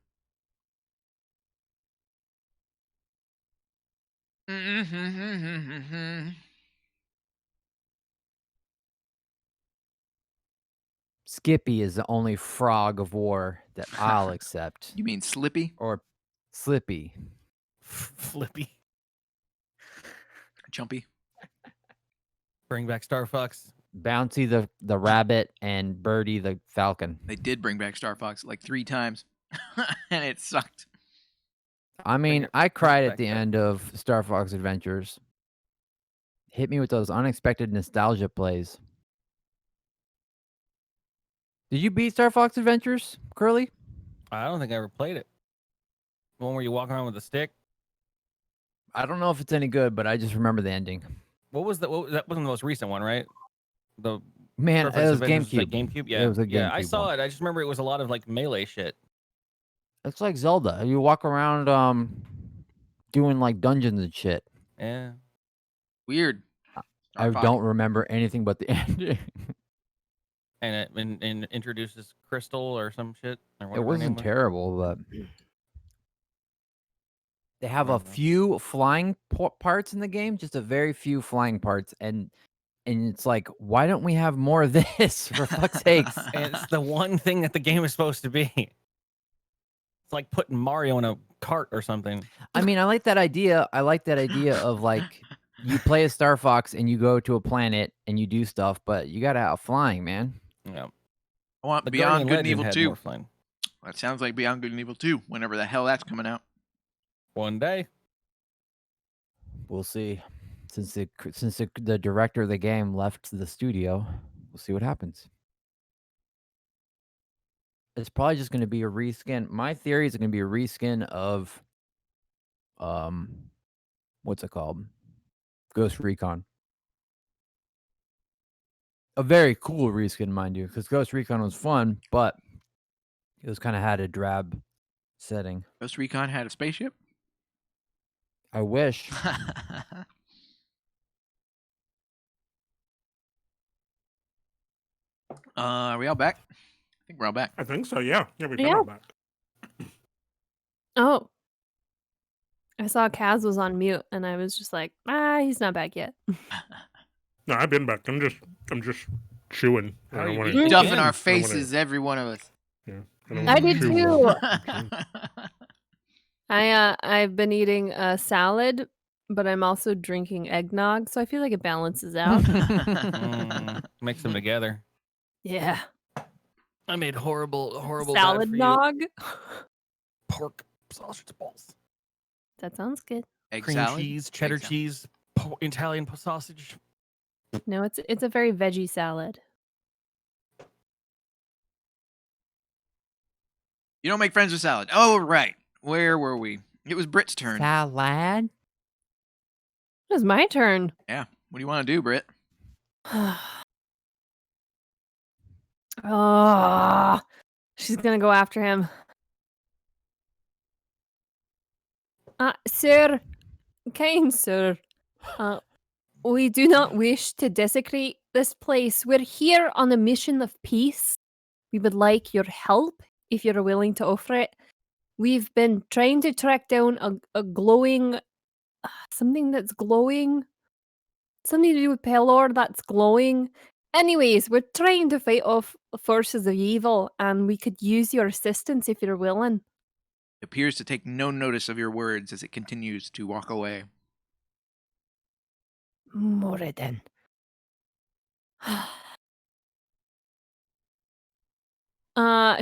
Skippy is the only frog of war that I'll accept. You mean Slippy? Or Slippy. Flippy. Chumpy? Bring back Star Fox. Bouncy the rabbit and Birdie the falcon. They did bring back Star Fox like 3 times, and it sucked. I mean, it I cried back at the then. end of Star Fox Adventures. Hit me with those unexpected nostalgia plays. Did you beat Star Fox Adventures, Curly? I don't think I ever played it. The one where you walk around with a stick. I don't know if it's any good, but I just remember the ending. That wasn't the most recent one, right? The Man, Star Fox it was Adventures GameCube. GameCube. Yeah, It was a yeah. I GameCube saw one. it. I just remember it was a lot of like melee shit. It's like Zelda. You walk around doing like dungeons and shit. Yeah. Weird. I Star Fox. don't remember anything but the ending. And it introduces Crystal or some shit. Or It whatever her name wasn't was. terrible, but they have a Whatever. few flying parts in the game, just a very few flying parts, and it's like, why don't we have more of this? For fuck's sakes! And it's the one thing that the game is supposed to be. It's like putting Mario in a cart or something. I mean, I like that idea. I like that idea of like you play as Star Fox and you go to a planet and you do stuff, but you gotta have flying, man. Yeah. I want The Beyond Guardian Good and Legend Evil had 2. more fun. That sounds like Beyond Good and Evil 2, whenever the hell that's coming out. One day. We'll see. Since the director of the game left the studio, we'll see what happens. It's probably just going to be a reskin. My theory is going to be a reskin of, what's it called? Ghost Recon. A very cool reskin, mind you, because Ghost Recon was fun, but it was kind of had a drab setting. Ghost Recon had a spaceship? I wish. Are we all back? I think we're all back. I think so. Yeah. Yeah, we've been Yeah. all back. Oh. I saw Kaz was on mute, and I was just like, he's not back yet. No, I've been back. I'm just chewing. How I are don't you want doing? to. Stuff in Again. our wanna- faces, every one of us. Yeah. I did chew too. while- I've been eating a salad, but I'm also drinking eggnog, so I feel like it balances out. Mix them together. Yeah. I made horrible Salad nog. pork sausage balls. That sounds good. Egg Cream salad? cheese, cheddar Egg salad. cheese, Italian sausage. No, it's a very veggie salad. You don't make friends with salad. Oh, right. Where were we? It was Britt's turn. Salad? It was my turn. Yeah. What do you want to do, Britt? Oh, she's gonna go after him. Sir, kind sir, we do not wish to desecrate this place. We're here on a mission of peace. We would like your help if you're willing to offer it. We've been trying to track down a glowing, something that's glowing, something to do with Pelor that's glowing, Anyways, we're trying to fight off forces of evil, and we could use your assistance if you're willing. It appears to take no notice of your words as it continues to walk away. Moradin.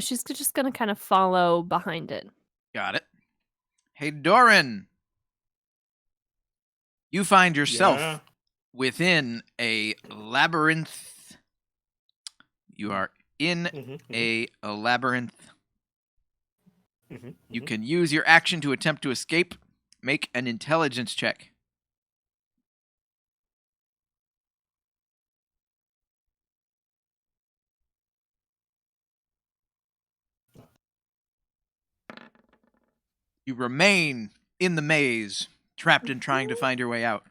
She's just gonna kind of follow behind it. Got it. Hey, Doran. You find yourself Yeah. within a labyrinth. You are in a labyrinth. You can use your action to attempt to escape. Make an intelligence check. You remain in the maze, trapped and trying to find your way out.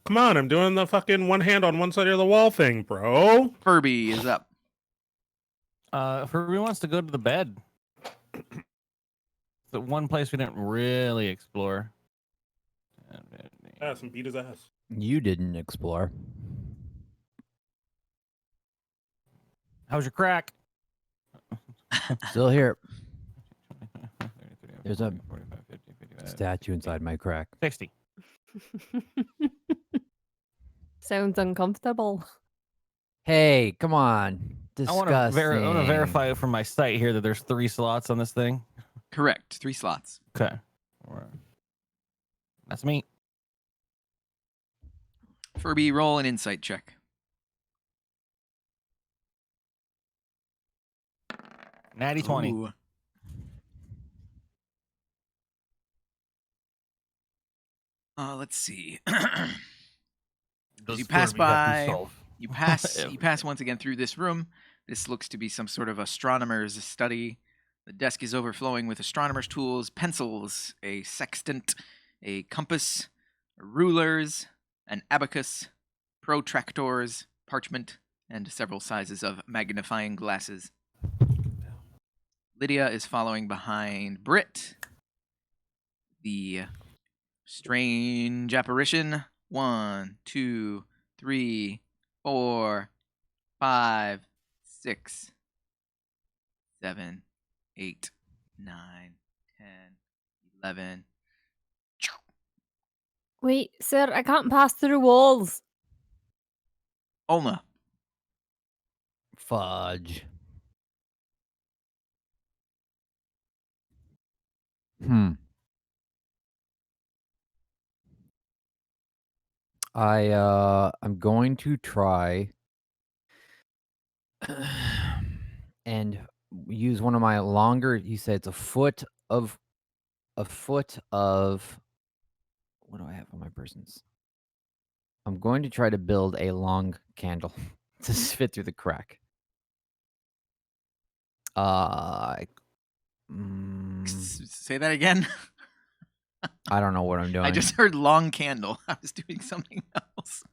Come on, I'm doing the fucking one hand on one side of the wall thing, bro. Furby is up. Furby wants to go to the bed. The one place we didn't really explore. Ass and beat his ass. You didn't explore. How's your crack? Still here. There's a 45, 50, 55, statue inside my crack. 60. Sounds uncomfortable. Hey, come on. I Disgusting. want to verify it from my site here that there's 3 slots on this thing. Correct. 3 slots. Okay. That's me. Furby, roll an insight check. Natty 20. Ooh. Let's see. Does You pass Furby have to by- solve You pass everything? once again through this room. This looks to be some sort of astronomer's study. The desk is overflowing with astronomer's tools, pencils, a sextant, a compass, rulers, an abacus, protractors, parchment, and several sizes of magnifying glasses. Lydia is following behind Britt. The strange apparition. 1, 2, 3, 4, 5, 6, 7, 8, 9, 10, 11. Wait, sir, I can't pass through walls. Olna. Fudge. I'm going to try and use one of my longer. You said it's a foot of. What do I have on my persons? I'm going to try to build a long candle to fit through the crack. Say that again. I don't know what I'm doing. I just heard long candle. I was doing something else.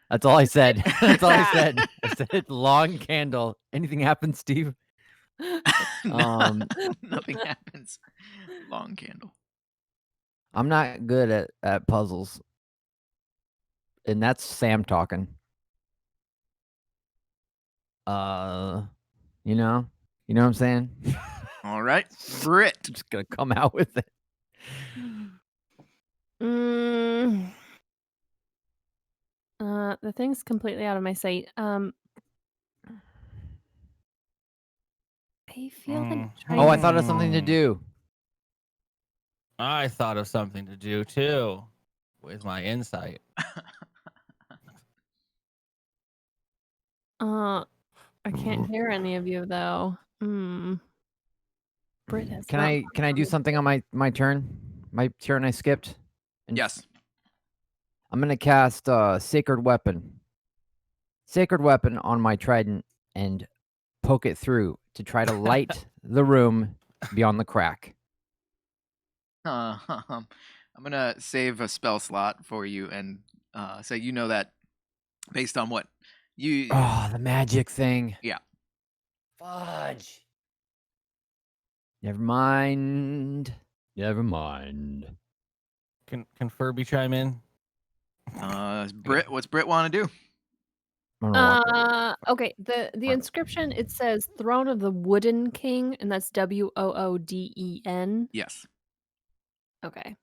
That's all I said. That's all I said. I said long candle. Anything happen, Steve? Nothing happens. Long candle. I'm not good at puzzles. And that's Sam talking. You know what I'm saying? All right, Britt. I'm just gonna come out with it. The thing's completely out of my sight. I feel like trying Oh, I thought of something to do. I thought of something to do too with my insight. I can't hear any of you though. Britt has Can not I do something on my turn? My turn I skipped? And Yes. I'm gonna cast Sacred Weapon. Sacred Weapon on my trident and poke it through to try to light the room beyond the crack. I'm gonna save a spell slot for you and say you know that based on what you. Oh, the magic thing. Yeah. Fudge. Never mind. Never mind. Can Furby chime in? Brit, what's Brit want to do? I'm gonna walk over. Okay. The inscription, it says Throne of the Wooden King, and that's Wooden. Yes. Okay.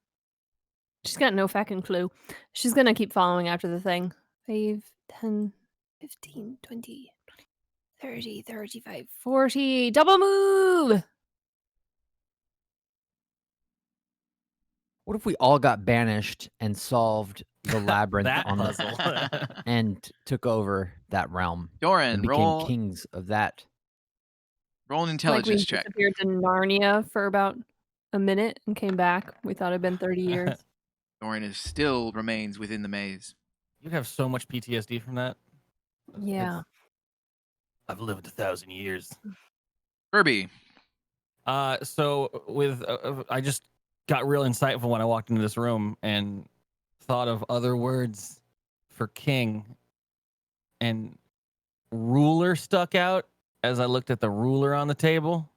She's got no fucking clue. She's gonna keep following after the thing. 5, 10, 15, 20, 30, 35, 40. Double move! What if we all got banished and solved the labyrinth That on puzzle. and took over that realm Doran, and became roll kings of that? an Like we intelligence check. disappeared to Narnia for about a minute and came back. We thought it'd been 30 years. Doran still remains within the maze. You have so much PTSD from that. Yeah. I've lived 1,000 years. Furby, So with I just got real insightful when I walked into this room and thought of other words for king, and ruler stuck out as I looked at the ruler on the table.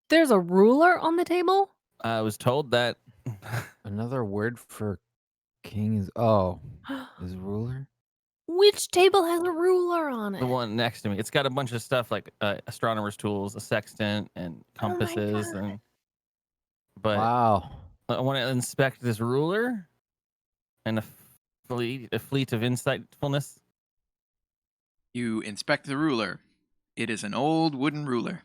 There's a ruler on the table? I was told that. Another word for king is is ruler. Which table has a ruler on it? The one next to me. It's got a bunch of stuff like astronomer's tools, a sextant, and Oh my compasses, God. and but Wow. I want to inspect this ruler and a fleet of insightfulness. you inspect the ruler. It is an old wooden ruler.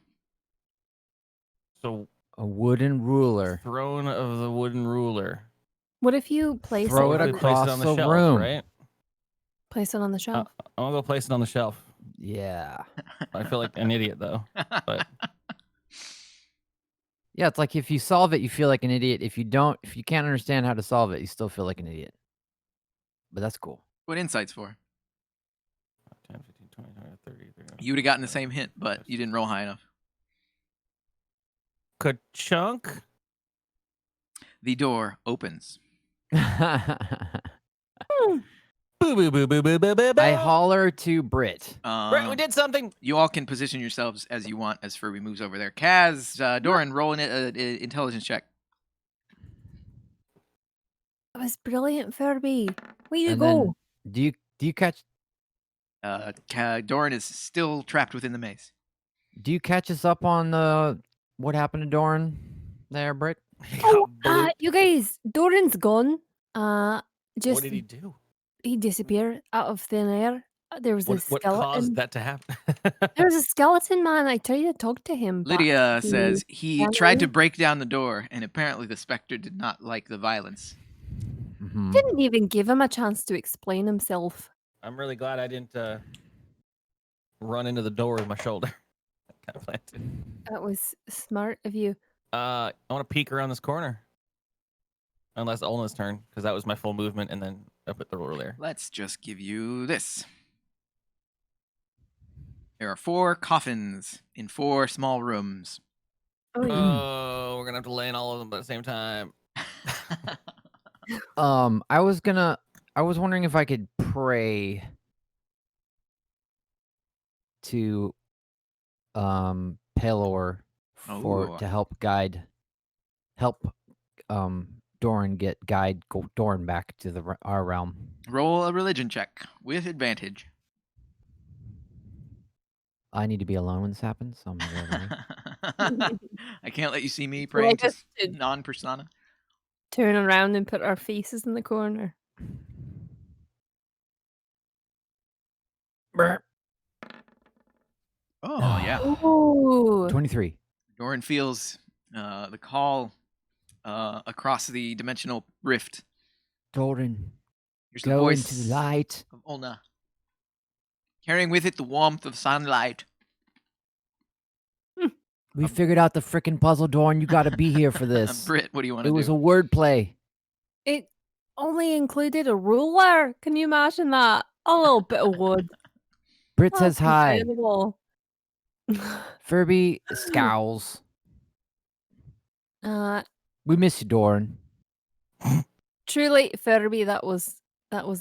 So A wooden ruler. throne of the wooden ruler. What if you place Throw it, it on- across Place it on the the shelf, room. right? place it on the shelf? I'm gonna go place it on the shelf. Yeah. I feel like an idiot though. But Yeah, it's like if you solve it, you feel like an idiot. If you can't understand how to solve it, you still feel like an idiot. But that's cool. What insight's for? 10, 15, 20, 30, 30. You would have gotten the same hint, but you didn't roll high enough. Ka-chunk? The door opens. Boo boo boo boo boo boo boo. I holler to Brit. Right, we did something. You all can position yourselves as you want as Furby moves over there. Kaz, Doran, roll an intelligence check. That was brilliant, Furby. Way to And go. then, do you catch Doran is still trapped within the maze. us up on what happened to Doran there, Brit? Oh, you guys, Doran's gone. Just What did he do? he disappeared out of thin air. There was a What skeleton. caused that to happen? There was a skeleton man. I tried to talk to him. but Lydia he- says he ran tried to away. break down the door, and apparently the specter did not like the violence. Mhm. Didn't even give him a chance to explain himself. I'm really glad I didn't run into the door with my shoulder. I kind of planned to. That was smart of you. I want to peek around this corner. Unless Olna's turn, because that was my full movement, and then I put the ruler there. Let's just give you this. There are 4 coffins in 4 small rooms. Oh, yeah. Oh, we're gonna have to lay in all of them at the same time. I was wondering if I could pray to Pelor Ooh. to help Doran guide Doran back to our realm. Roll a religion check with advantage. I need to be alone when this happens, so I'm gonna roll right. I can't let you see me Well, I praying to guess to non-persona. turn around and put our faces in the corner. Oh, yeah. Ooh. 23. Doran feels the call across the dimensional rift. Doran, Here's the go voice into the light. of Olna, carrying with it the warmth of sunlight. We figured out the frickin' puzzle, Doran. You got to be here for this. Britt, what do you want It to was do? a word play. It only included a ruler. Can you imagine that? A little bit of wood. Brit says That's hi. incredible. Furby scowls. We miss you, Doran. Truly, Furby, that was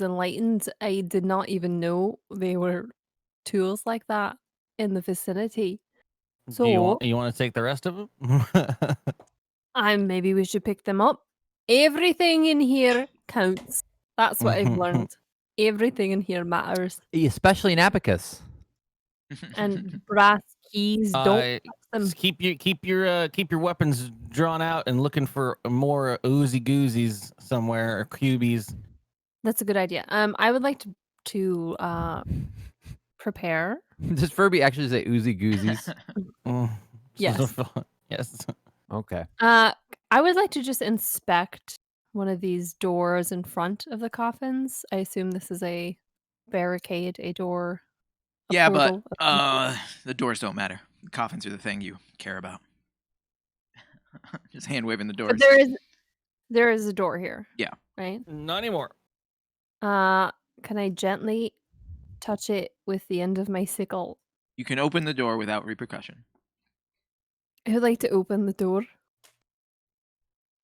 enlightened. I did not even know there were tools like that in the vicinity. Do you So want to take the rest of them? maybe we should pick them up. Everything in here counts. That's what I've learned. Everything in here matters. Especially in Abacus. And brass keys, don't touch them. Just keep your weapons drawn out and looking for more oozy goozies somewhere or cubies. That's a good idea. I would like to prepare. Does Furby actually say oozy goozies? Yes. Yes. Okay. I would like to just inspect one of these doors in front of the coffins. I assume this is a barricade, a door. Yeah, but portal. the doors don't matter. The coffins are the thing you care about. Just hand waving the doors. But there is a door here. Yeah. Right? Not anymore. Can I gently touch it with the end of my sickle? You can open the door without repercussion. I would like to open the door.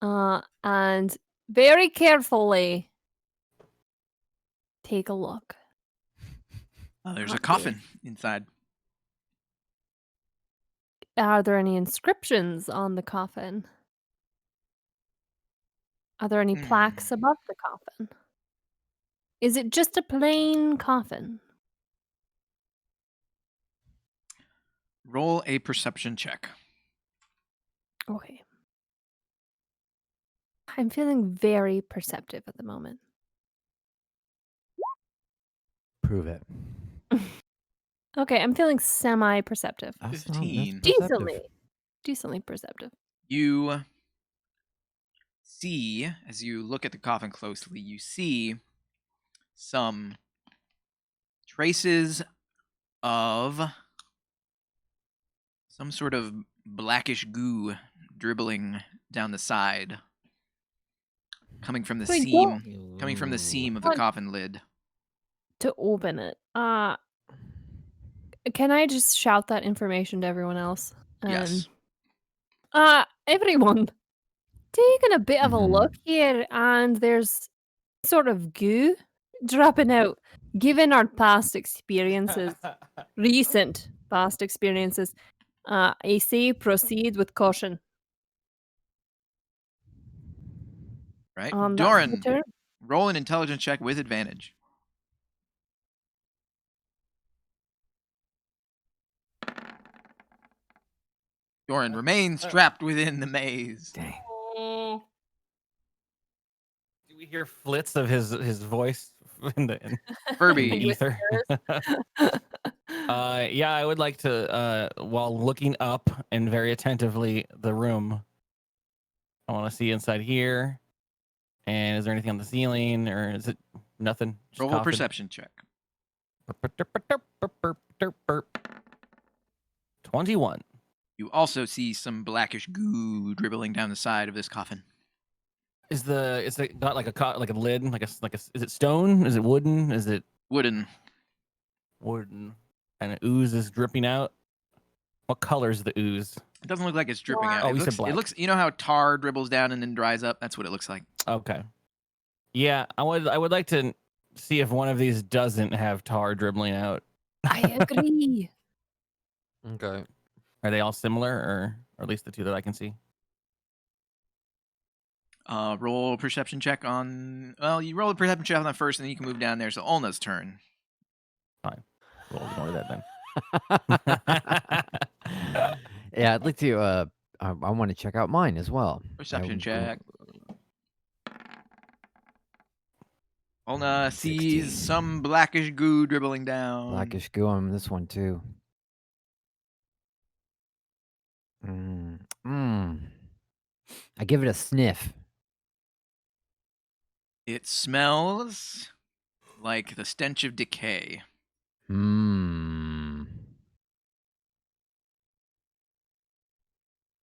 And very carefully take a look. There's a Okay. coffin inside. Are there any inscriptions on the coffin? Are there any plaques above the coffin? Is it just a plain coffin? Roll a perception check. Okay. I'm feeling very perceptive at the moment. Prove it. Okay, I'm feeling semi-perceptive. That's not- 15. that's perceptive. Decently perceptive. You see, as you look at the coffin closely, you see some traces of some sort of blackish goo dribbling down the side, coming from the Wait, seam, coming from the seam of the What? coffin lid. To open it. Can I just shout that information to everyone else? Yes. Everyone, taking a bit of a Mhm. look here, and there's sort of goo dropping out. Given our past experiences, recent past experiences, I say proceed with caution. Right? That's my Doran, turn. roll an intelligence check with advantage. Doran remains trapped within the maze. Dang. Do we hear flits of his voice in the Furby. ether? Yeah, I would like to, while looking up and very attentively the room, I want to see inside here. And is there anything on the ceiling, or is it nothing? Just Roll a coffin? perception check. 21. You also see some blackish goo dribbling down the side of this coffin. Is it got like a lid, like a is it stone? Is it wooden? Is it Wooden. wooden? And the ooze is dripping out. What color is the ooze? It doesn't look like it's dripping out. Oh, It you said looks, black. it looks, you know how tar dribbles down and then dries up? That's what it looks like. Okay. Yeah, I would like to see if one of these doesn't have tar dribbling out. I agree. Okay. Are they all similar, or at least the two that I can see? Roll a perception check on. Well, you roll a perception check on that first, and then you can move down there. So Olna's turn. We'll ignore that then. Yeah, I'd like to. I want to check out mine as well. Perception I- check. Olna sees 16. some blackish goo dribbling down. Blackish goo on this one too. I give it a sniff. It smells like the stench of decay.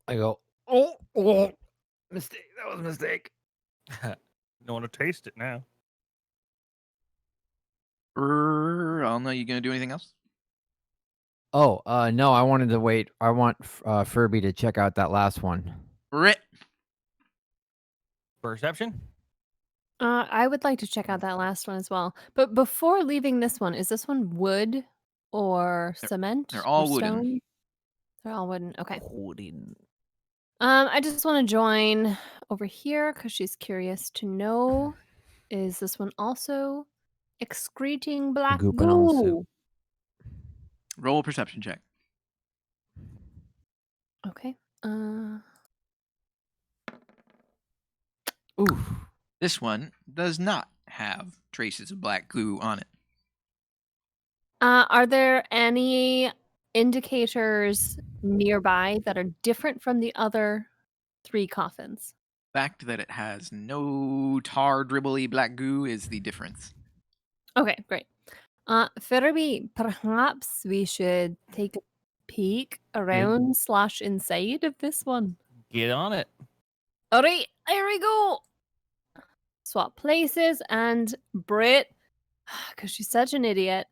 I go, mistake. That was a mistake. Don't want to taste it now. Olna, you gonna do anything else? Oh, no, I wanted to wait. I want Furby to check out that last one. Rit. Perception? I would like to check out that last one as well. But before leaving this one, is this one wood or cement? they're all or wooden. stone? They're all wooden. Okay. I just want to join over here because she's curious to know. Is this one also excreting black Gooping on the soup. goo? Roll a perception check. Okay. Oof. This one does not have traces of black glue on it. Are there any indicators nearby that are different from the other 3 coffins? The fact that it has no tar dribbly black goo is the difference. Okay, great. Ferby, perhaps we should take a peek around / inside of this one. Get on it. All right, here we go. Swap places, and Brit, because she's such an idiot,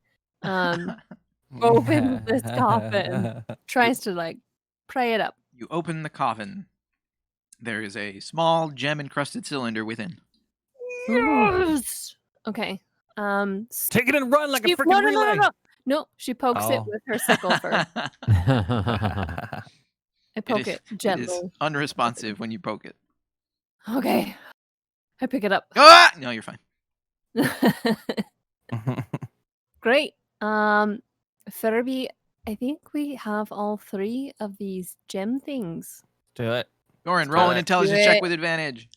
opens this coffin. Tries to like pry it up. You open the coffin. There is a small gem-encrusted cylinder within. Yes! Okay. Take it and run like a she- freaking relay. No, she pokes it Oh. with her sickle first. I poke it It is gently. unresponsive when you poke it. Okay. I pick it up. Ah! No, you're fine. Great. Ferby, I think we have all 3 of these gem things. Do it. Doran, roll an it. intelligence Do check it. with advantage.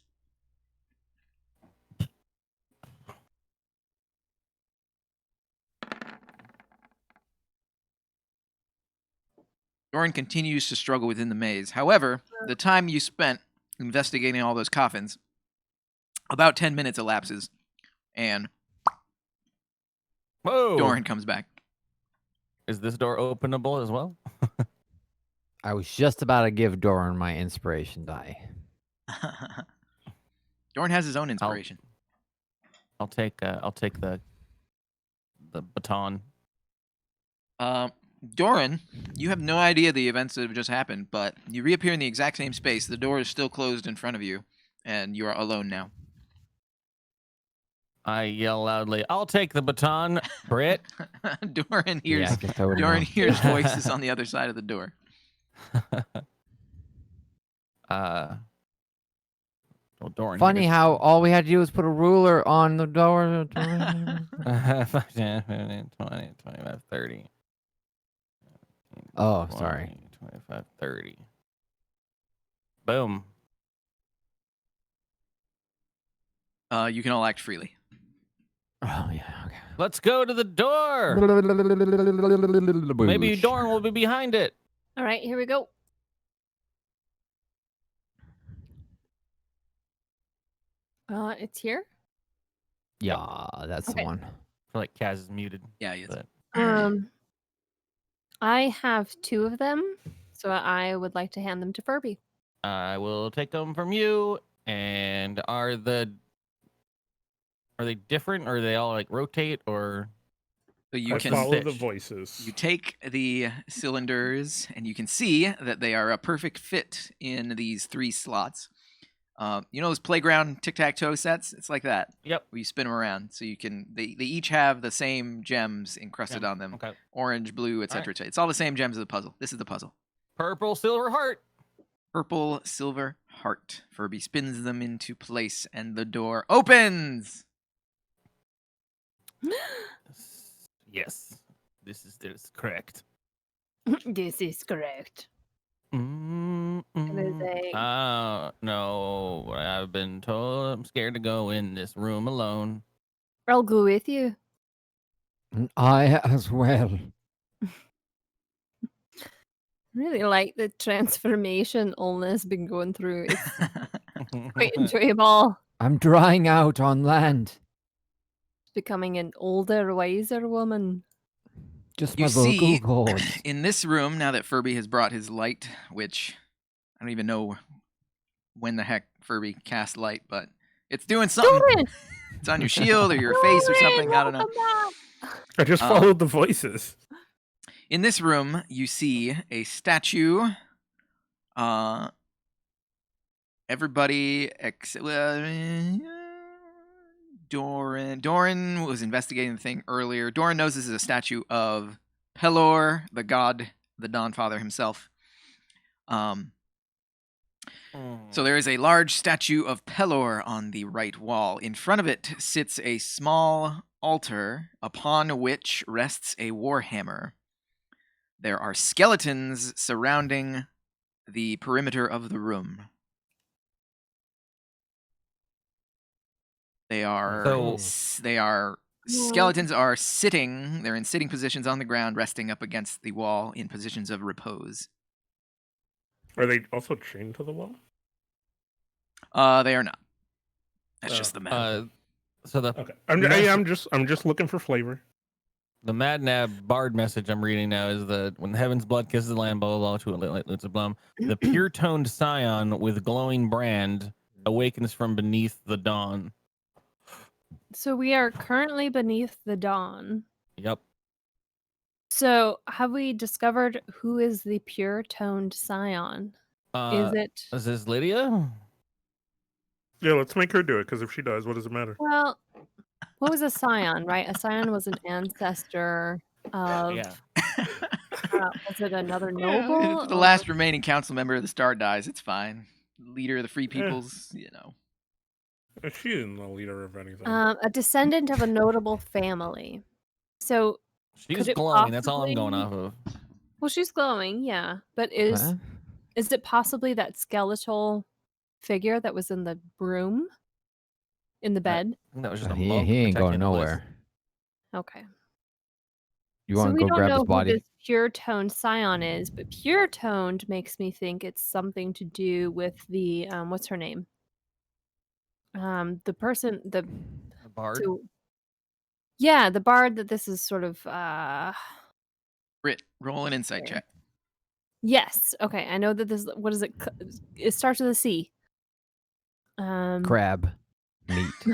Doran continues to struggle within the maze. However, the time you spent investigating all those coffins, about 10 minutes elapses, and Whoa. Doran comes back. Is this door openable as well? I was just about to give Doran my inspiration die. Doran has his own inspiration. I'll take the baton. Doran, you have no idea the events that have just happened, but you reappear in the exact same space. The door is still closed in front of you, and you are alone now. I yell loudly, "I'll take the baton, Britt." Doran hears Yeah, just over Doran now. hears voices on the other side of the door. Well, Doran. Funny hears- how all we had to do was put a ruler on the door. 20, 25, 30. Oh, sorry. 25, 30. Boom. You can all act freely. Oh yeah. Okay. Let's go to the door. Maybe Doran will be behind it. All right, here we go. It's here. Yeah, that's Okay. the one. I feel like Kaz is muted. Yeah, yes. But I have 2 of them, so I would like to hand them to Ferby. I will take them from you. And are they different? Or they all like rotate? Or So you I can follow the fish. voices. you take the cylinders, and you can see that they are a perfect fit in these 3 slots. You know those playground tic-tac-toe sets? It's like that. Yep. Where you spin them around, so you can. They each have the same gems encrusted Yeah, on them: Okay. orange, blue, etc. Alright. It's all the same gems of the puzzle. This is the puzzle. Purple, silver, heart. Purple, silver, heart. Furby spins them into place, and the door opens. Yes. This is correct. This is correct. It is a No, I've been told I'm scared to go in this room alone. I'll go with you. And I as well. Really like the transformation Olna's been going through. It's quite enjoyable. I'm drying out on land. Becoming an older, wiser woman. Just You my see, vocal cords. in this room, now that Furby has brought his light, which I don't even know when the heck Furby cast light, but it's doing something. Doran! It's on your shield or your face or something. I don't know. I just followed the voices. In this room, you see a statue. Everybody except Doran. Doran was investigating the thing earlier. Doran knows this is a statue of Pelor, the god, the Dawn Father himself. So there is a large statue of Pelor on the right wall. In front of it sits a small altar upon which rests a warhammer. There are skeletons surrounding the perimeter of the room. Skeletons are sitting. They're in sitting positions on the ground, resting up against the wall in positions of repose. Are they also chained to the wall? They are not. That's just the map. So the Okay. I'm just looking for flavor. The Mad Nab Bard message I'm reading now is that when heaven's blood kisses the land, blah blah blah, the pure toned scion with glowing brand awakens from beneath the dawn. So we are currently beneath the dawn. Yep. So have we discovered who is the pure toned scion? Is this Lydia? Yeah, let's make her do it, because if she does, what does it matter? Well, what was a scion, right? A scion was an ancestor of. Yeah. Was it another Yeah, noble? if the last remaining council member of the Star dies, it's fine. Leader of the Free Peoples, you know. She isn't the leader of anything. A descendant of a notable family. So She's could it glowing. That's all I'm possibly- going off of. Well, she's glowing, yeah. But is it possibly that skeletal figure that was in the room? In the bed? That was just a He monk ain't protecting going the list. nowhere. Okay. You So want we to go don't grab know his who body? this pure toned scion is, but pure toned makes me think it's something to do with the what's her name? The person The bard. Yeah, the bard that this is sort of Brit, roll an insight check. yes. Okay, I know that this what is it? It starts with a C. Crab meat.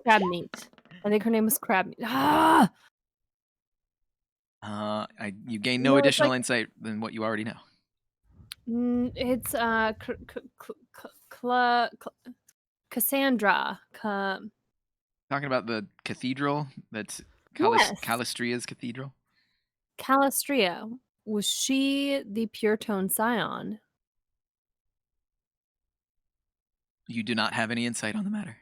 Crab meat. I think her name was Crab meat. Ah! You gain no No, it's additional like- insight than what you already know. It's Cassandra. Talking about the cathedral that's Yes. Calistria's cathedral. Calistria. Was she the pure tone scion? You do not have any insight on the matter.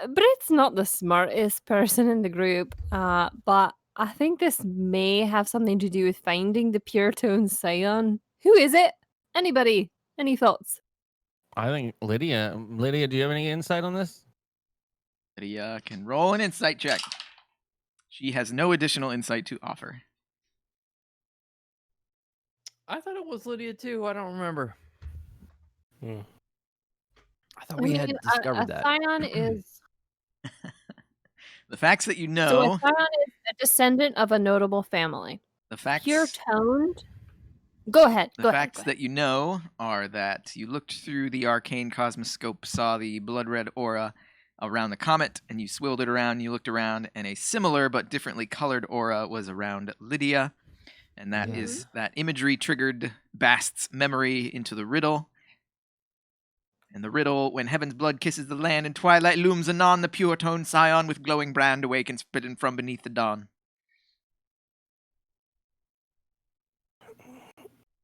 Brit's not the smartest person in the group, but I think this may have something to do with finding the pure tone scion. Who is it? Anybody? Any thoughts? I think Lydia. Lydia, do you have any insight on this? Lydia can roll an insight check. She has no additional insight to offer. I thought it was Lydia too. I don't remember. Hmm. I thought we had discovered that. Scion is The facts that you so know, a scion is a descendant of a notable family. the facts, Pure toned. Go ahead. the go ahead, facts go that you know are that you looked through the arcane cosmoscope, saw the blood red aura around the comet, and you swirled it around. You looked around, and a similar but differently colored aura was around Lydia, and that is that imagery triggered Bast's memory into the riddle. And the riddle, when heaven's blood kisses the land and twilight looms anon, the pure-toned scion with glowing brand awakens bidden from beneath the dawn.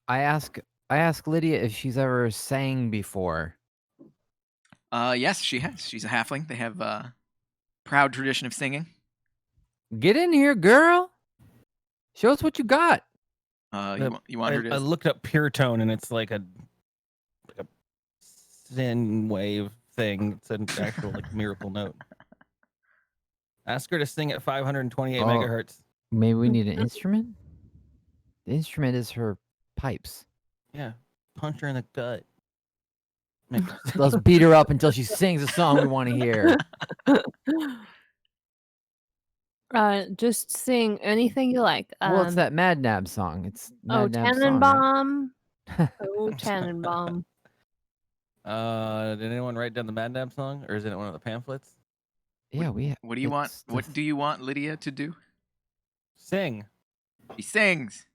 I ask Lydia if she's ever sang before. Yes, she has. She's a halfling. They have a proud tradition of singing. Get in here, girl. Show us what you got. You want her I to... looked up pure tone, and it's like a sin wave thing. It's an actual like miracle note. Ask her to sing at 528 megahertz. Maybe we need an instrument? The instrument is her pipes. Yeah, punch her in the gut. Let's beat her up until she sings a song we want to hear. Just sing anything you like. Well, it's that Mad Nab song. It's Mad Nab song, right? Tannenbaum. Oh, Tannenbaum. Did anyone write down the Mad Nab song, or is it one of the pamphlets? Yeah, we. What do you want? it's the- What do you want Lydia to do? Sing. She sings.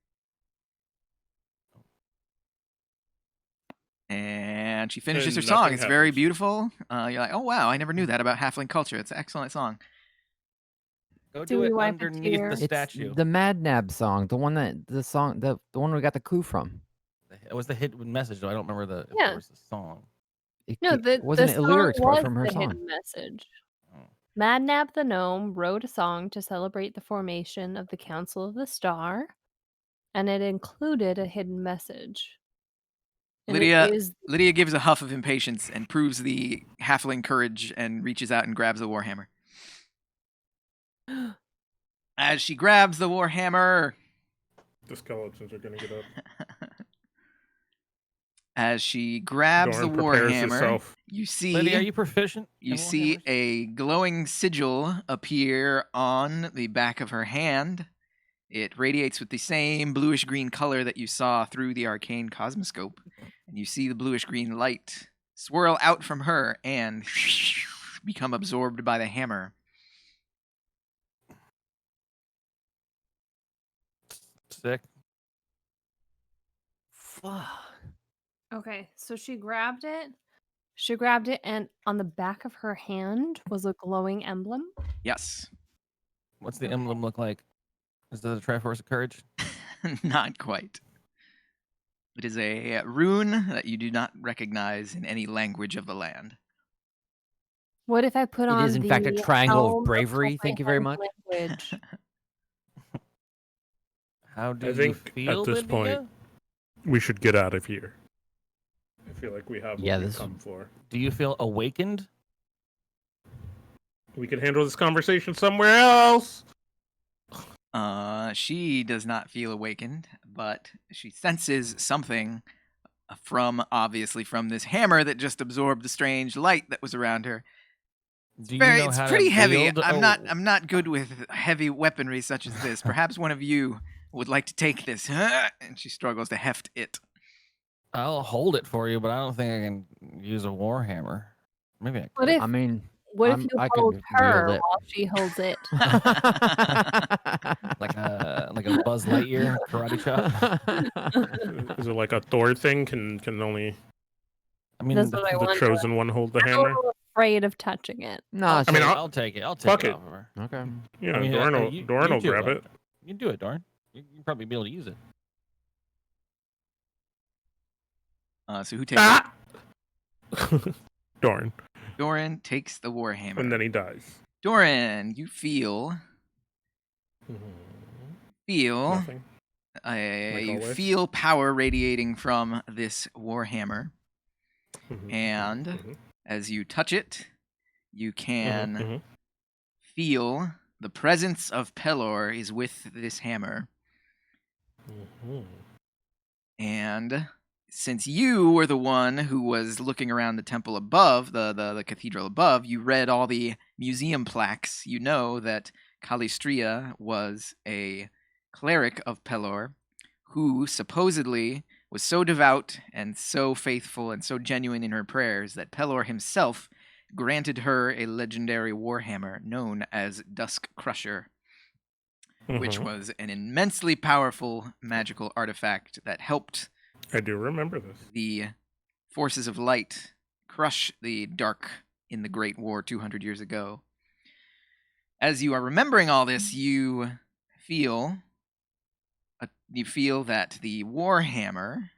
And she finishes her And song. nothing It's very happens. beautiful. You're like, oh wow, I never knew that about halfling culture. It's an excellent song. Go Do do we it wipe a underneath tear? the It's statue. The Madnab song, the one we got the clue from. It was the hidden message, though. I don't remember if Yeah. there was a song. No, Wasn't it song lyrics was from her the song? hidden message. Oh. Madnab the gnome wrote a song to celebrate the formation of the Council of the Star, and it included a hidden message. And Lydia it is Lydia gives a huff of impatience and proves the halfling courage and reaches out and grabs the warhammer. As she grabs the warhammer, The skeletons are gonna get up. as she grabs Doran the prepares warhammer, herself. you see Lydia, are you proficient? you in see Warhammers? a glowing sigil appear on the back of her hand. It radiates with the same bluish-green color that you saw through the arcane cosmoscope. And you see the bluish-green light swirl out from her and become absorbed by the hammer. Sick. Fuck. okay. So she grabbed it. She grabbed it, and on the back of her hand was a glowing emblem. Yes. What's the Okay. emblem look like? Is that a Triforce of Courage? Not quite. It is a rune that you do not recognize in any language of the land. What if I put It on is, in fact, a the triangle of helm bravery. Thank you very much. comprehend language? How do I you think feel, at this Lydia? point, we should get out of here. I feel like we have what Yeah, we've this- come for. Do you feel awakened? We can handle this conversation somewhere else. She does not feel awakened, but she senses something obviously from this hammer that just absorbed the strange light that was around her. Do you know It's how pretty to heavy. wield I'm not good with heavy weaponry such as this. Perhaps one of you would like to take this. And she struggles to heft it. I'll hold it for you, but I don't think I can use a warhammer. Maybe I What could. if I mean, what if I'm- you I could hold wield her it. while she holds it? like a Buzz Lightyear karate chop. Is it like a Thor thing? Can only I mean, That's what I the want. chosen one hold the I'm a hammer? little afraid of touching it. No, I'll it's I mean, take- I'll- I'll take it. I'll take fuck it it. off of her. okay. Yeah, I mean, Doran will, you will do grab it. You do it, Dorn. You probably be able to use it. So who takes it? Doran. Doran takes the warhammer. And then he dies. Doran, you feel Nothing. you always. feel power radiating from this warhammer, Mhm, and mhm, as you touch it, you can mhm. feel the presence of Pelor is with this hammer. Mhm. And since you were the one who was looking around the temple above, the cathedral above, you read all the museum plaques. You know that Calistria was a cleric of Pelor who supposedly was so devout and so faithful and so genuine in her prayers that Pelor himself granted her a legendary warhammer known as Dusk Crusher, which Mhm. was an immensely powerful magical artifact that helped I do remember this. the forces of light crush the dark in the Great War 200 years ago. As you are remembering all this, you feel that the Warhammer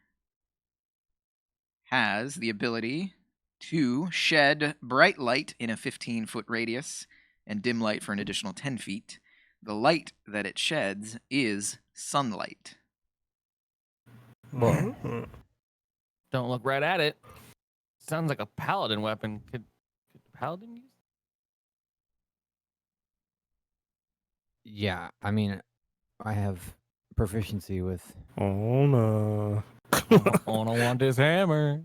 has the ability to shed bright light in a 15-foot radius and dim light for an additional 10 feet. The light that it sheds is sunlight. Mhm. Don't look right at it. Sounds like a paladin weapon. Could paladin use? Yeah, I mean, I have proficiency with. Oh no. I don't want this hammer.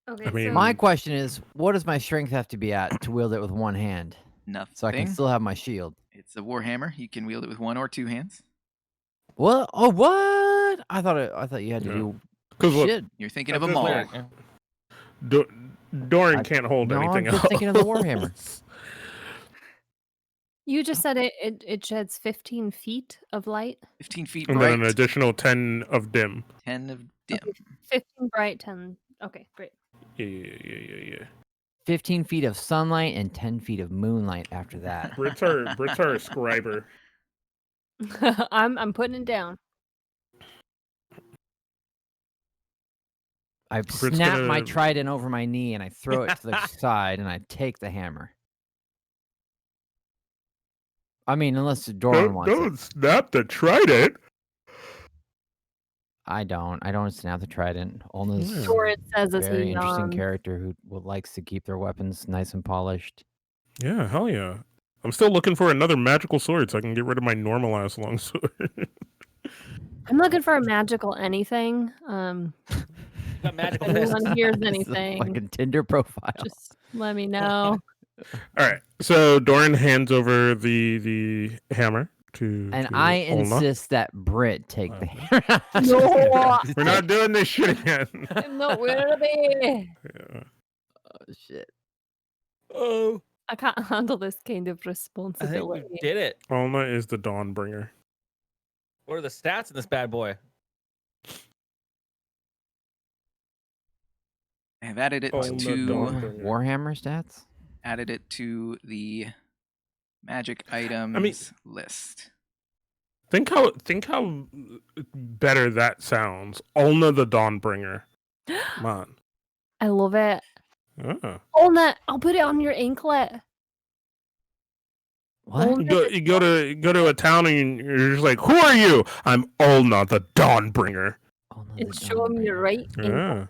Okay, I mean- My question is, what does my strength have to be at to wield it with one hand, Nothing. so I can still have my shield? It's a warhammer. You can wield it with one or two hands. What? Oh, what? I thought you had to Yeah. do 'Cause look, shit. You're thinking At of a this maul. lyric, Doran can't hold no, anything I'm just else. thinking of the warhammer. you just said it sheds 15 feet of light. 15 feet And bright, then an additional 10 of dim. 10 of dim. 15 bright, 10. Okay, great. Yeah. 15 feet of sunlight and 10 feet of moonlight after that. Brits are a scriber. I'm putting it down. I Brit's snap my gonna- trident over my knee and I throw it to the side and I take the hammer. I mean, unless Doran wants it. Don't snap the trident. I don't snap the trident. Olna's Yeah. Or it says a as very he interesting yawns. character who likes to keep their weapons nice and polished. Yeah, hell yeah. I'm still looking for another magical sword so I can get rid of my normal ass long sword. I'm looking for a magical anything. Got magical If fists. anyone hears This is a anything, fucking Tinder profile. just let me know. All right. So Doran hands over the hammer to And to I Olna. insist that Brit take Wow. the hammer. No, We're not doing this shit again. I'm not worthy. Yeah. Oh shit. Oh, I can't handle this kind of I think we responsibility. did it. Olna is the Dawnbringer. What are the stats in this bad boy? I have added it Oh, no, to don't. Warhammer stats? added it to the magic items list. Think how better that sounds. Olna the Dawnbringer. Come on. I love it. Ah. Olna, I'll put it on your anklet. What? Olna You go to a town and you're just like, who are you? I'm Olna the Dawnbringer. Oh, no, and the show him your Dawnbringer. right ankle. Yeah.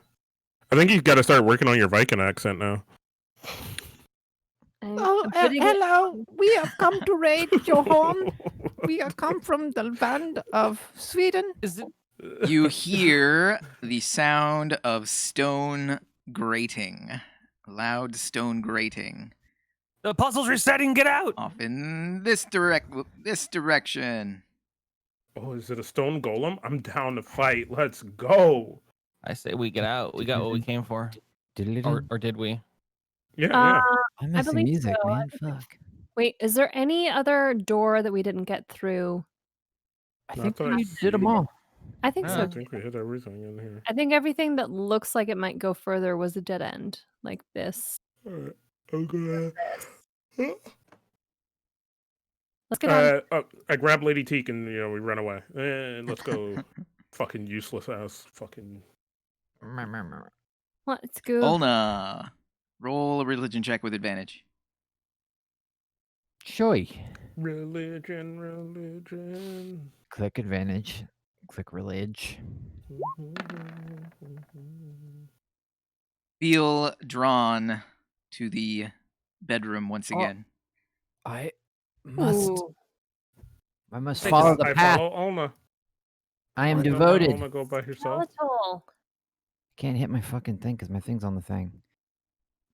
I think you've got to start working on your Viking accent now. I'm putting it- hello. We have come to raid your home. We have come from the land of Sweden. Is it? You hear the sound of stone grating, loud stone grating, The puzzle's resetting. Get out. off in this direction. Oh, is it a stone golem? I'm down to fight. Let's go. I say we get out. We got what we came for. Or did we? Yeah, Uh, I miss the believe music, so. man. Fuck. wait, is there any other door that we didn't get through? I Not think that I we did them see. all. I think yeah. so. I think we hit everything in here. I think everything that looks like it might go further was a dead end, like this. All right. Okay. Let's get on. I grab Lady Teak and we run away. And let's go. Fucking useless ass. Fucking. Let's go. Olna, roll a religion check with advantage. Shoy. Religion. Click advantage. Click religion. Feel drawn to the bedroom once Oh. again. I Ooh. must Take follow this- the I path. follow Olna. I am Why don't let devoted. Olna go by herself. Skeletal. Can't hit my fucking thing because my thing's on the thing.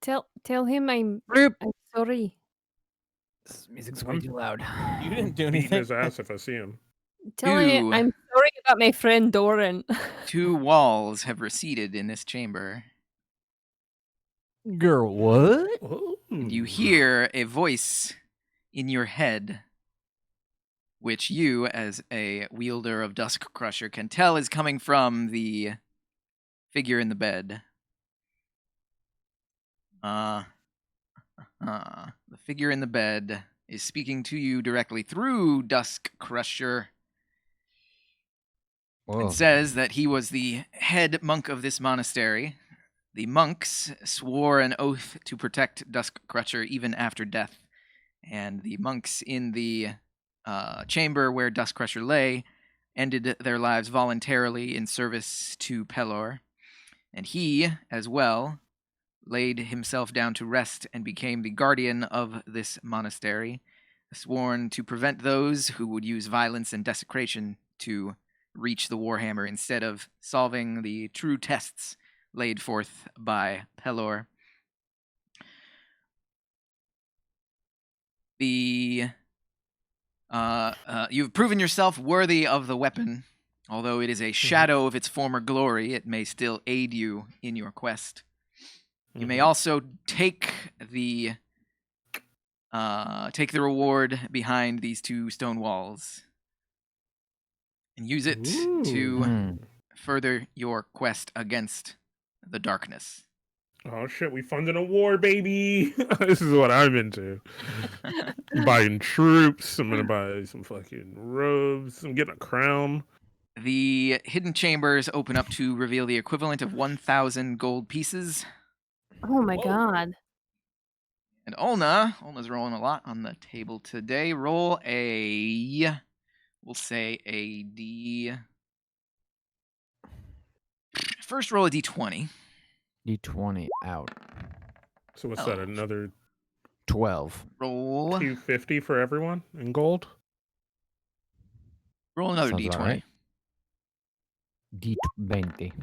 Tell him I'm Bloop. sorry. This music's way too loud. You didn't do Beating anything. his ass if I see him. Tell him Ew. I'm sorry about my friend Doran. 2 walls have receded in this chamber. Girl, what? Oh. You hear a voice in your head, which you, as a wielder of Dusk Crusher, can tell is coming from the figure in the bed. The figure in the bed is speaking to you directly through Dusk Crusher Whoa. and says that he was the head monk of this monastery. The monks swore an oath to protect Dusk Crusher even after death, and the monks in the chamber where Dusk Crusher lay ended their lives voluntarily in service to Pelor, and he, as well, laid himself down to rest and became the guardian of this monastery, sworn to prevent those who would use violence and desecration to reach the Warhammer instead of solving the true tests laid forth by Pelor. You've proven yourself worthy of the weapon. Although it is a shadow of its former glory, it may still aid you in your quest. You may also take the reward behind these 2 stone walls and use it to Hmm. further your quest against the darkness. Oh shit, we funded a war, baby. This is what I'm into. Buying troops. I'm gonna buy some fucking robes. I'm getting a crown. The hidden chambers open up to reveal the equivalent of 1,000 gold pieces. Oh my Whoa. god. And Olna's rolling a lot on the table today. Roll we'll say a D. First roll a D20. D20 out. So what's Oh. that? Another 12. Roll 250 for everyone in gold? another Sounds about D20. right. D20.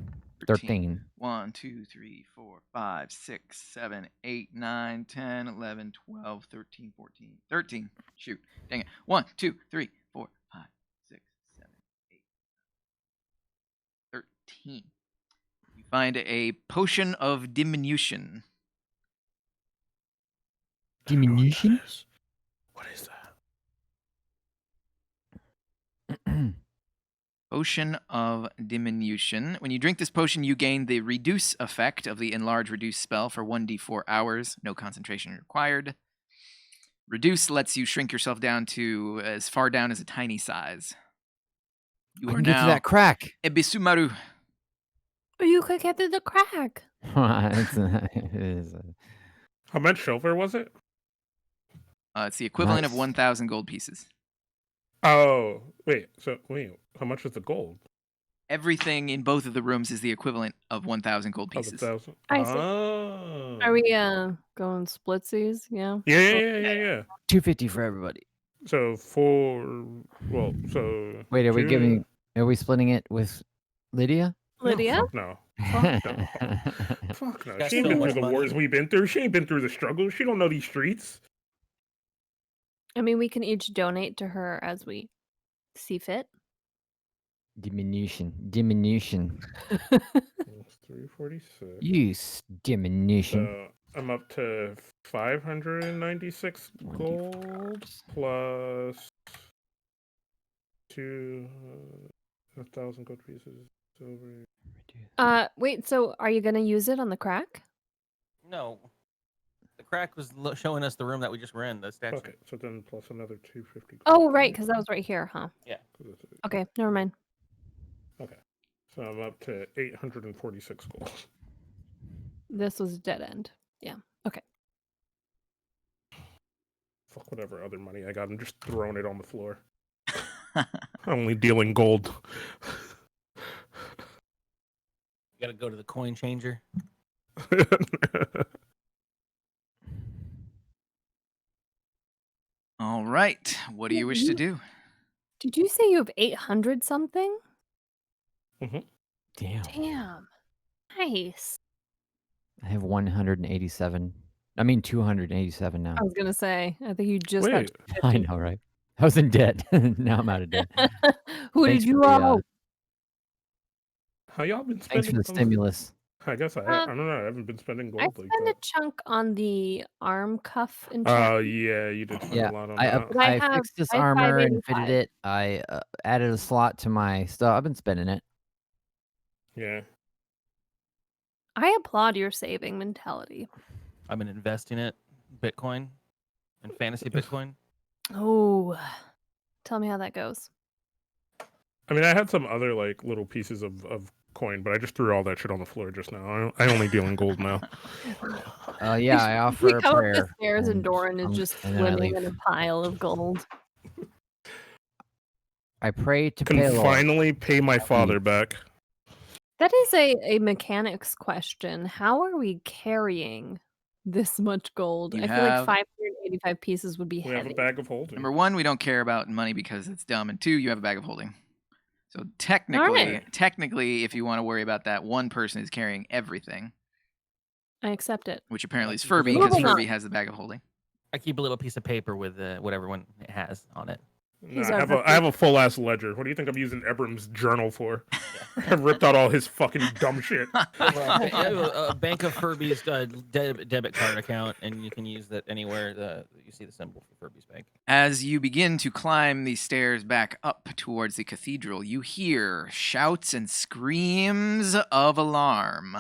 13. 1, 2, 3, 4, 5, 6, 7, 8, 9, 10, 11, 12, 13, 14, 13. Shoot. Dang it. 1, 2, 3, 4, 5, 6, 7, 8, 13. You find a potion of diminution. Diminutions? What is that? Potion of diminution. When you drink this potion, you gain the reduce effect of the enlarge reduce spell for 1d4 hours. No concentration required. Reduce lets you shrink yourself down to as far down as a tiny size. You I are can get to now that crack. Ebisumaru. Oh, you could get through the crack. It is, How much silver was it? It's the equivalent of Nice. 1,000 gold pieces. Oh, wait. How much is the gold? Everything in both of the rooms is the equivalent of 1,000 gold Oh, the pieces. 1,000. I see. Oh. Are we going splitsies? Yeah. Yeah. 250 for everybody. So Wait, are we June- are we splitting it with Lydia? Lydia? No, Fuck fuck no. Got She ain't so been much through the money. wars we've been through. She ain't been through the struggles. She don't know these streets. I mean, we can each donate to her as we see fit. Diminution. It's 346. Use diminution. So I'm up to 596 gold plus 1,000 gold pieces. Silver. Wait, so are you gonna use it on the crack? No. The crack was showing us the room that we just were in, the statue. Okay, so then plus another 250. Oh, right, because that was right here, huh? Yeah. Okay, never mind. Okay, so I'm up to 846 gold. This was dead end. Yeah. Okay. Fuck whatever other money I got. I'm just throwing it on the floor. I'm only dealing gold. You gotta go to the coin changer. All right. What do you wish to do? Did you say you have 800 something? Damn. Damn. Nice. I have 187. I mean 287 now. I was gonna say, I think you just got. Wait, I know, right? I was in debt. Now I'm out of debt. Who Thanks did you for the, owe? how y'all been Thanks spending? for the stimulus. I guess I don't know. I haven't been spending I gold like spent a that. chunk on the arm cuff and Oh yeah, you did spend Yeah, a lot on I that. But I I have- fixed this I have armor and 585. fitted it. I added a slot to my stuff. I've been spending it. Yeah. I applaud your saving mentality. I've been investing it, Bitcoin, and fantasy Bitcoin. Oh, tell me how that goes. I mean, I had some other like little pieces of coin, but I just threw all that shit on the floor just now. I only deal in gold now. Yeah, I offer We a come up prayer. the stairs and Doran is I'm- just and then I swimming leave. in a pile of gold. I pray to Can Pelor. finally pay my father back. That is a mechanics question. How are we carrying this much gold? You I feel like have- 585 pieces would be We have heavy. a bag of holding. Number one, we don't care about money because it's dumb, and two, you have a bag of holding. So technically, if you want to worry about that, one person is carrying everything, I accept it. which apparently is Moving Furby because on. Furby has the bag of holding. I keep a little piece of paper with whatever one it has on it. No, He's I have a full ass ledger. What do you think I'm using Ebram's journal for? I've ripped out all his fucking dumb shit. A Bank of Furby's debit card account, and you can use that anywhere you see the symbol for Furby's Bank. As you begin to climb the stairs back up towards the cathedral, you hear shouts and screams of alarm.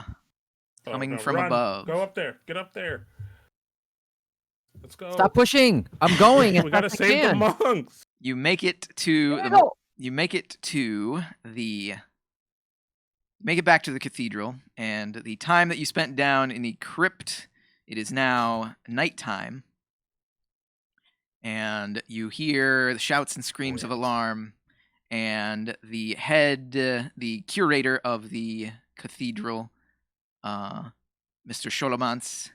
coming no, from run. above. Go up there. Get up there. Let's go. Stop pushing. I'm going. We gotta save the monks. You make it to There the. we go. You make it to the. Make it back to the cathedral, and the time that you spent down in the crypt, it is now nighttime, and you hear the shouts and screams of alarm, and the the curator of the cathedral, Mr. Scholomans,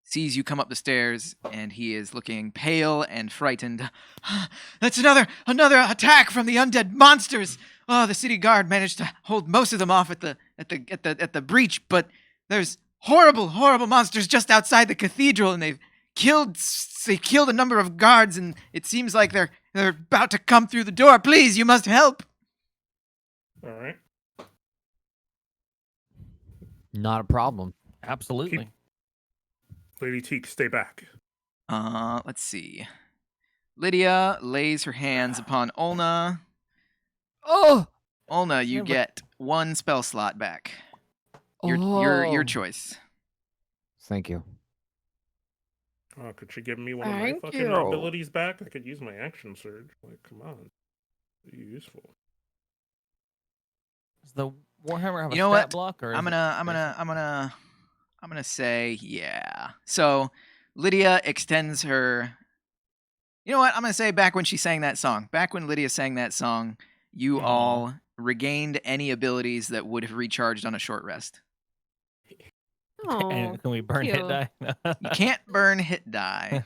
sees you come up the stairs, and he is looking pale and frightened. That's another attack from the undead monsters. Oh, the city guard managed to hold most of them off at the breach, but there's horrible monsters just outside the cathedral, and they killed a number of guards, and it seems like they're about to come through the door. Please, you must help. All right. Not a problem. Absolutely. Lady Teak, stay back. Let's see. Lydia lays her hands upon Olna. Oh, Olna, you Never- get one spell slot back. Your Oh. choice. Thank you. Oh, could she give me one of my Thank fucking you. abilities back? I could use my action surge. Like, come on. Be useful. Does the Warhammer have a You know stat what? block? Or I'm is gonna say yeah. So Lydia extends her. You know what? I'm gonna say back when she sang that song. Back when Lydia sang that song, you all regained any abilities that would have recharged on a short rest. Oh, And can we burn hit cute. die? You can't burn hit die,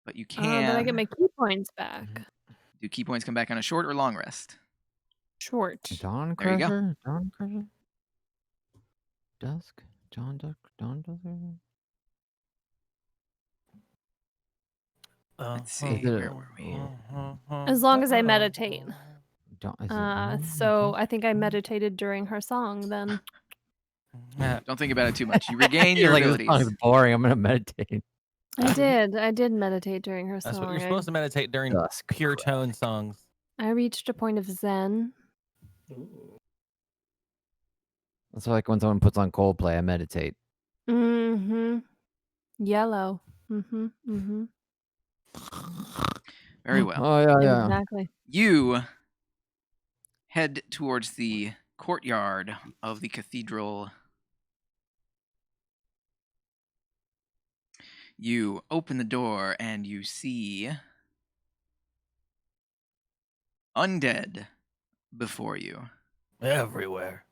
but you can. But I get my key points back. Do key points come back on a short or long rest? Short. Dawn There you go. Crusher. Dawn Crusher. Dusk. Dawn Crusher. Let's see. Is it a- Where were we? As long as I meditate. Dawn, is it dawn? So I think I meditated during her song then. Don't think about it too much. You regain You're your like, this abilities. song is boring. I'm gonna meditate. I did meditate during her That's song. what you're supposed to meditate during Dusk. pure tone songs. I reached a point of zen. Ooh. That's like when someone puts on Coldplay, I meditate. Mm-hmm. Yellow. Mm-hmm. Mm-hmm. Very well. Oh yeah. Exactly. You head towards the courtyard of the cathedral. You open the door and you see undead before you. Everywhere.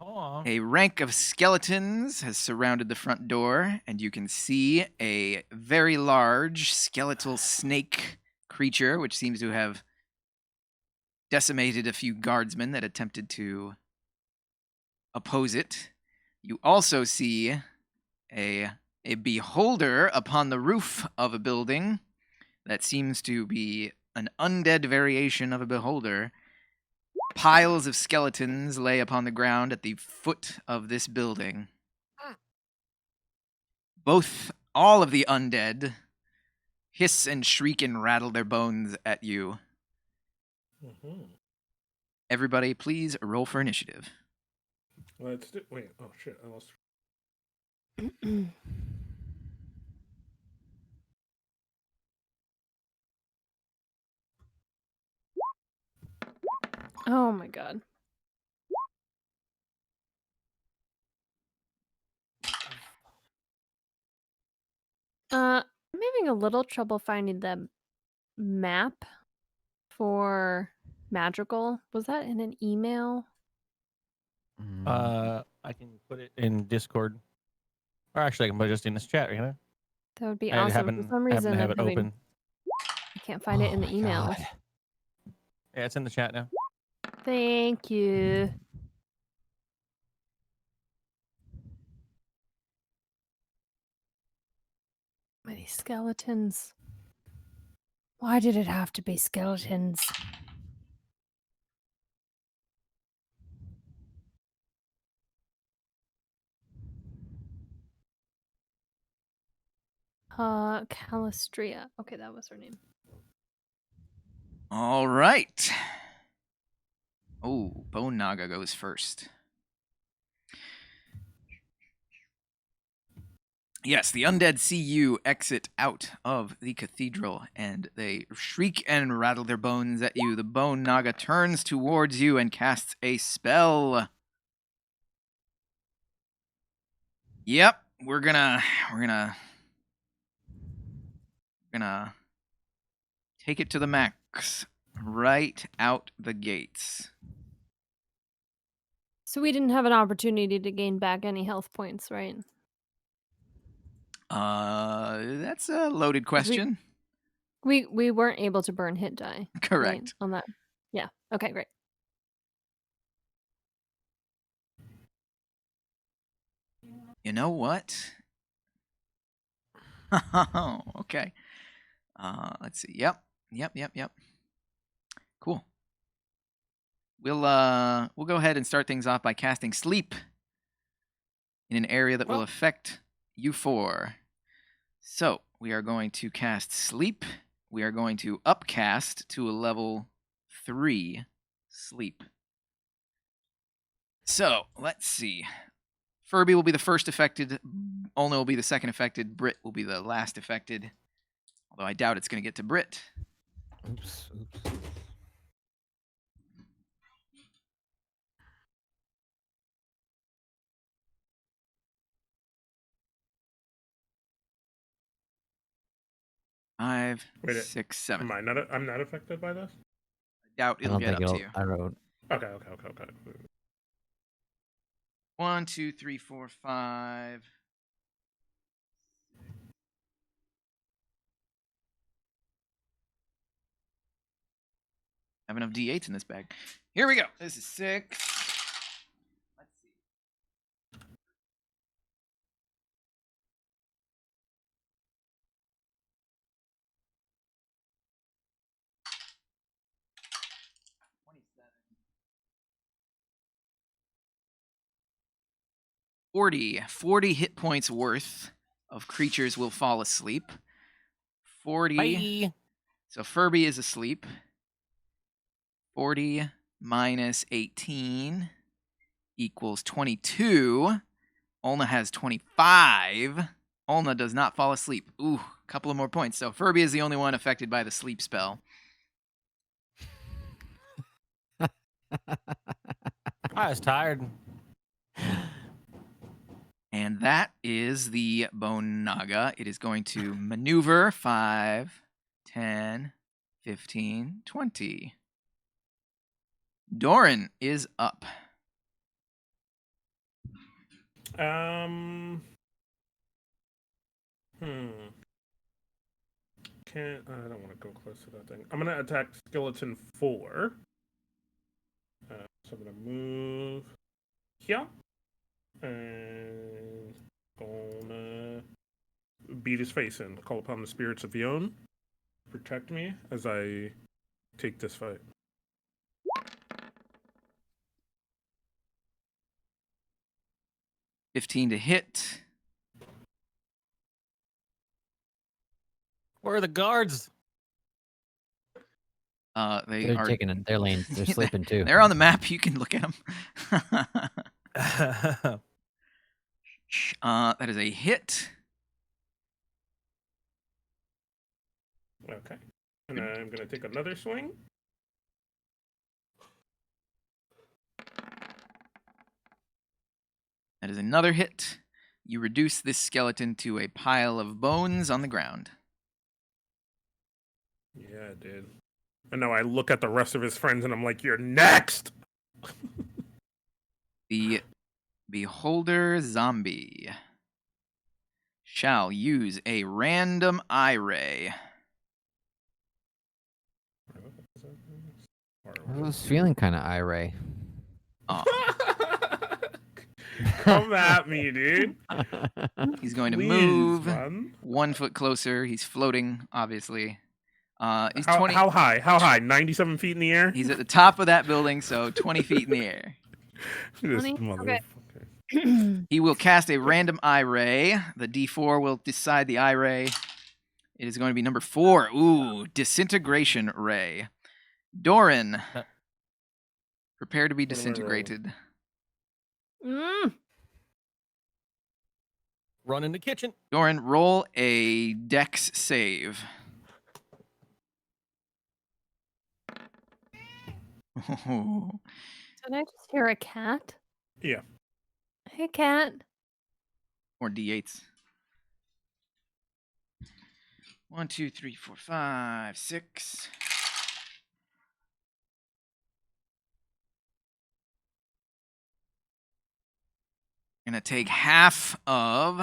Aw. A rank of skeletons has surrounded the front door, and you can see a very large skeletal snake creature, which seems to have decimated a few guardsmen that attempted to oppose it. You also see a beholder upon the roof of a building that seems to be an undead variation of a beholder. Piles of skeletons lay upon the ground at the foot of this building. All of the undead hiss and shriek and rattle their bones at you. Mm-hmm. Everybody, please roll for initiative. Let's do. Wait. Oh shit! I lost. Oh my god. I'm having a little trouble finding the map for magical. Was that in an email? I can put it in Discord. Or actually, I can put it just in this chat, you know? That would be I awesome. happen, For some happen reason, to have I'm it having- open. I can't find it in the my emails. God. Yeah, it's in the chat now. Thank you. Many skeletons. Why did it have to be skeletons? Calistria. Okay, that was her name. All right. Oh, Bone Naga goes first. Yes, the undead see you exit out of the cathedral, and they shriek and rattle their bones at you. The bone naga turns towards you and casts a spell. Yep, we're gonna take it to the max, right out the gates. So we didn't have an opportunity to gain back any health points, right? That's a loaded question. We weren't able to burn hit die. Right? Correct. On that. Yeah. Okay, great. You know what? Okay. Let's see. Yep. Cool. We'll go ahead and start things off by casting sleep in an area that will affect you four. So we are going to cast sleep. We are going to upcast to a level 3 sleep. So let's see. Furby will be the first affected. Olna will be the second affected. Brit will be the last affected. Although I doubt it's going to get to Brit. Oops. Five, Wait, 6, 7. I'm not affected by this? I doubt I it'll don't get think up to you. I wrote. Okay. 1, 2, 3, 4, 5. I have enough D8s in this bag. Here we go. This is 6. Let's see. Forty hit points worth of creatures will fall asleep. 40. Bye. So Furby is asleep. 40 minus 18 equals 22. Olna has 25. Olna does not fall asleep. Ooh, a couple of more points. So Furby is the only one affected by the sleep spell. I was tired. And that is the Bone Naga. It is going to maneuver 5, 10, 15, 20. Doran is up. I don't want to go close to that thing. I'm gonna attack skeleton 4. So I'm gonna move here and gonna beat his face in. Call upon the spirits of Vion. Protect me as I take this fight. $15 to hit. Where are the guards? They They're are taking their lanes. They're sleeping too. They're on the map. You can look at them. That is a hit. Okay. And I'm gonna take another swing. That is another hit. You reduce this skeleton to a pile of bones on the ground. Yeah, I did. And now I look at the rest of his friends and I'm like, you're next! The Beholder Zombie shall use a random eye ray. I was feeling kind of irate. Oh, Come at me, dude. he's going to Please, move man. 1 foot closer. He's floating, obviously. He's How 20. how high? How high? 97 feet in the air? He's at the top of that building, so 20 feet in the air. This 20? motherfucker. He will cast a random eye ray. The D4 will decide the eye ray. It is going to be number 4. Ooh, disintegration ray. Doran, prepare to be What am I rolling? disintegrated. Run in the kitchen. Doran, roll a dex save. Did I just hear a cat? Yeah. Hey, cat. Or D8s. 1, 2, 3, 4, 5, 6. Gonna take half of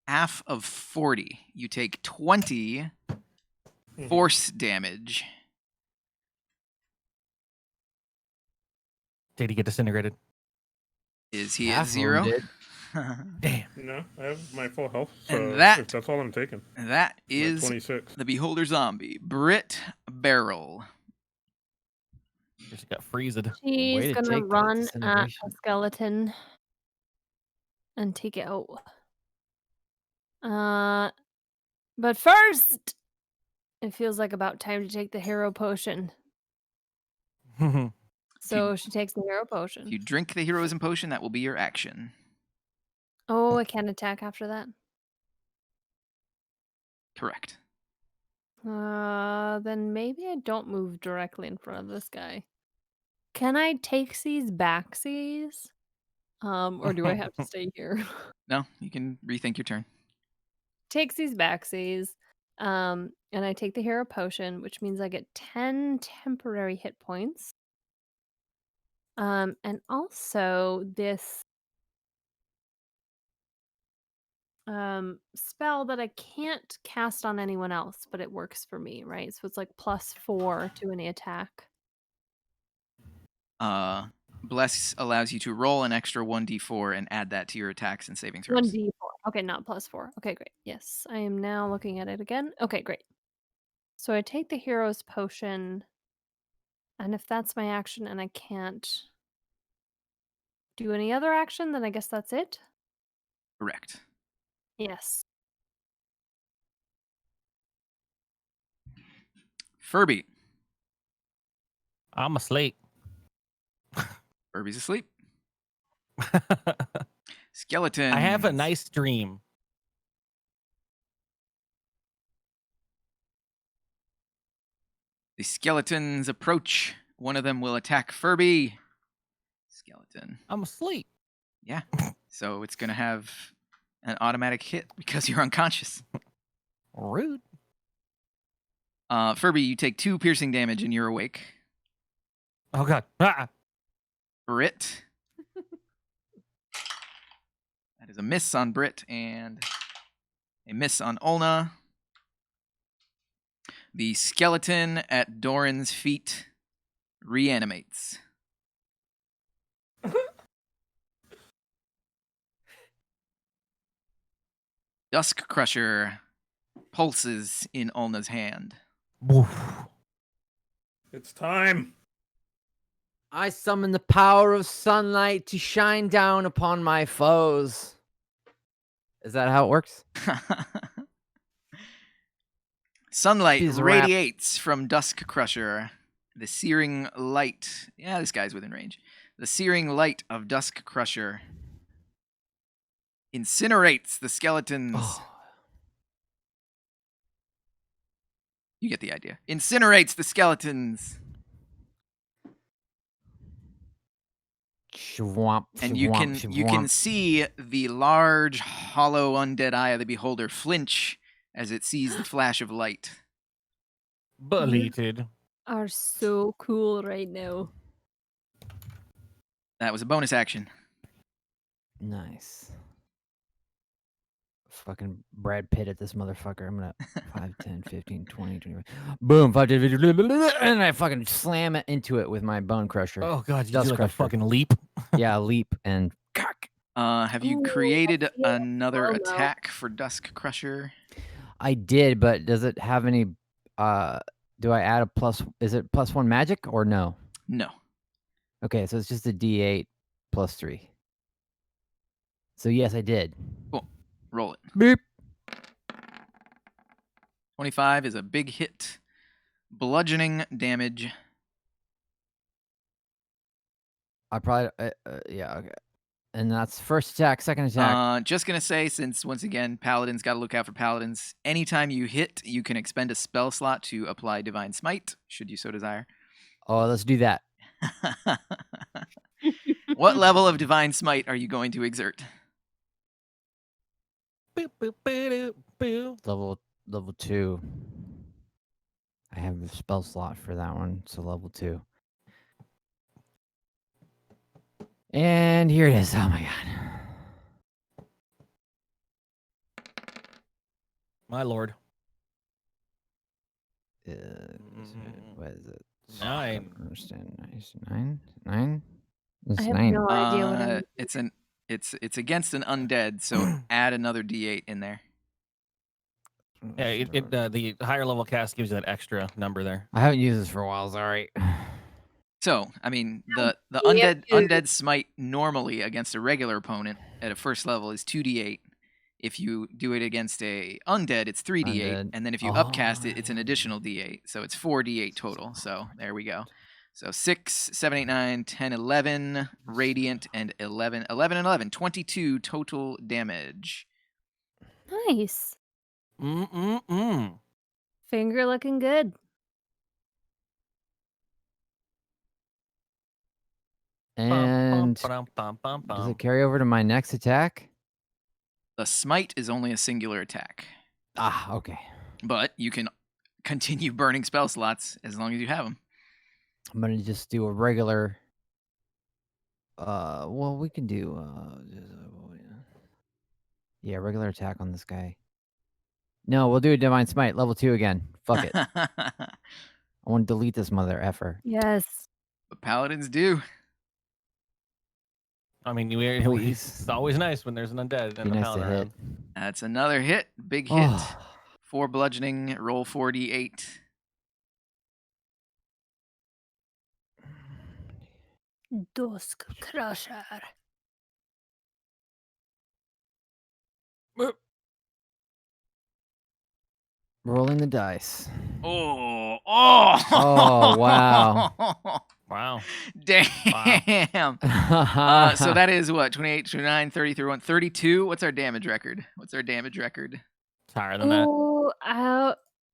half of 40. You take 20 force damage. Did he get disintegrated? Is he Half at of 'em 0? did. Damn. No, I have my full health. So And that- if that's all I'm taking. That I'm at is 26. the Beholder Zombie, Britt Barrel. Just got freezed. Way She's to gonna take that run at a disintegration. skeleton and take it out. But first, it feels like about time to take the hero potion. So she takes the hero If potion. you drink the Heroism Potion, that will be your action. Oh, I can't attack after that. Correct. Then maybe I don't move directly in front of this guy. Can I takesies backsies? Or do I have to stay here? No, you can rethink your turn. Takesies backsies. And I take the hero potion, which means I get 10 temporary hit points. And also this spell that I can't cast on anyone else, but it works for me, right? So it's like +4 to any attack. Bless allows you to roll an extra 1d4 and add that to your attacks and saving throws. 1d4. Okay, not +4. Okay, great. Yes, I am now looking at it again. Okay, great. So I take the hero's potion, and if that's my action and I can't do any other action, then I guess that's it? Correct. Yes. Furby. I'm asleep. Furby's asleep. Skeleton. I have a nice dream. The skeletons approach. One of them will attack Furby. Skeleton. I'm asleep. Yeah. So it's going to have an automatic hit because you're unconscious. Rude. Furby, you take 2 piercing damage and you're awake. Oh god. Ah. Brit. That is a miss on Brit and a miss on Olna. The skeleton at Doran's feet reanimates. Dusk Crusher pulses in Olna's hand. Woof. It's time. I summon the power of sunlight to shine down upon my foes. Is that how it works? Sunlight She's wrapped- radiates from Dusk Crusher. The searing light. Yeah, this guy's within range. The searing light of Dusk Crusher incinerates the skeletons. Oh, You get the idea. Incinerates the skeletons. Schwamp, And you can schwamp. see the large, hollow, undead eye of the beholder flinch as it sees the flash of light. Belated. Are so cool right now. That was a bonus action. Nice. Fucking Brad Pitt at this motherfucker. I'm gonna 5, 10, 15, 20, 25. Boom, 5, 10, 15, and I fucking slam it into it with my bone crusher. Oh god, you Dust do like crusher. a fucking leap. Yeah, leap and cock. Have you Ooh, created yeah, another slow-mo. attack for Dusk Crusher? I did, but does it have any do I add a plus, is it +1 magic or no? No. Okay, so it's just a D8 +3. So yes, I did. Cool. Roll it. Beep. 25 is a big hit. bludgeoning damage. I probably yeah, okay. And that's first attack, second attack. Just gonna say, since once again, paladins got to look out for paladins. Anytime you hit, you can expend a spell slot to apply divine smite, should you so desire. Oh, let's do that. What level of divine smite are you going to exert? Level 2. I have a spell slot for that one, so level 2. And here it is. Oh my god. My lord. What is it? 9. I don't understand. 9? It's I have 9. no idea what I'm. It's against an undead, so add another d8 in there. Yeah, the higher level cast gives you that extra number there. I haven't used this for a while. Sorry. So, I mean, the Yeah, undead smite normally against a regular opponent at a first level is 2d8. If you do it against a undead, it's 3d8, Undead. and then if you upcast it, it's an additional d8. So it's 4d8 total. So there we go. So 6, 7, 8, 9, 10, 11, radiant, and 11 and 11. 22 total damage. Nice. Mm-mm-mm. Finger looking good. And does it carry over to my next attack? The smite is only a singular attack, Ah, okay. but you can continue burning spell slots as long as you have them. I'm gonna just do a regular. Well, we can do. Yeah, regular attack on this guy. No, we'll do a divine smite, level 2 again. Fuck it. I want to delete this mother effer. Yes. What paladins do. I mean, Please. it's always nice when there's an undead Be and a nice paladin to hit. around. That's another hit. Big hit. Oh, 4 bludgeoning, roll 4d8. Dusk Crusher. rolling the dice. Oh, Oh, wow. Wow. Damn. So that is what? 28, 29, 30, 31, 32. What's our damage record? It's higher than that. Oh,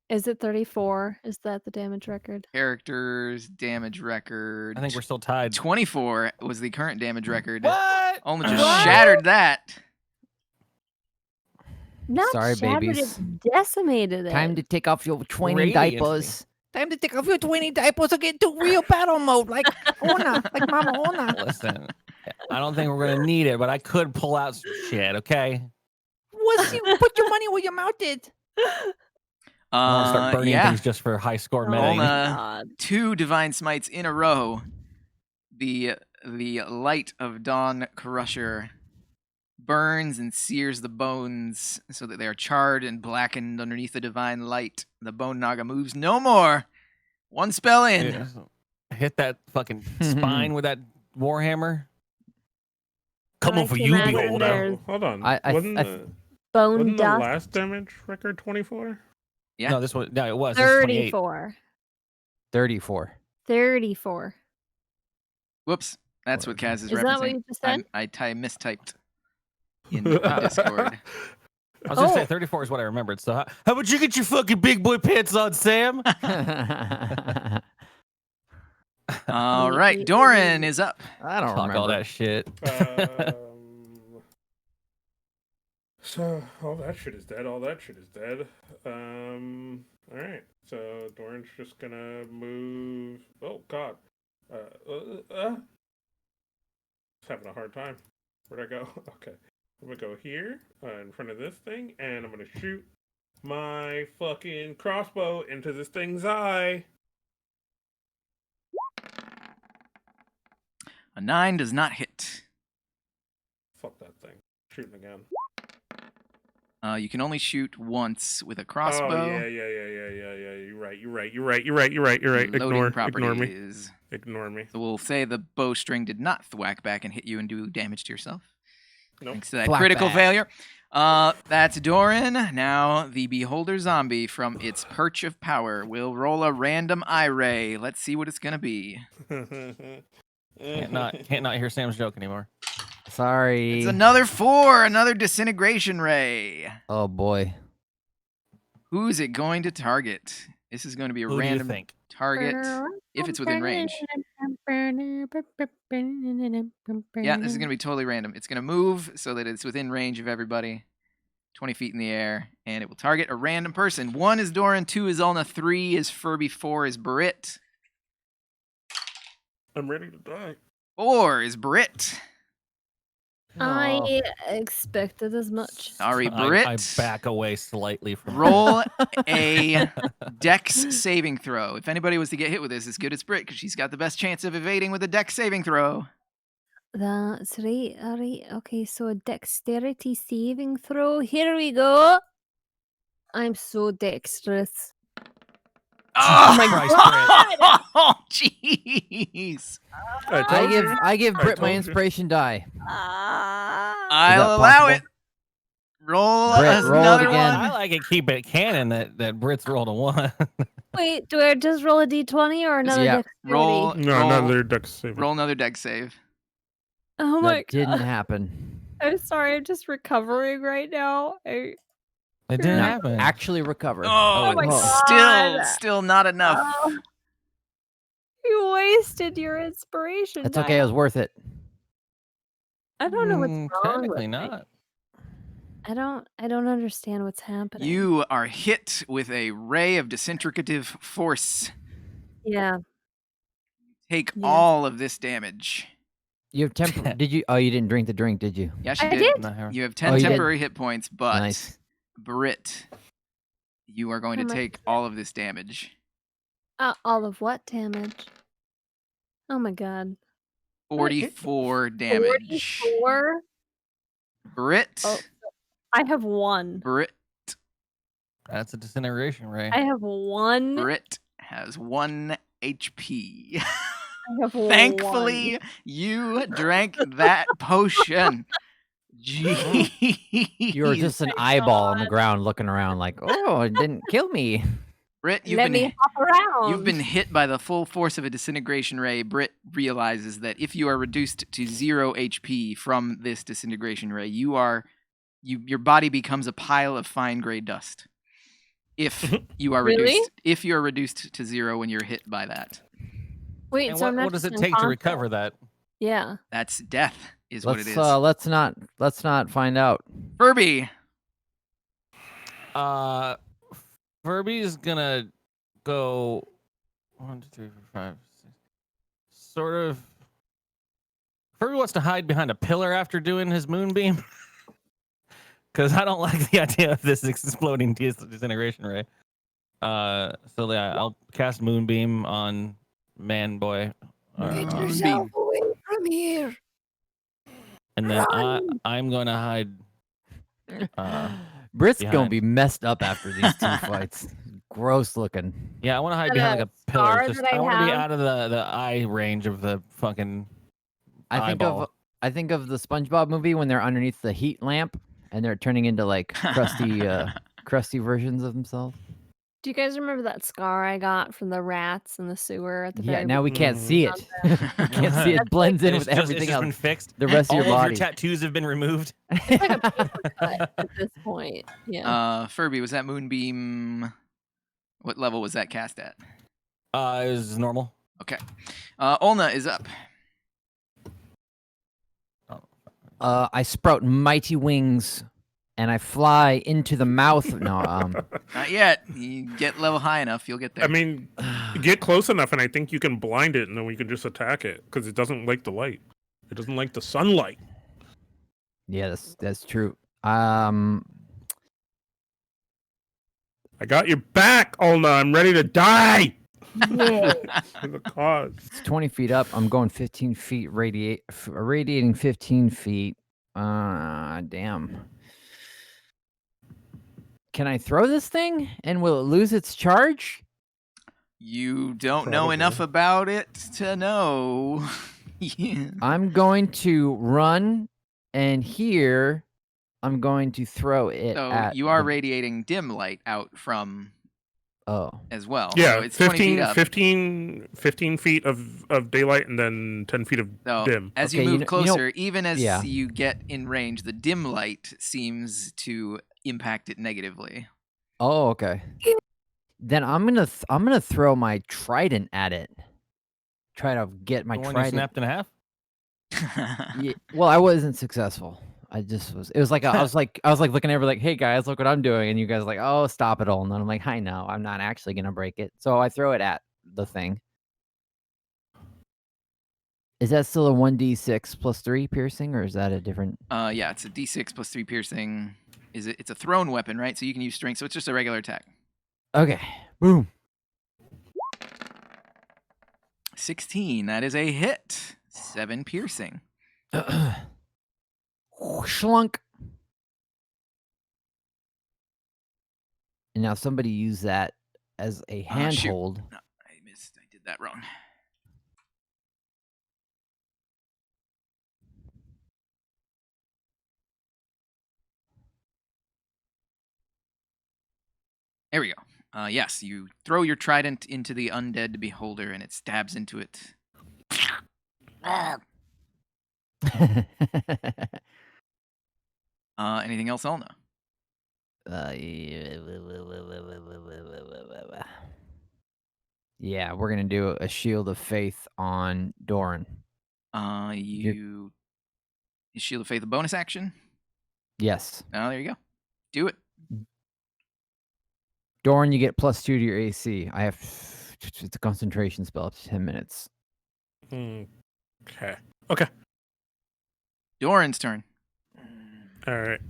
is it 34? Is that the damage record? Characters, damage record. I think we're still tied. 24 was the current damage record. What? Almost just What? shattered that. Not Sorry, shattered, babies. it decimated it. Time to take off your 20 Radiantly. diapers. Time to take off your 20 diapers and get into real battle mode, like Ona, like Mama Ona. Listen, I don't think we're gonna need it, but I could pull out some shit. Okay. Put your money where your mouth is. I want to start burning yeah. things just for high score Oh metaing. my Ona. God. 2 divine smites in a row. The light of Dawn Crusher burns and sears the bones so that they are charred and blackened underneath the divine light. The bone naga moves no more. 1 spell in. Yeah. Hit that fucking spine with that warhammer. Come I on for can you, imagine beholder. there's Hold on. I wasn't Bone the dust. last damage record 24? Yeah. No, it was. This is 28. 34. 34. 34. Whoops. That's what Kaz is Is referencing. that what you just said? I mistyped in Discord. I was gonna say Oh. 34 is what I remembered. So how about you get your fucking big boy pants on, Sam? All right. Doran is up. I don't Talk remember. all that shit. So all that shit is dead. All right. So Doran's just gonna move. Oh God. Just having a hard time. Where'd I go? Okay. I'm gonna go here in front of this thing, and I'm gonna shoot my fucking crossbow into this thing's eye. A 9 does not hit. Fuck that thing. Shooting again. You can only shoot once with a crossbow. Oh yeah. You're right. Loading Ignore me. properties. Ignore me. So we'll say the bowstring did not thwack back and hit you and do damage to yourself. Nope. Thanks to that Thwack critical back. failure. That's Doran. Now the Beholder Zombie from its perch of power will roll a random eye ray. Let's see what it's gonna be. Can't not hear Sam's joke anymore. Sorry. It's another 4, another disintegration ray. Oh boy. Who's it going to target? This is going to be a Who do you random think? target if it's within range. Yeah, this is going to be totally random. It's going to move so that it's within range of everybody. 20 feet in the air, and it will target a random person. 1 is Doran, 2 is Ulna, 3 is Furby, 4 is Brit. I'm ready to die. 4 is Brit. I expected as much. Sorry, Brit. I back away slightly from Roll a dex saving throw. If anybody was to get hit with this, it's good as Brit because she's got the best chance of evading with a dex saving throw. That's right. All right. Okay, so a dexterity saving throw. Here we go. I'm so dexterous. Oh my god! Oh, jeez! I give I Brit my told you. inspiration die. I'll allow possible? it. Roll Brit, roll it another again. I one. like it. Keep it canon that Brit's rolled a 1. Wait, do I just roll a d20 or another Yeah. dexterity? Roll, No, roll, another dex save. roll another dex save. Oh my That didn't god. happen. I'm sorry, I'm just recovering right now. It didn't No, happen. actually recover. Oh, my it's God. still not enough. Oh, you wasted your inspiration. It's okay. It was worth it. I don't know what's wrong Technically with me. not. I don't understand what's happening. You are hit with a ray of disintegrative force. Yeah. Take Yes. all of this damage. You have temporary. Did you? Oh, you didn't drink the drink, did you? Yes, you I did. did. Not here. You have 10 Oh, you did. temporary hit points, but Nice. Brit, you are going How to much take is it? all of this damage. All of what damage? Oh my god. 44 damage. 44? Brit, Oh. I have 1. Brit, That's a disintegration ray. I have 1. Brit has 1 HP. I have 1. Thankfully, you drank that potion. Jeez. You were just an eyeball on the ground looking around like, oh, it didn't kill me. Brit, Let me hop around. you've been hit by the full force of a disintegration ray. Brit realizes that if you are reduced to 0 HP from this disintegration ray, your body becomes a pile of fine gray dust. If you are Really? reduced to 0 when you're hit by that. Wait, And so I'm not what does just it take to unconscious? recover that? Yeah. That's death, is what it is. Let's not find out. Furby. Furby's gonna go 1, 2, 3, 4, 5, 6. Sort of. Furby wants to hide behind a pillar after doing his moonbeam. Because I don't like the idea of this exploding disintegration ray. So yeah, I'll cast moonbeam on Man Boy. Get Moonbeam. yourself away from here. And then Run. I'm going to hide. Brit's gonna behind. be messed up after these 2 fights. Gross looking. Yeah, I want to hide Got behind a like a pillar. scar Just, that I I want to be have. out of the eye range of the fucking eyeball. I think of the SpongeBob movie when they're underneath the heat lamp and they're turning into like crusty versions of themselves. Do you guys remember that scar I got from the rats in the sewer at the Yeah, very now we can't Mhm. see it. We can't see it. Blends in And with it's everything just been else. fixed. The rest All of your of body. your tattoos have been removed. It's like a paper cut at this point. Yeah. Furby, was that moonbeam? What level was that cast at? It was normal. Okay. Ulna is up. I sprout mighty wings and I fly into the mouth. No, Not yet. You get level high enough, you'll get there. I mean, get close enough, and I think you can blind it, and then we can just attack it because it doesn't like the light. It doesn't like the sunlight. yeah, that's true. I got your back, Ulna. I'm ready to die. Yeah. For the cause. It's 20 feet up. I'm going 15 feet, radiating 15 feet. Damn. Can I throw this thing and will it lose its charge? You don't know Probably. enough about it to know. Yeah. I'm going to run and here. I'm going to throw it So at. you are the- radiating dim light out from Oh, as well. Yeah, so it's 20 feet 15, up. 15 feet of daylight and then 10 feet of So dim. as Okay, you you move know- closer, even as yeah. you get in range, the dim light seems to impact it negatively. oh, okay. Then I'm gonna throw my trident at it. Try to get my The one you trident. snapped in half. Yeah, well, I wasn't successful. I just was. It was like I was like looking over like, hey guys, look what I'm doing, and you guys are like, oh, stop it all. And then I'm like, I know, I'm not actually gonna break it. So I throw it at the thing. Is that still a 1d6 plus 3 piercing, or is that a different? Yeah, it's a d6 plus 3 piercing. It's a thrown weapon, right? So you can use strength. So it's just a regular attack. Okay, boom. 16. That is a hit. 7 piercing. Schlunk. And now somebody use that as a shoot. handhold. No, I missed. I did that wrong. There we go. Yes, you throw your trident into the undead beholder, and it stabs into it. Anything else, Elna? Yeah, we're gonna do a shield of faith on Doran. Is Shield of Faith a bonus action? Yes, Oh, there you go. Do it. Doran, you get +2 to your AC. I have it's a concentration spell up to 10 minutes. Okay. Okay. Doran's turn. All right.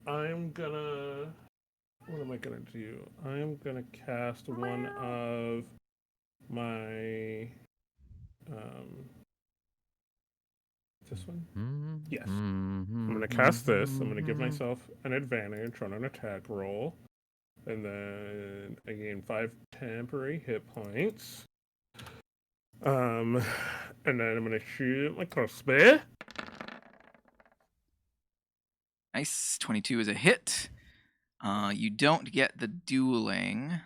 I'm gonna. What am I gonna do? I'm gonna cast one of my. This one? Yes. I'm gonna cast this. I'm gonna give myself an advantage on an attack roll, and then I gain 5 temporary hit points. And then I'm gonna shoot my crossbow. Nice. 22 is a hit. You don't get the dueling.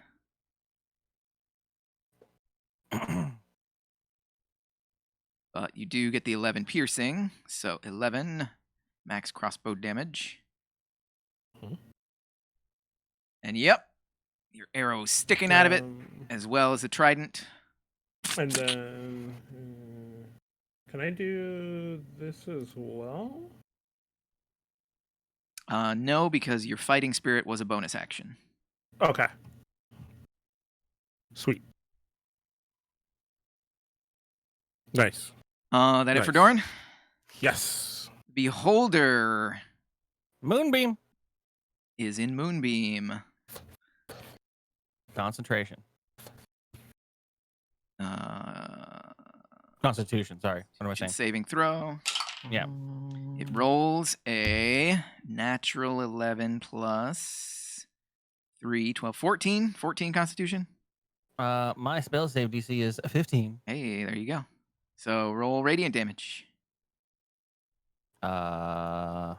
But you do get the 11 piercing. So 11 max crossbow damage. Mhm. And yep, your arrow sticking out of it, as well as the trident. And then, can I do this as well? No, because your fighting spirit was a bonus action. Okay. Sweet. Nice. That it for Nice. Doran? Yes. Beholder Moonbeam. is in Moonbeam. Concentration. Uh, Constitution. Sorry. What am I saying? saving throw. Yeah. It rolls a natural 11 plus 3, 12, 14. 14 Constitution. My spell save DC is 15. Hey, there you go. So roll radiant damage. 2d10.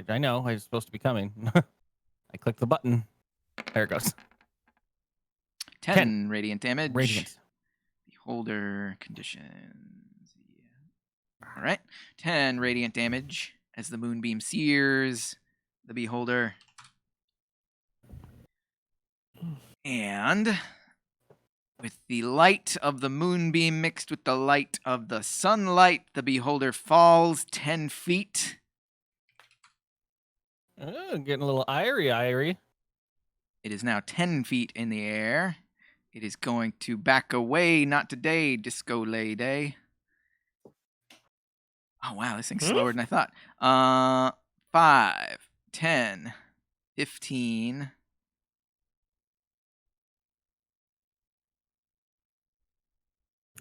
I know. I was supposed to be coming. I clicked the button. There it goes. 10 radiant damage. Radiant. Beholder conditions. Yeah. All right. 10 radiant damage as the moonbeam sears the beholder. And with the light of the moonbeam mixed with the light of the sunlight, the beholder falls 10 feet. Oh, getting a little irie. It is now 10 feet in the air. It is going to back away. Not today, Disco Lady. Oh, wow, this thing's slower than I thought. 5, 10, 15.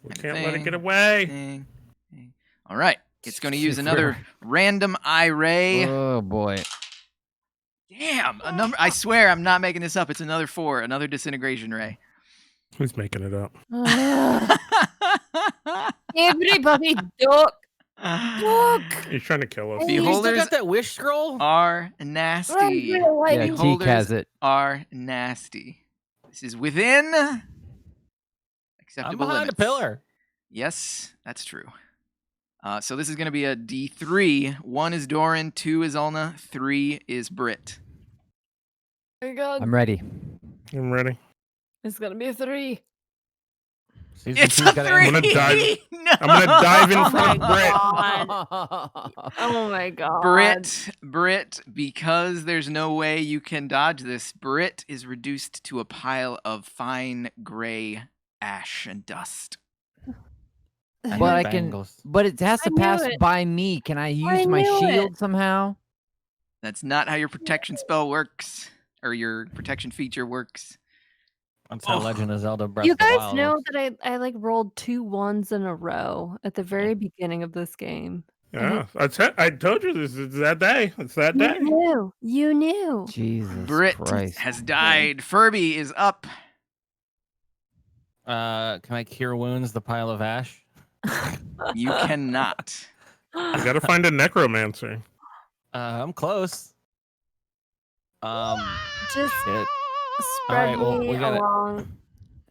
We can't let it get away. Ding, ding. All right. It's going to use another random eye ray. Oh boy. Damn, a number. I swear I'm not making this up. It's another 4, another disintegration ray. Who's making it up? Everybody duck. He's trying to kill us. Oh, You still Beholders got that wish scroll? are nasty. Yeah, Teak Beholders has it. are nasty. This is within I'm acceptable behind limits. a pillar. Yes, that's true. So this is going to be a D3. 1 is Doran, 2 is Ulna, 3 is Brit. Oh my god. I'm ready. I'm ready. It's gonna be a 3. Season It's two's a gotta 3! end. I'm gonna dive- No! I'm gonna dive in Oh front my of Brit. god. Oh my god. Brit, because there's no way you can dodge this, Brit is reduced to a pile of fine gray ash and dust. And But the I can- bangles. But it has to I knew pass it. by me. Can I use I my knew shield it. somehow? That's not how your protection spell works, or your protection feature works. That's how Oh. Legend of Zelda Breath You of the guys Wild know works. that I like rolled 2 1s in a row at the very beginning of this game. Yeah, I told you this is that day. It's that day. You knew. You knew. Jesus Brit Christ. has died. Furby is up. Can I cure wounds the pile of ash? You cannot. You gotta find a necromancer. I'm close. Just Shit. spread Alright, well, me we gotta- along.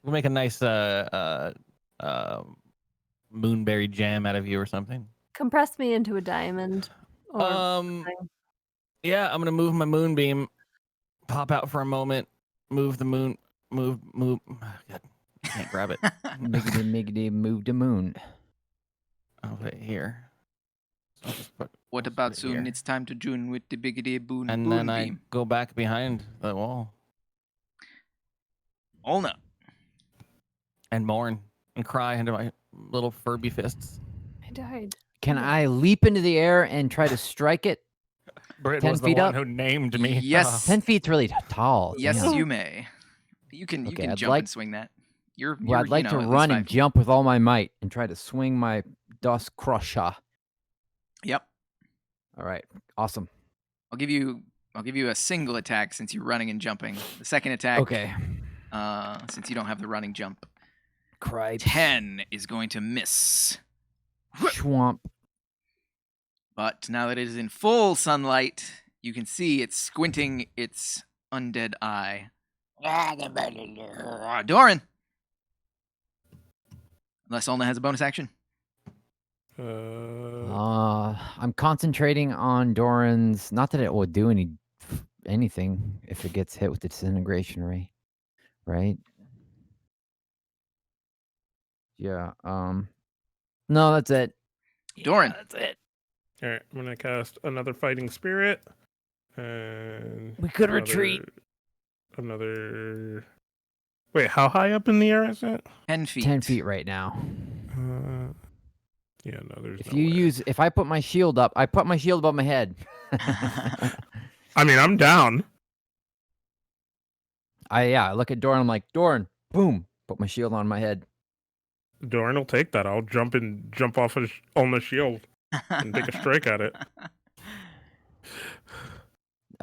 We'll make a nice moonberry jam out of you or something. Compress me into a diamond. Or Um, something. yeah, I'm gonna move my moonbeam, pop out for a moment, move the moon, move. God, I can't grab it. Miggity, move the moon. I'll put it here. So I'll just put, What I'll about put it soon? here. It's time to join with the biggity boon And boon then I beam. go back behind the wall Ulna. and mourn and cry into my little Furby fists. I died. Can I leap into the air and try to strike it? Britt 10 was the feet one up? who named me. Yes. 10 feet's really tall. Yes, damn. you may. You can Okay, jump I'd and like- swing that. You're Well, I'd like to at least run and 5 feet. jump with all my might and try to swing my dust crusher. Yep. All right, awesome. I'll give you a single attack since you're running and jumping. The second attack, Okay. since you don't have the running jump, Cripes. 10 is going to miss. Schwamp. But now that it is in full sunlight, you can see it's squinting its undead eye. Doran. Unless Ulna has a bonus action. I'm concentrating on Doran's. Not that it will do anything if it gets hit with the disintegration ray, right? Yeah. No, that's it. Doran. That's it. All right, I'm gonna cast another fighting spirit, and We could retreat. Another. Wait, how high up in the air is it? 10 feet. 10 feet right now. Yeah, no, there's. If no you way. if I put my shield up, I put my shield above my head. I mean, I'm down. I look at Doran. I'm like, Doran, boom, put my shield on my head. Doran will take that. I'll jump off on the shield and take a strike at it.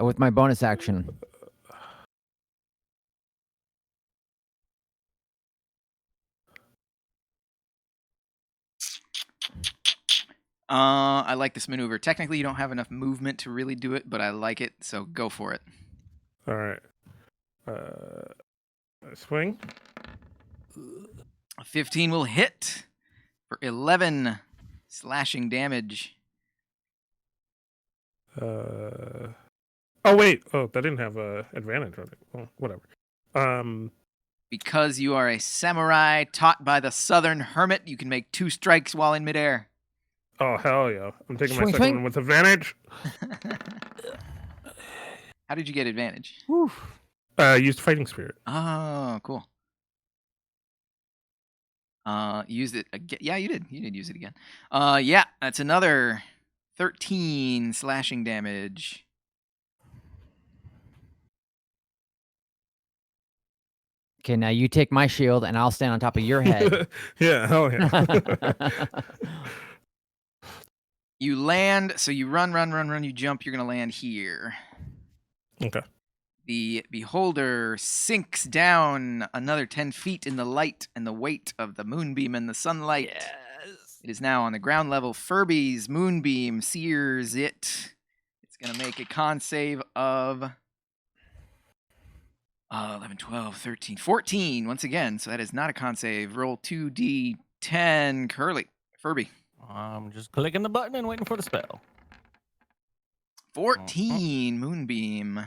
With my bonus action. I like this maneuver. Technically, you don't have enough movement to really do it, but I like it, so go for it. All right. Swing. 15 will hit for 11 slashing damage. Oh wait. Oh, that didn't have advantage on it. Well, whatever. Because you are a samurai taught by the Southern Hermit, you can make 2 strikes while in midair. Oh hell yeah! I'm taking my Swing, second swing. one with advantage. How did you get advantage? Used fighting spirit. Oh, cool. Used it again. Yeah, you did. You did use it again. Yeah, that's another 13 slashing damage. Okay, now you take my shield and I'll stand on top of your head. Yeah, hell yeah. You land, so you run, you jump, you're going to land here. Okay. The beholder sinks down another 10 feet in the light and the weight of the moonbeam and the sunlight. Yes. It is now on the ground level. Furby's moonbeam sears it. It's going to make a con save of 11, 12, 13, 14 once again. So that is not a con save. Roll 2d10. Curly. Furby. I'm just clicking the button and waiting for the spell. 14 moonbeam.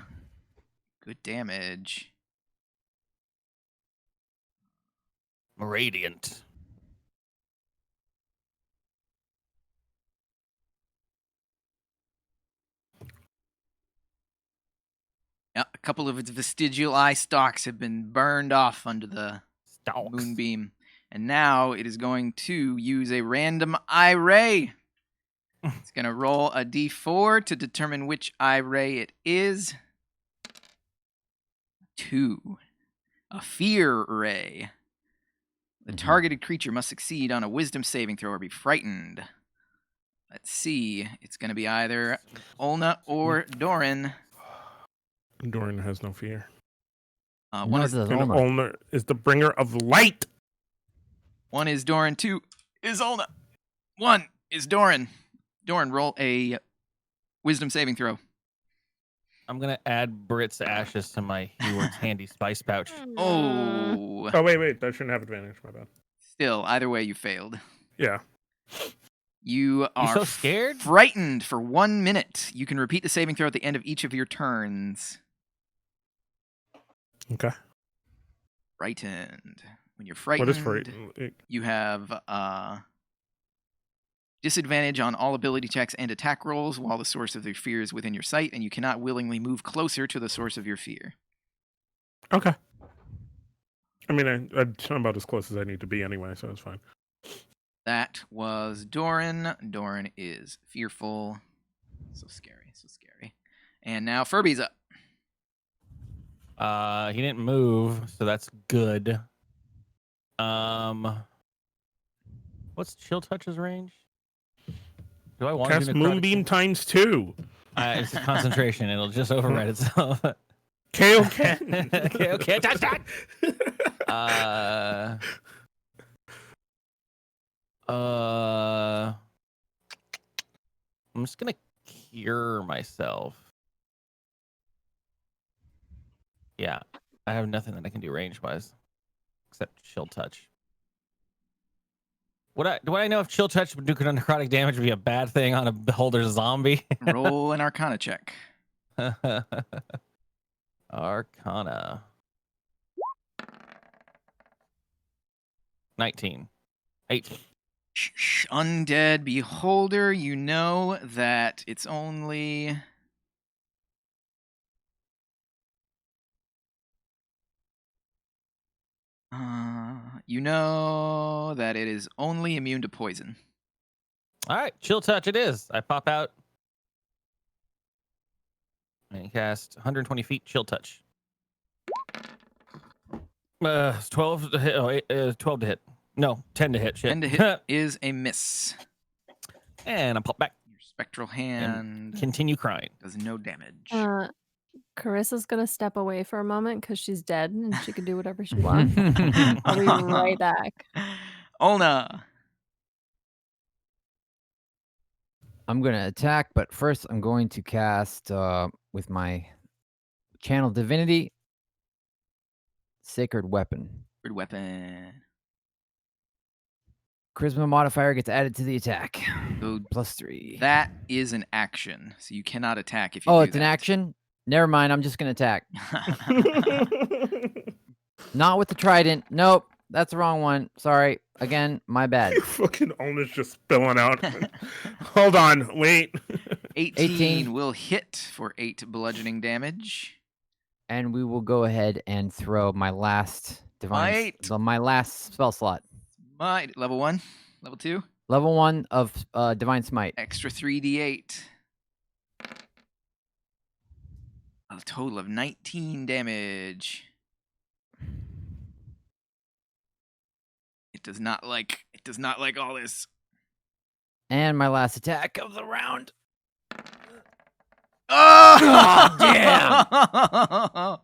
Good damage. Radiant. Yeah, a couple of its vestigial eye stalks have been burned off under the Stalks. moonbeam. And now it is going to use a random eye ray. It's going to roll a d4 to determine which eye ray it is. 2. A fear ray. The targeted creature must succeed on a wisdom saving throw or be frightened. Let's see. It's going to be either Olna or Doran. Doran has no fear. One is Olna is the bringer of light. 1 is Doran, 2 is Olna. 1 is Doran. Doran, roll a wisdom saving throw. I'm going to add Brit's ashes to my Heward's handy spice pouch. Oh. Oh, wait. That shouldn't have advantage. My bad. Still, either way, you failed. Yeah. You are so scared? frightened for 1 minute. You can repeat the saving throw at the end of each of your turns. Okay. Frightened. When you're frightened, What is frightened? you have disadvantage on all ability checks and attack rolls while the source of your fear is within your sight, and you cannot willingly move closer to the source of your fear. Okay. I mean, I'm about as close as I need to be anyway, so it's fine. That was Doran. Doran is fearful. So scary, so scary. And now Furby's up. He didn't move, so that's good. What's Chill Touch's range? Do I want to Cast do Moonbeam times 2. It's a concentration. It'll just override itself. KO Ken. Okay, touch. I'm just gonna cure myself. Yeah, I have nothing that I can do range wise, except Chill Touch. Do I know if Chill Touch would do necrotic damage would be a bad thing on a beholder zombie? Roll an Arcana check. Arcana. 19. 18. Shh, undead beholder, you know that it's only... you know that it is only immune to poison. All right, Chill Touch it is. I pop out and cast 120 feet Chill Touch. 12 to hit. 12 to hit. No, 10 to hit. Shit. 10 to hit is a miss. And I pop back. Your spectral hand Continue crying. does no damage. Carissa's gonna step away for a moment because she's dead and she can do whatever she wants. I'll be right back. Olna. I'm going to attack, but first I'm going to cast with my Channel Divinity Sacred Weapon. Good weapon. Charisma modifier gets added to the attack. So +3. that is an action, so you cannot attack if you Oh, do it's an that. action? Never mind, I'm just going to attack. Not with the trident. Nope, that's the wrong one. Sorry. Again, my bad. Fucking Olna's just spilling out. Hold on, wait. 18 will hit for 8 bludgeoning damage. And we will go ahead and throw my last my last spell slot. Might. Level 1? Level 2? Level 1 of Divine Smite. Extra 3d8. A total of 19 damage. It does not like all this. And my last attack of the round. Oh, damn!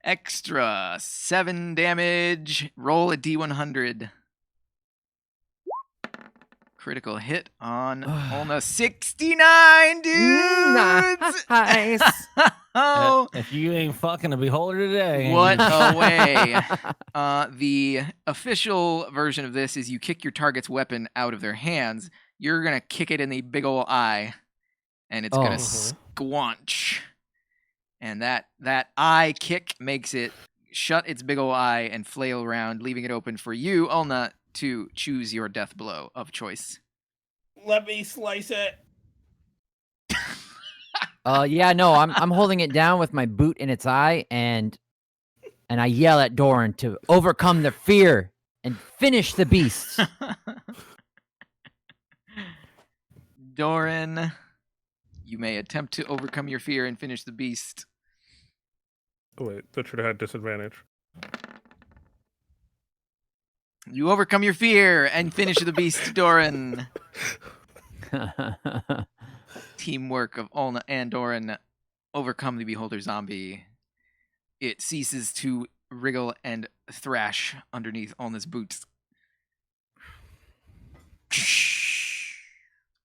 Extra 7 damage. Roll a d100. Critical hit on Olna. 69, dudes! Nice. Oh, If you ain't fucking a beholder today, what you- a way. The official version of this is you kick your target's weapon out of their hands. You're going to kick it in the big ol' eye, and it's going to squanch. And that eye kick makes it shut its big ol' eye and flail around, leaving it open for you, Ulna, to choose your death blow of choice. Let me slice it. Yeah, no, I'm holding it down with my boot in its eye, and I yell at Doran to overcome the fear and finish the beast. Doran, you may attempt to overcome your fear and finish the beast. Oh, wait, that should have had disadvantage. You overcome your fear and finish the beast, Doran. Teamwork of Ulna and Doran overcome the beholder zombie. It ceases to wriggle and thrash underneath Ulna's boots.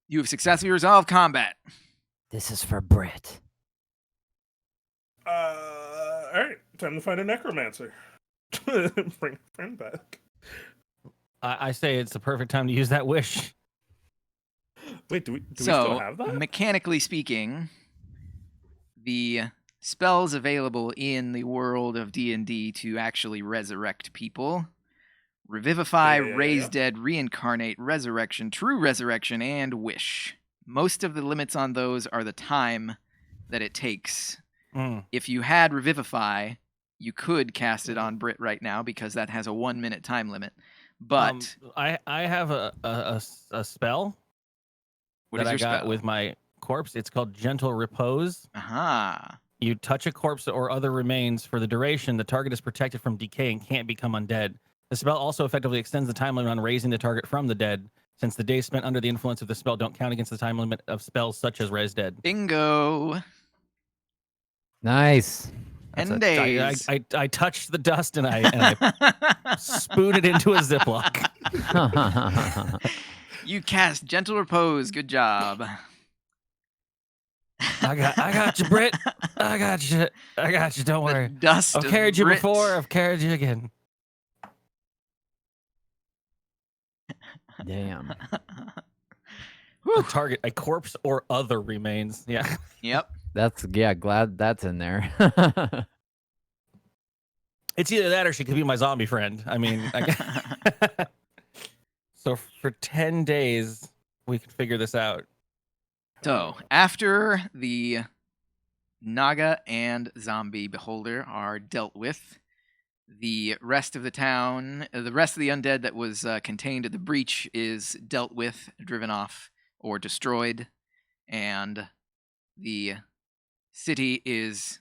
You have successfully resolved combat. This is for Britt. All right, time to find a necromancer. Bring a friend back. I say it's the perfect time to use that wish. Wait, do we still have that? Mechanically speaking, the spells available in the world of D&D to actually resurrect people: Revivify, Raise Dead, Reincarnate, Resurrection, True Resurrection, and Wish. Most of the limits on those are the time that it takes. If you had Revivify, you could cast it on Brit right now because that has a 1 minute time limit. But I have a spell what that is I your got spell? with my corpse. It's called Gentle Repose. Aha. You touch a corpse or other remains for the duration. The target is protected from decay and can't become undead. The spell also effectively extends the time limit on raising the target from the dead, since the days spent under the influence of the spell don't count against the time limit of spells such as Res Dead. Bingo. Nice. That's 10 days. I touched the dust and I spoon it into a Ziploc. You cast Gentle Repose. Good job. I got you, Britt. I got you. Don't The worry. dust I've of carried you Brit. before. I've carried you again. Damn. A target, a corpse or other remains. Yeah. Yep. Glad that's in there. It's either that or she could be my zombie friend. I mean, so for 10 days, we could figure this out. So, after the Naga and zombie beholder are dealt with, the rest of the town, the rest of the undead that was contained at the breach is dealt with, driven off, or destroyed, and the city is,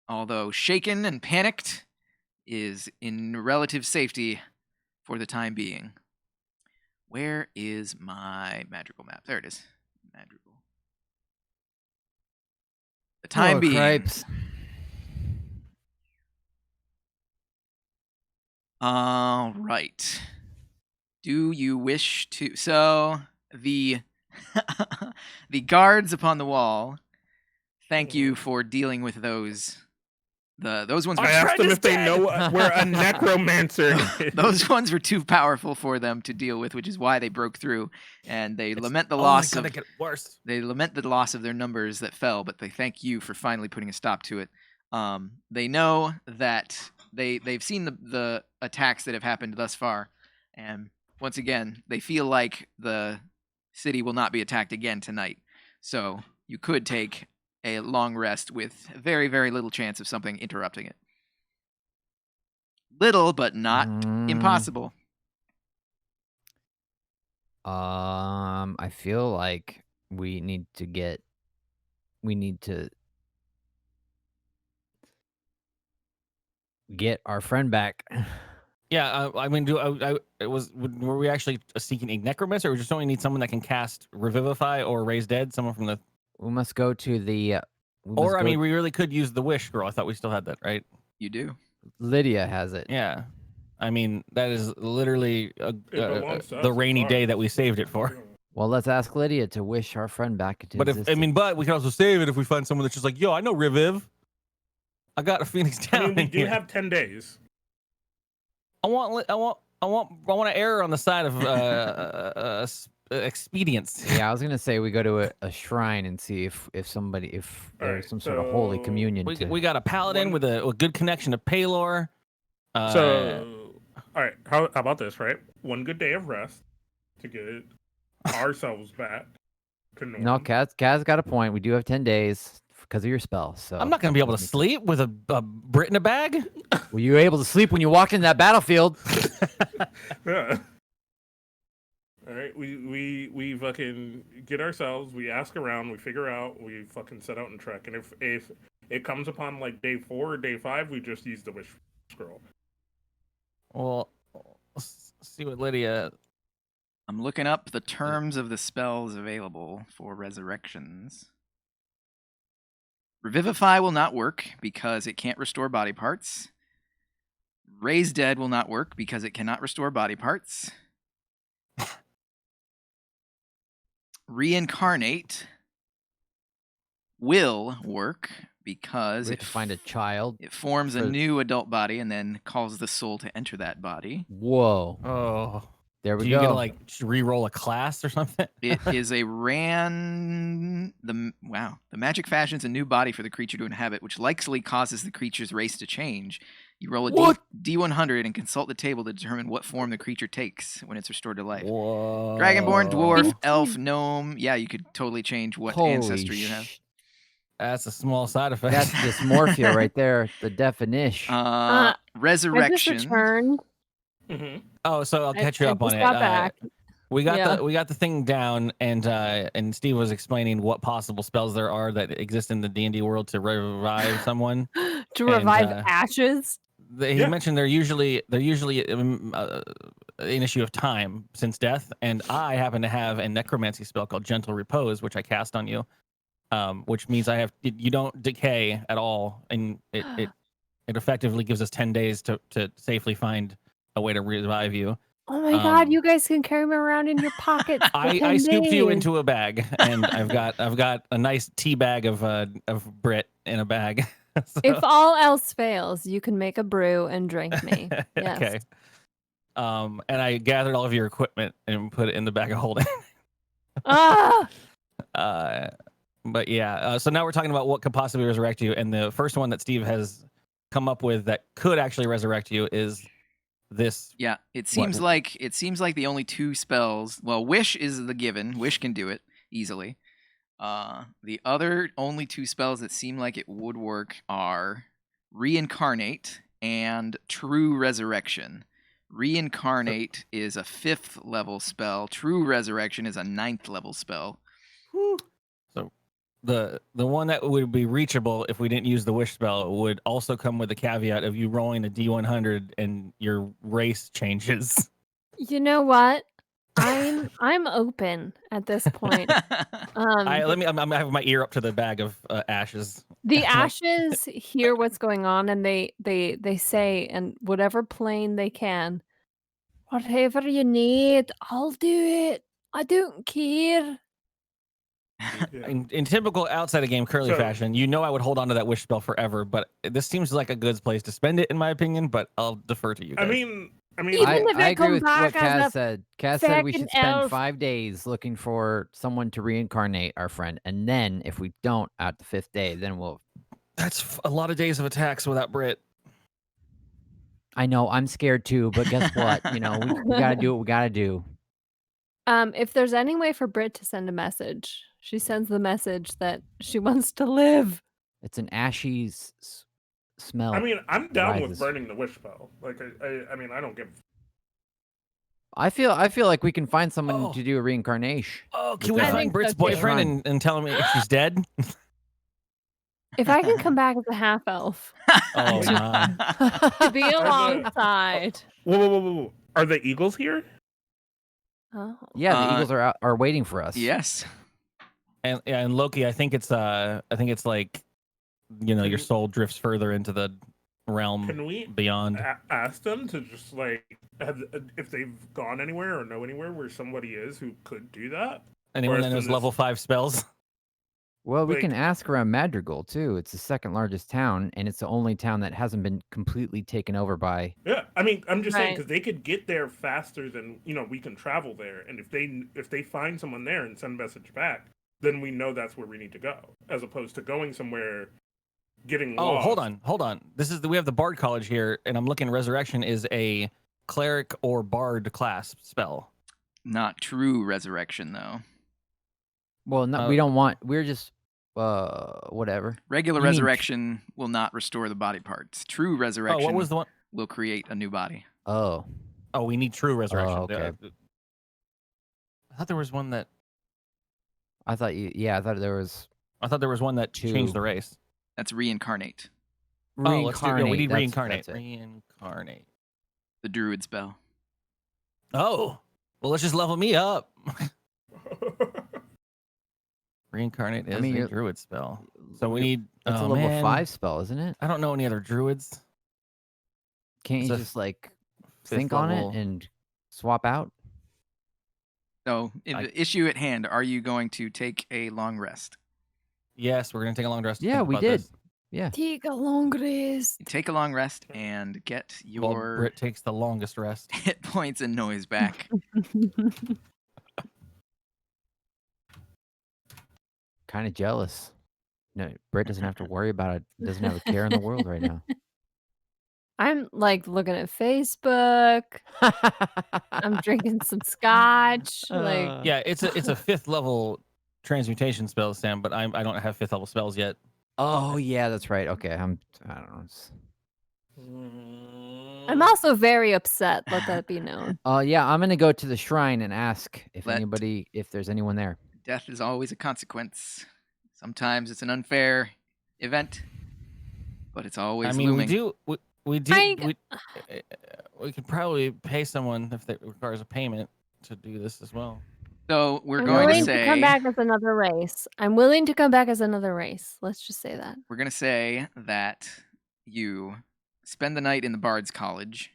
although shaken and panicked, is in relative safety for the time being. Where is my magical map? There it is. Magical. The time being. Cripes. All right. Do you wish to? So the the guards upon the wall. Thank you for dealing with those. Those ones. I Were, asked them if they know where a necromancer is. those ones were too powerful for them to deal with, which is why they broke through, and they lament the loss of. Get worse. They lament the loss of their numbers that fell, but they thank you for finally putting a stop to it. They know that they've seen the attacks that have happened thus far, and once again, they feel like the city will not be attacked again tonight. So you could take a long rest with very, very little chance of something interrupting it. Little, but not impossible. I feel like we need to get our friend back. Yeah, I mean, were we actually seeking a necromancer, or we just only need someone that can cast Revivify or Raise Dead? Someone from the. We must go to the. Or I mean, we really could use the Wish Girl. I thought we still had that, right? You do. Lydia has it. Yeah. I mean, that is literally belongs to us, the it's rainy day ours. that we saved it for. Well, let's ask Lydia to wish our friend back into But existence. but we can also save it if we find someone that's just like, yo, I know Reviv. I got a Phoenix I down mean, we in do here. have 10 days. I want to err on the side of expedience. Yeah, I was gonna say we go to a shrine and see if there's Alright, some sort of holy so communion. We got a paladin One- with a good connection to Pelor. So, all right, how about this, right? One good day of rest to get ourselves back to normal. No, Kaz got a point. We do have 10 days because of your spell. So I'm not gonna be able to sleep with a Brit in a bag. Were you able to sleep when you walked in that battlefield? Yeah. All right, we fucking get ourselves. We ask around. We figure out. We fucking set out and trek. And if it comes upon like day 4 or day 5, we just use the wish scroll. Well, let's see what Lydia. I'm looking up the terms of the spells available for resurrections. Revivify will not work because it can't restore body parts. Raise Dead will not work because it cannot restore body parts. Reincarnate will work because We have to find a child. it forms a for- new adult body and then calls the soul to enter that body. Whoa. Oh, There we do go. you get to like re-roll a class or something? It is a the magic fashions a new body for the creature to inhabit, which likely causes the creature's race to change. You roll a What? D100 and consult the table to determine what form the creature takes when it's restored to life. Whoa. Dragonborn, dwarf, Fifteen. elf, gnome. Yeah, you could totally change what Holy ancestry you have. That's a small side effect. That's dysmorphia right there. The definition. I just Resurrection. returned. Mm-hmm. Oh, so I'll catch you I up on just it. got back. We got Yeah. the thing down, and Steve was explaining what possible spells there are that exist in the D&D world to revive someone. To revive And, ashes. He Yeah. mentioned they're usually an issue of time since death, and I happen to have a necromancy spell called Gentle Repose, which I cast on you, which means you don't decay at all, and it effectively gives us 10 days to safely find a way to revive you. Oh my god, Um, you guys can carry me around in your pockets. For I 10 scooped you days. into a bag, and I've got a nice tea bag of Brit in a bag. So- If all else fails, you can make a brew and drink me. Yes. Okay. And I gathered all of your equipment and put it in the bag of holding. Ah! But yeah, so now we're talking about what could possibly resurrect you, and the first one that Steve has come up with that could actually resurrect you is this. Yeah, it seems like the only two spells. Well, Wish is the given. Wish can do it easily. The other only two spells that seem like it would work are Reincarnate and True Resurrection. Reincarnate is a 5th level spell. True Resurrection is a 9th level spell. So the one that would be reachable if we didn't use the wish spell would also come with the caveat of you rolling a D100 and your race changes. You know what? I'm open at this point. I have my ear up to the bag of ashes. The ashes hear what's going on, and they say, and whatever plane they can, whatever you need, I'll do it. I don't care. Yeah. In typical outside of game curly So- fashion, you know I would hold on to that wish spell forever, but this seems like a good place to spend it in my opinion. But I'll defer to you guys. I mean, Even if I it agree come with what back as Kaz a said. Kaz said we feckin' should spend elf. 5 days looking for someone to reincarnate our friend, and then if we don't at the 5th day, then we'll. That's a lot of days of attacks without Brit. I know I'm scared too, but guess what? You know we gotta do what we gotta do. If there's any way for Brit to send a message, she sends the message that she wants to live. It's an ashy smell. I mean, I'm down with rises. burning the wish spell. Like, I mean, I don't give. I feel like we can find someone Oh. to do a reincarnation. Oh, can With we the- I find think Brit's so, too. boyfriend and tell him if she's dead? If I can come back as a half elf Oh my! to be alongside. Whoa! Are the eagles here? Oh. Yeah, the eagles are waiting for us. Yes. And Loki, I think it's like, you know, your soul drifts further into the realm Can we beyond. ask them to just like if they've gone anywhere or know anywhere where somebody is who could do that? Anyone Or that as knows soon as- level 5 spells? Well, we Like- can ask around Madrigal too. It's the second largest town, and it's the only town that hasn't been completely taken over by. Yeah, I mean, I'm just saying Right. because they could get there faster than we can travel there, and if they find someone there and send a message back, then we know that's where we need to go, as opposed to going somewhere, getting Oh, lost. hold on. We have the Bard College here, and I'm looking. Resurrection is a cleric or bard class spell. Not true resurrection though. Well, no, we don't want. We're just whatever. Regular You mean resurrection will not restore the body parts. True Oh, resurrection what was the one? will create a new body. Oh, Oh, we need true resurrection. okay. I thought there was one that. I thought you. Yeah, I thought there was I thought there was one that changed Two. the race. That's reincarnate, Oh, let's do. reincarnate. We need that's- reincarnate. that's it. Reincarnate. the druid spell. Oh, well, let's just level me up. Reincarnate is mean, a you're- druid spell. So we need. It's oh, a level man. 5 spell, isn't it? I don't know any other druids. Can't It's you a just like fifth think on level. it and swap out? So, I- the issue at hand, are you going to take a long rest? Yes, we're gonna take a long rest. to Yeah, think we about did. this. Yeah. Take a long rest. Take a long rest and get Well, your Brit takes the longest rest. hit points and noise back. Kind of jealous. No, Britt doesn't have to worry about it. Doesn't have a care in the world right now. I'm like looking at Facebook. I'm drinking some scotch. Like, Yeah, it's a 5th level transmutation spell, Sam. But I don't have 5th level spells yet. Oh yeah, that's right. Okay, I don't know. I'm also very upset. Let that be known. Yeah, I'm gonna go to the shrine and ask if Let- if there's anyone there. Death is always a consequence. Sometimes it's an unfair event, but it's always I mean, looming. we could probably pay someone if it requires a payment to do this as well. So we're I'm going to willing say to come back as another race. I'm willing to come back as another race. Let's just say that. we're going to say that you spend the night in the Bard's College.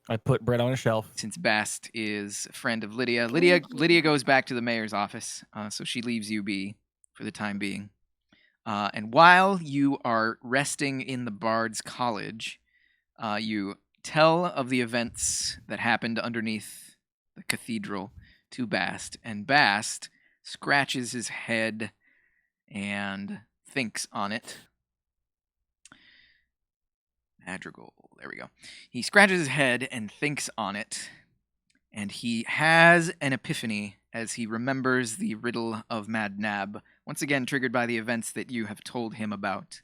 I put bread on a shelf. Since Bast is a friend of Lydia. Lydia goes back to the mayor's office, so she leaves you be for the time being. And while you are resting in the Bard's College, you tell of the events that happened underneath the cathedral to Bast, and Bast scratches his head and thinks on it. Madrigal. There we go. He scratches his head and thinks on it, and he has an epiphany as he remembers the riddle of Mad Nab, once again triggered by the events that you have told him about.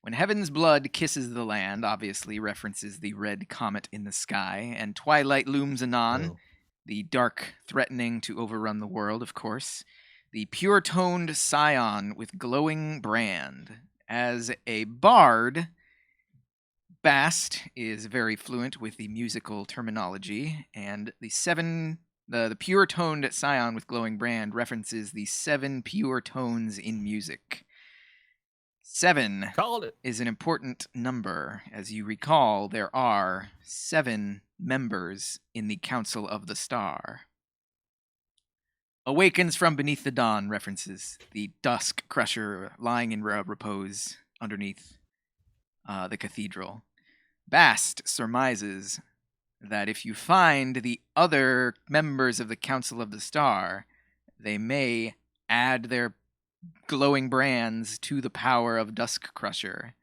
When heaven's blood kisses the land, obviously references the red comet in the sky, and twilight looms anon, the dark threatening to overrun the world, of course. The pure-toned scion with glowing brand. As a bard, Bast is very fluent with the musical terminology, and the pure-toned scion with glowing brand references the 7 pure tones in music. 7 Called it. is an important number. As you recall, there are 7 members in the Council of the Star. Awakens from beneath the dawn references the Dusk Crusher lying in repose underneath the cathedral. Bast surmises that if you find the other members of the Council of the Star, they may add their glowing brands to the power of Dusk Crusher.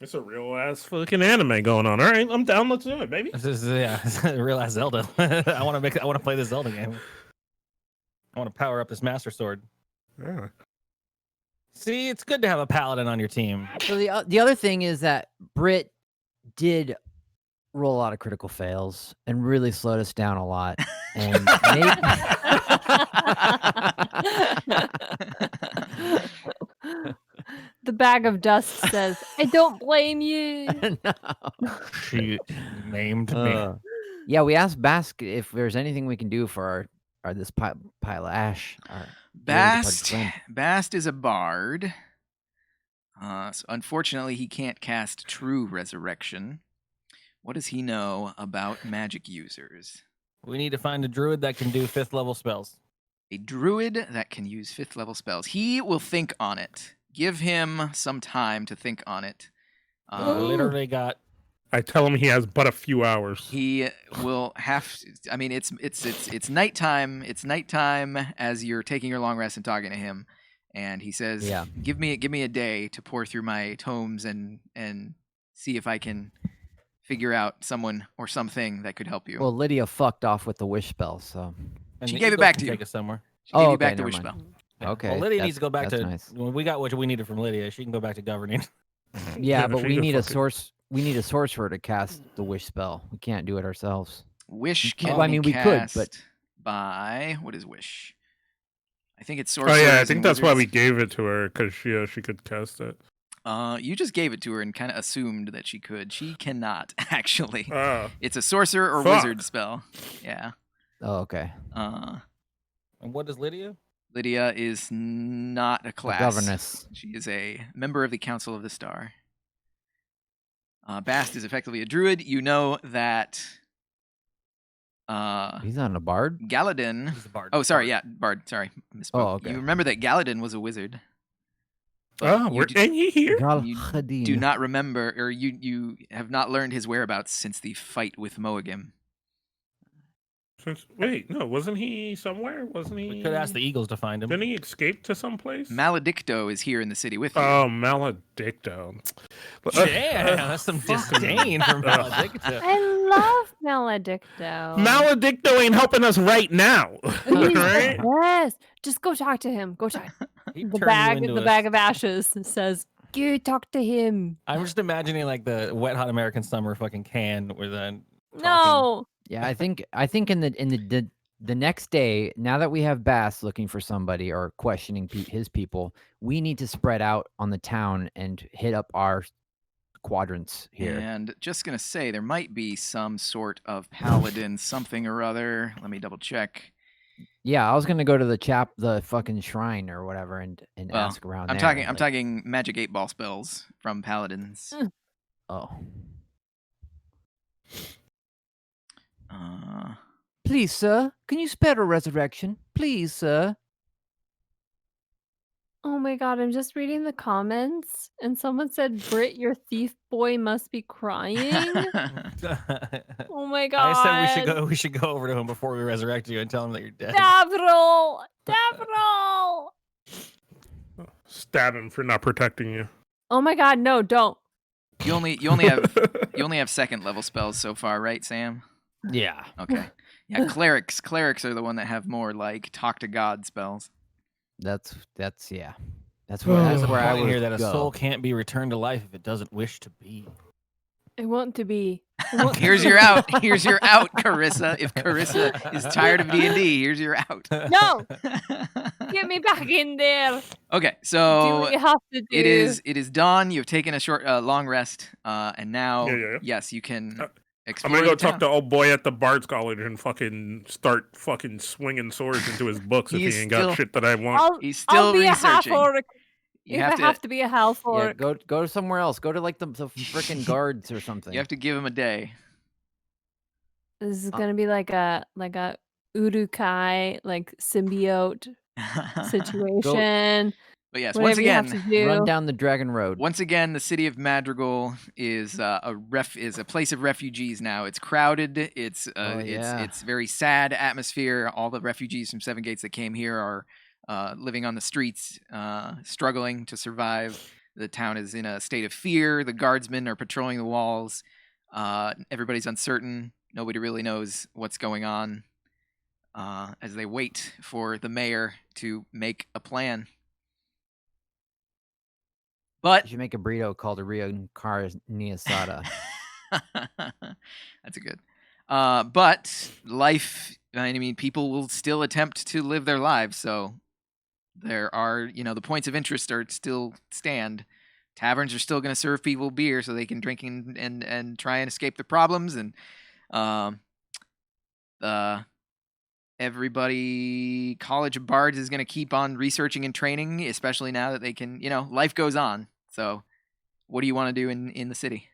It's a real ass fucking anime going on. All right, I'm down. Let's do it, baby. This is real ass Zelda. I want to play this Zelda game. I want to power up this Master Sword. Yeah. See, it's good to have a paladin on your team. So the other thing is that Britt did roll a lot of critical fails and really slowed us down a lot. And The bag of dust says, I don't blame you. no. She named me. Yeah, we asked Bask if there's anything we can do for our this pile of ash. Bast is a bard. So unfortunately, he can't cast True Resurrection. What does he know about magic users? We need to find a druid that can do 5th level spells. A druid that can use 5th level spells. He will think on it. Give him some time to think on it. Literally got. I tell him he has but a few hours. He will have. I mean, it's nighttime. It's nighttime as you're taking your long rest and talking to him, and he says, Yeah. Give me a day to pour through my tomes and see if I can figure out someone or something that could help you." Well, Lydia fucked off with the wish spell, so. And She the gave it eagle back can to you. take us somewhere. She gave Oh, you back okay, the never wish mind. spell. Okay. Well, Lydia needs to go back that's to. nice. When we got what we needed from Lydia, she can go back to governing. Yeah, but she we can need a fucking- source. We need a sorcerer to cast the wish spell. We can't do it ourselves. Wish Well, can I mean, be we could, cast but- by what is wish? I think it's Oh sorcerers. yeah, I and think that's why we wizards. gave it to her because she could cast it. You just gave it to her and kind of assumed that she could. She cannot actually. Oh, It's a sorcerer or Fuck. wizard spell. Yeah. Oh, okay. Uh, And what is Lydia? Lydia is not a class. Governess. She is a member of the Council of the Star. Bast is effectively a druid. You know that He's not a bard. Galadin. He's a bard. Oh, sorry. Yeah, bard. Sorry, misspoke. Oh, okay. You remember that Galadin was a wizard. But oh, you and you here? Galhadin. do not remember, or you have not learned his whereabouts since the fight with Moagim. Wait, no, wasn't he somewhere? Wasn't he? We could ask the Eagles to find him. Didn't he escape to some place? Maledicto is here in the city with you. Oh, Maledicto. Yeah, that's some disdain from Maledicto. I love Maledicto. Maledicto ain't helping us right now. He's right? the best. Just go talk to him. Go talk. He The turned you into a- bag of ashes says, "Go talk to him." I'm just imagining like the Wet Hot American Summer fucking can with a. No. Yeah, I think in the next day, now that we have Bass looking for somebody or questioning his people, we need to spread out on the town and hit up our quadrants here. And just gonna say there might be some sort of paladin something or other. Let me double check. Yeah, I was gonna go to the fucking shrine or whatever and Well, ask around. I'm there, talking like, magic 8-ball spells from paladins. Oh, Uh, please, sir, can you spare a resurrection, please, sir? Oh my god, I'm just reading the comments and someone said, "Brit, your thief boy must be crying." Oh my god. I said we should go over to him before we resurrect you and tell him that you're dead. Davril! Davril! Stab him for not protecting you. Oh my god, no, don't. you only have second level spells so far, right, Sam? Yeah. Okay. Yeah, clerics are the one that have more like talk to God spells. That's yeah. That's where I Point would here that a go. soul can't be returned to life if it doesn't wish to be. I want to be. I want to Here's be. your out. Here's your out, Carissa. If Carissa is tired of D&D, here's your out. No! Get me back in there. Okay, Do so what you have to do. it is dawn. You've taken a short, long rest, and now, Yeah. yes, you can I'm explore. gonna go the talk town. to old boy at the Bard's College and fucking start fucking swinging swords into his books if He's he ain't still- got shit that I want. I'll, He's I'll still be a half researching. orc. You If have I to. have to be a half Yeah, orc. go somewhere else. Go to like the freaking guards or something. You have to give him a day. This is gonna be like a Urukai like symbiote situation. But yes, Whatever once you have again, to do. Run down the Dragon Road. Once again, the city of Madrigal is a place of refugees now. It's crowded. It's yeah. it's very sad atmosphere. All the refugees from Seven Gates that came here are living on the streets, struggling to survive. The town is in a state of fear. The guardsmen are patrolling the walls. Everybody's uncertain. Nobody really knows what's going on as they wait for the mayor to make a plan. But You should make a burrito called a Rio Carne Asada. that's a good. But life, I mean, people will still attempt to live their lives. So there are, the points of interest are still stand. Taverns are still going to serve people beer so they can drink and try and escape the problems. And the everybody, College of Bards is going to keep on researching and training, especially now that they can, life goes on. So, what do you want to do in the city?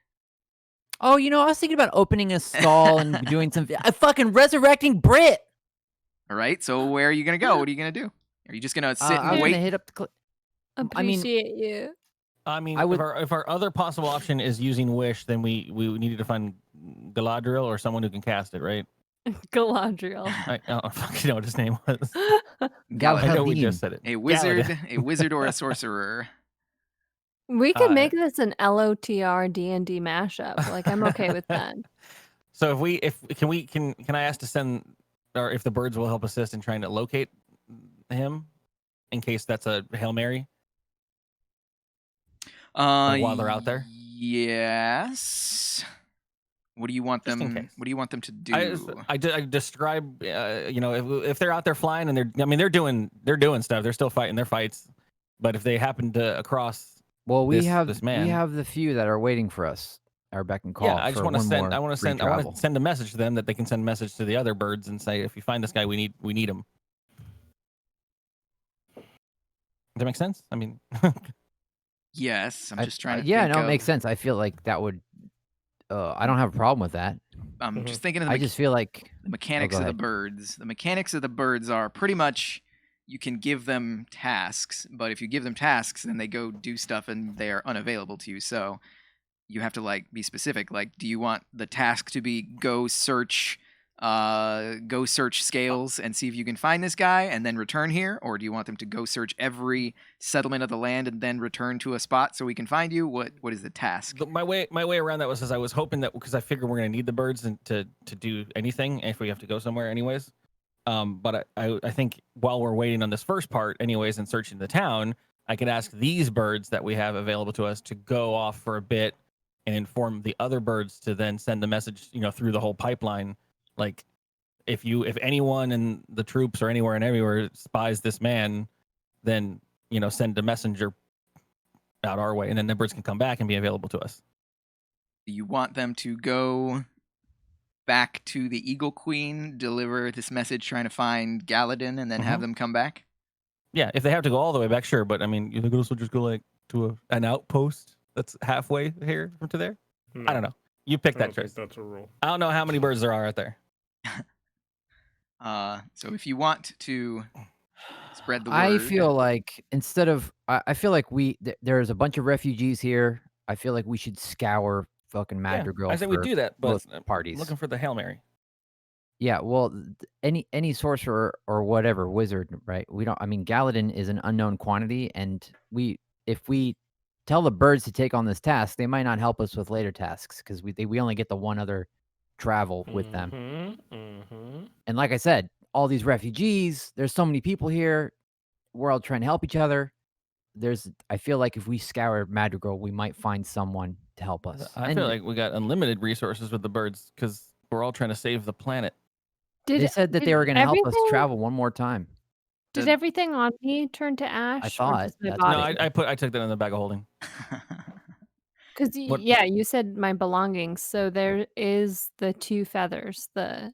Oh, I was thinking about opening a stall and doing some fucking resurrecting Brit. All right. So, where are you going to go? What are you going to do? Are you just going to sit I and was wait? gonna hit up the. I mean, Appreciate you. I mean, I would- if our other possible option is using Wish, then we needed to find Galadriel or someone who can cast it, right? Galadriel. I don't fucking know what his name was. Galahad. I know we Galadin. just said it. A wizard, Galadin. a wizard or a sorcerer. We could Uh, make this an LOTR D&D mashup. Like, I'm okay with that. So can I ask to send, or if the birds will help assist in trying to locate him, in case that's a Hail Mary? While they're out there? Yes. What do you want Just in them? case. What do you want them to do? I describe, if they're out there flying and they're doing stuff, they're still fighting their fights, but if they happen to across, Well, we this have man. the few that are waiting for us. Our beck and call. yeah, I just want to send, I want free to travel. send a message to them that they can send a message to the other birds and say, if you find this guy, we need him. Does that make sense? I mean, Yes, I'm just trying to. Yeah, think no, it of, makes sense. I feel like that would. I don't have a problem with that. I'm just thinking of the, I just feel like the mechanics go of the ahead. birds. The mechanics of the birds are pretty much you can give them tasks, but if you give them tasks, then they go do stuff and they are unavailable to you. So you have to be specific. Like, do you want the task to be go search scales and see if you can find this guy and then return here, or do you want them to go search every settlement of the land and then return to a spot so we can find you? What is the task? my way around that was, I was hoping that, because I figured we're gonna need the birds to do anything if we have to go somewhere anyways. But I think while we're waiting on this first part anyways and searching the town, I could ask these birds that we have available to us to go off for a bit and inform the other birds to then send a message, through the whole pipeline. Like, if anyone in the troops or anywhere and everywhere spies this man, then send a messenger out our way, and then the birds can come back and be available to us. Do you want them to go back to the Eagle Queen, deliver this message trying to find Galadin, and then have them come back? Yeah, if they have to go all the way back, sure. But I mean, you think also just go to an outpost that's halfway here to there? No, I don't know. You pick I that don't think choice. that's a rule. I don't know how many birds there are out there. So if you want to spread the word, I feel like instead of I feel like there's a bunch of refugees here. I feel like we should scour fucking Madrigal. I say we for do that, but both I'm parties. looking for the Hail Mary. Yeah, well, any sorcerer or whatever wizard, right? I mean, Galadin is an unknown quantity, and if we tell the birds to take on this task, they might not help us with later tasks because we only get the one other travel with them. And like I said, all these refugees, there's so many people here. We're all trying to help each other. I feel like if we scour Madrigal, we might find someone to help us. I feel like we got unlimited resources with the birds because we're all trying to save the planet. They said that they were going to help us travel one more time. Did everything on me turn to ash? I thought. Or just my That's body? what I took that in the bag of holding. Because yeah, you said my belongings. So there is the two feathers, the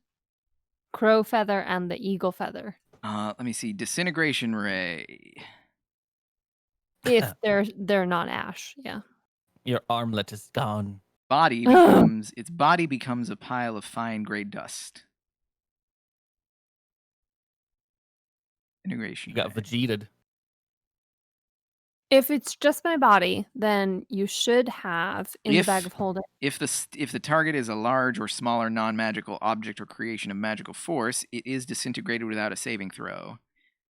crow feather and the eagle feather. let me see. Disintegration ray. If they're not ash, yeah. Your armlet is gone. Its body becomes a pile of fine gray dust. Integration. You got ray. Vegetated. If it's just my body, then you should have in the bag If- of holding. If the target is a large or smaller non-magical object or creation of magical force, it is disintegrated without a saving throw.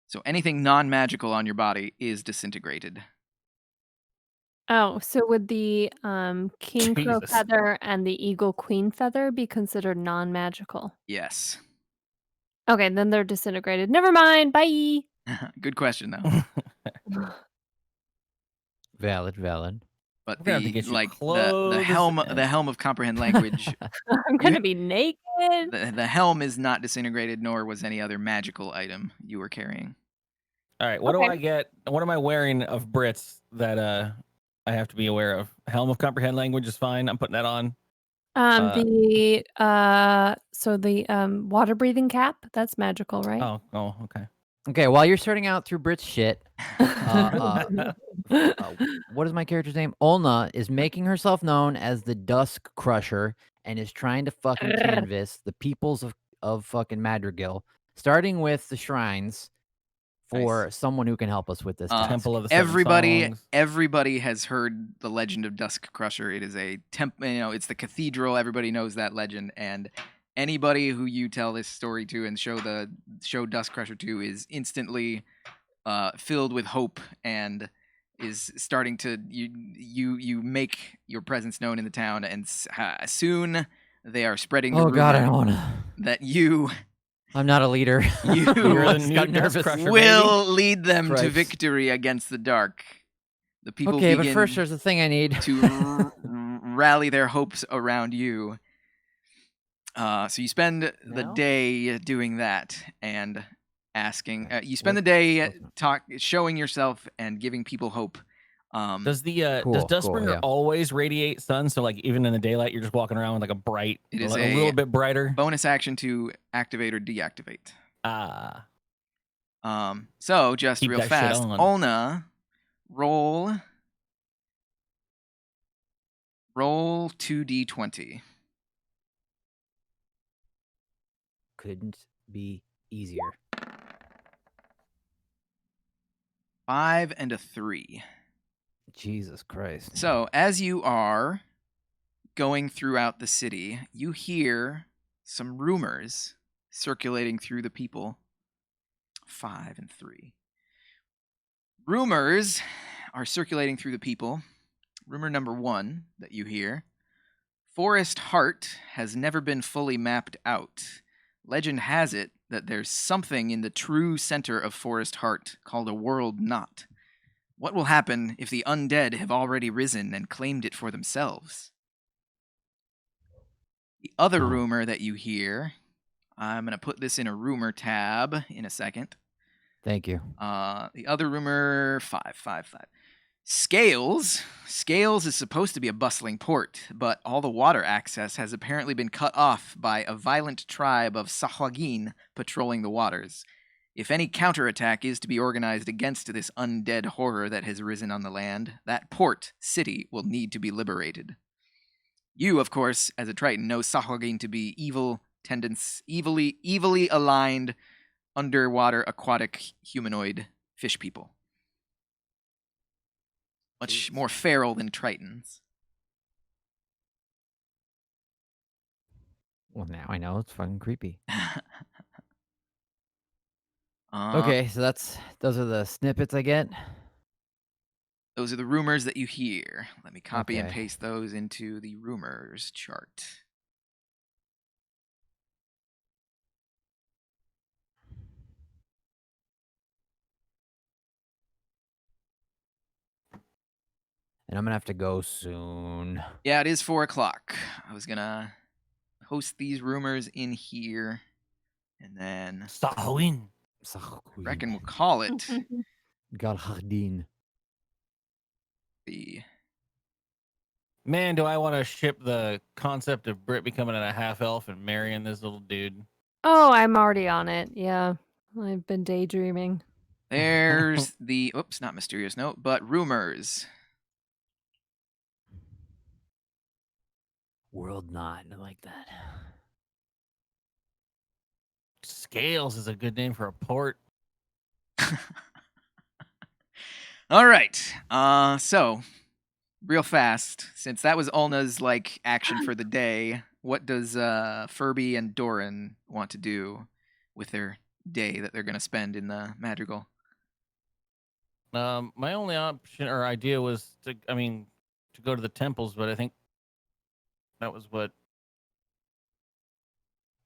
So anything non-magical on your body is disintegrated. Oh, so would the king crow Jesus. feather and the eagle queen feather be considered non-magical? Yes. Okay, then they're disintegrated. Never mind. Bye. Good question though. Valid. But We're gonna have to get you the clothes helm and- the helm of comprehend language. I'm gonna be naked. the helm is not disintegrated, nor was any other magical item you were carrying. All right, what do Okay. I get? What am I wearing of Brits that I have to be aware of? Helm of Comprehend Language is fine. I'm putting that on. The water breathing cap, that's magical, right? Oh, okay. Okay, while you're sorting out through Brit's shit, what is my character's name? Olna is making herself known as the Dusk Crusher and is trying to fucking canvass the peoples of fucking Madrigal, starting with the shrines for someone who can help us with this task. Temple of the Seven Songs. Everybody has heard the legend of Dusk Crusher. It is a it's the cathedral. Everybody knows that legend, and anybody who you tell this story to and show Dusk Crusher to is instantly filled with hope and is starting to you make your presence known in the town, and soon they are spreading the Oh God, I rumor don't wanna. that you I'm not a leader. You You're the new got Dust nervous. Crusher, will lead them to Christ. victory against the dark. The people Okay, but begin first there's a thing I need. to rally their hopes around you. So you spend the Now? day doing that and asking. You spend What- the day what's showing yourself and giving people hope. Does the Cool, does cool, Dustbringer yeah. always radiate sun? So like even in the daylight, you're just walking around with like a bright, It is a a little bit brighter. bonus action to activate or deactivate. Ah, So just Keep real that shit fast, on. Olna, roll 2d20. Couldn't be easier. 5 and a 3. Jesus Christ. So, as you are going throughout the city, you hear some rumors circulating through the people. 5 and 3. Rumors are circulating through the people. Rumor number 1 that you hear: Forest Heart has never been fully mapped out. Legend has it that there's something in the true center of Forest Heart called a world knot. What will happen if the undead have already risen and claimed it for themselves? The other rumor that you hear, I'm going to put this in a rumor tab in a second. Thank you. The other rumor, 5. Scales is supposed to be a bustling port, but all the water access has apparently been cut off by a violent tribe of Sahwagin patrolling the waters. If any counterattack is to be organized against this undead horror that has risen on the land, that port city will need to be liberated. You, of course, as a Triton, know Sahwagin to be evilly aligned, underwater, aquatic, humanoid fish people. Much more feral than Tritons. Well, now I know it's fucking creepy. Uh, Okay, so those are the snippets I get. Those are the rumors that you hear. Let me copy and Okay. paste those into the rumors chart. And I'm gonna have to go soon. Yeah, it is 4 o'clock. I was gonna post these rumors in here, and then Sahwin. I reckon we'll call it Galhardin. the. Man, do I want to ship the concept of Brit becoming a half elf and marrying this little dude? Oh, I'm already on it. Yeah. I've been daydreaming. There's the. Oops, not mysterious note, but rumors. World knot. I like that. Scales is a good name for a port. All right. So real fast, since that was Ulna's like action for the day, what does Furby and Doran want to do with their day that they're gonna spend in the Madrigal? My only option or idea was to go to the temples, but I think that was what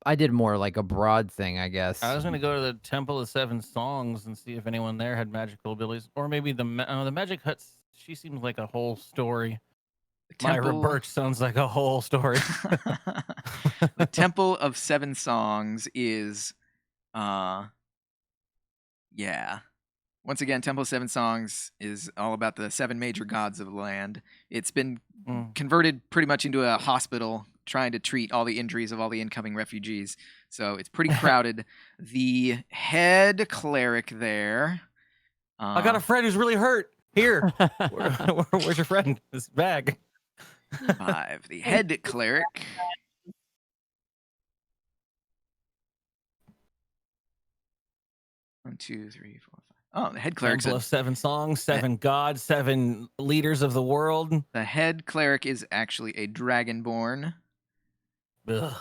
I did more like a broad thing, I guess. I was going to go to the Temple of Seven Songs and see if anyone there had magical abilities, or maybe the Magic Hut. She seems like a whole story. Myra Birch sounds like a whole story. The Temple of Seven Songs is, yeah. Once again, Temple of Seven Songs is all about the 7 major gods of the land. It's been converted pretty much into a hospital trying to treat all the injuries of all the incoming refugees. So it's pretty crowded. The head cleric there. I got a friend who's really hurt. Here, where's your friend? This bag. 5. The head cleric. One, 2, 3, 4, 5. Oh, the head cleric's Temple of 7 songs, 7 gods, 7 leaders of the world. the head cleric is actually a dragonborn. Ugh.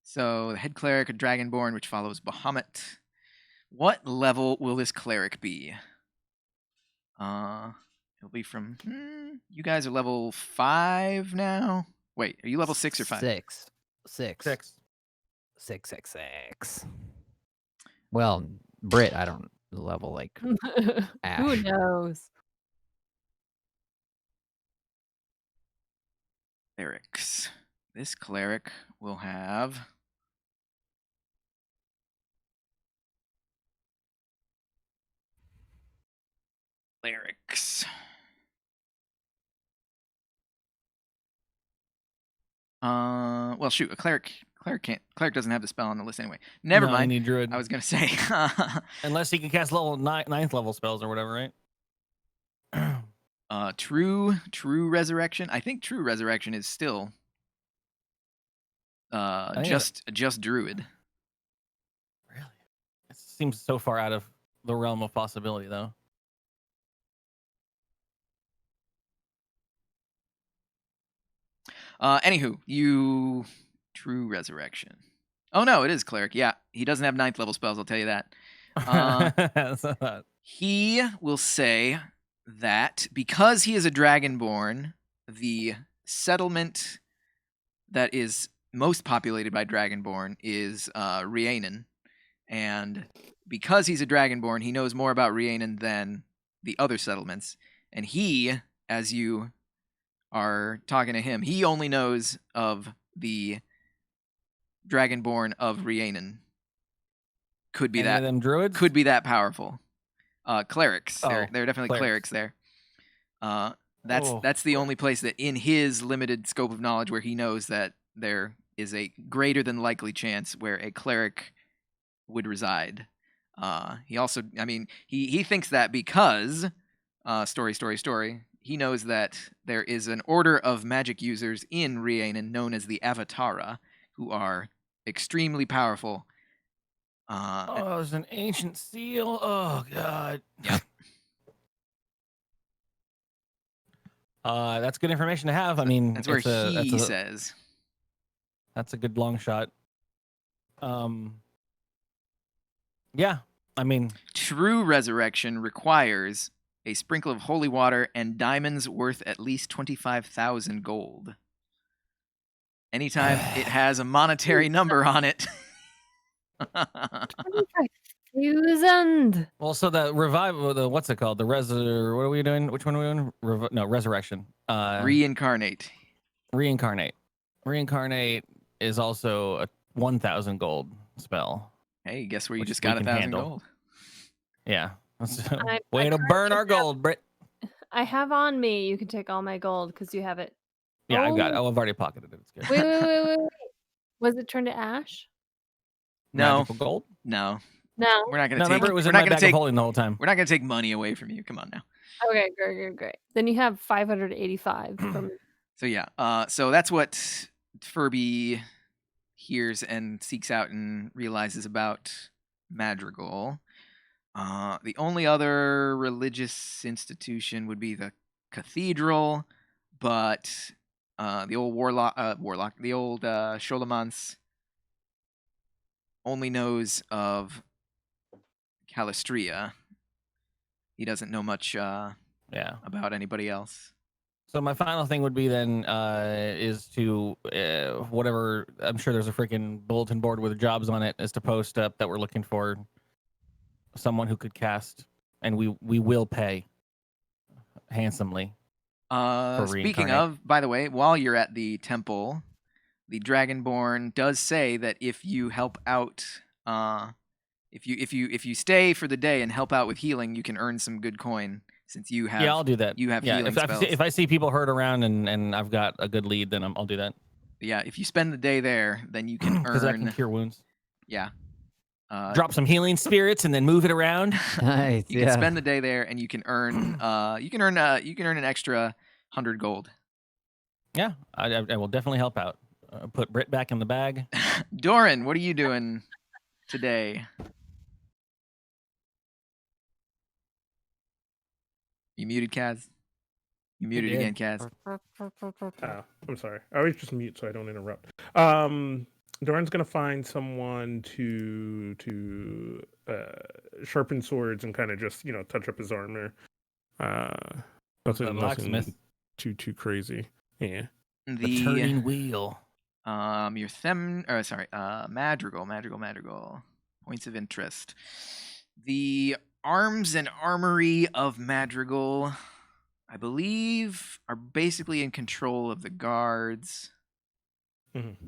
So the head cleric, a dragonborn, which follows Bahamut. What level will this cleric be? It'll be from. You guys are level 5 now. Wait, are you level 6 or 5? 6. 6. 6. Well, Brit, I don't level like Who Ash. knows? Clerics. This cleric will have. Clerics. Well, shoot, a cleric doesn't have the spell on the list anyway. Never No, mind. I need druid. I was gonna say. Unless he can cast level 9th level spells or whatever, right? True resurrection. I think true resurrection is still just druid. Really? It seems so far out of the realm of possibility, though. Anywho, you true resurrection. Oh no, it is cleric. Yeah, he doesn't have 9th level spells. I'll tell you that. He will say that because he is a dragonborn, the settlement that is most populated by dragonborn is Rhiannon, and because he's a dragonborn, he knows more about Rhiannon than the other settlements. And he, as you are talking to him, he only knows of the dragonborn of Rhiannon. Could be Any that of them druids? could be that powerful. Clerics. Oh, There are definitely clerics there. That's the only place that in his limited scope of knowledge where he knows that there is a greater than likely chance where a cleric would reside. He also, he thinks that because story. He knows that there is an order of magic users in Rhiannon known as the Avatara, who are extremely powerful. There's an ancient seal. Oh god. Yep. That's good information to have. I mean, That's where he says. That's a good long shot. Yeah, I mean, True resurrection requires a sprinkle of holy water and diamonds worth at least 25,000 gold. Anytime it has a monetary number on it. 25,000. well, so the revival, what's it called? The what are we doing? Which one are we doing? Resurrection. Reincarnate. Reincarnate is also a 1,000 gold spell. Hey, guess where you Which just we got can 1,000 handle. gold? Yeah. I Way to burn our gold, Brit. I have on me. You can take all my gold because you have it. Yeah, I've got it. Oh. Oh, I've already pocketed it. It's good. Wait. Was it turned to ash? No. Magical gold? No. No. We're not going No, to take remember it was we're in not my gonna bag of take holding the whole time. we're not going to take money away from you. Come on now. Okay, great. Then you have 585 from. So yeah. So that's what Furby hears and seeks out and realizes about Madrigal. The only other religious institution would be the cathedral, but the old the old Sholamans only knows of Calistria. He doesn't know much about anybody else. So my final thing would be then is to whatever. I'm sure there's a freaking bulletin board with jobs on it, is to post up that we're looking for someone who could cast, and we will pay handsomely. Speaking reincarnate. of, by the way, while you're at the temple, the Dragonborn does say that if you help out, if you stay for the day and help out with healing, you can earn some good coin since you have Yeah, I'll do that. you have yeah, healing if I, spells. see, if I see people hurt around and I've got a good lead, then I'll do that. Yeah, if you spend the day there, then you can Because I can earn. cure wounds. Yeah. Drop some healing spirits and then move it around. Nice. You Yeah. can spend the day there, and you can earn. You can earn an extra 100 gold. Yeah, I will definitely help out. Put Brit back in the bag. Doran, what are you doing today? You muted, Kaz? You muted did. again, Kaz. Oh, I'm sorry. I always just mute so I don't interrupt. Doran's gonna find someone to sharpen swords and kind of just touch up his armor. Nothing Locksmith. too crazy. Yeah. The turning wheel. Your Madrigal. Points of interest. The arms and armory of Madrigal, I believe, are basically in control of the guards. Mm-hmm.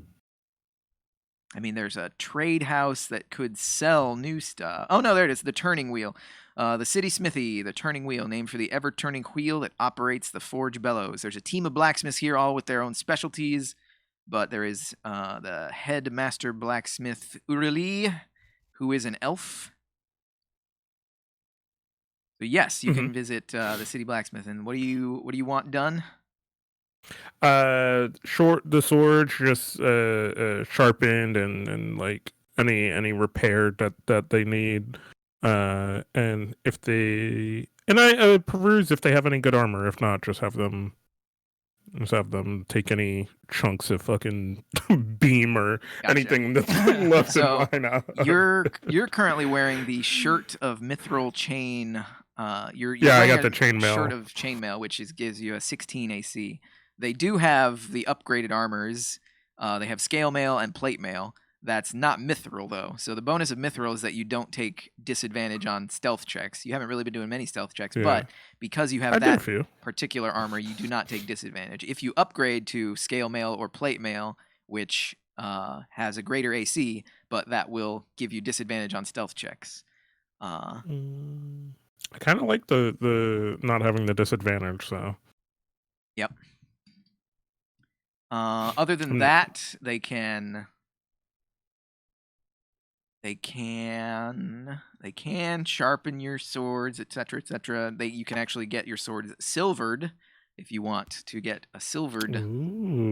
I mean, there's a trade house that could sell new stuff. Oh, no, there it is. The turning wheel. The city smithy, the turning wheel, named for the ever-turning wheel that operates the forge bellows. There's a team of blacksmiths here, all with their own specialties. But there is the head master blacksmith, Urili, who is an elf. So yes, you can visit the city blacksmith. And what do you want done? The sword just sharpened and like any repair that they need. And if they I peruse if they have any good armor. If not, just have them take any chunks of fucking beam or anything that's left So in line out. you're currently wearing the shirt of mithril chain. You're I wearing got a the chainmail. shirt of chainmail, which gives you a 16 AC. They do have the upgraded armors. They have scale mail and plate mail. That's not mithril though. So the bonus of mithril is that you don't take disadvantage on stealth checks. You haven't really been doing many stealth checks, but because you have that particular armor, you do not take disadvantage. If you upgrade to scale mail or plate mail, which has a greater AC, but that will give you disadvantage on stealth checks. I kind of like the not having the disadvantage. So. Yep. Other than that, they can sharpen your swords, etc., etc. You can actually get your swords silvered if you want to get a silvered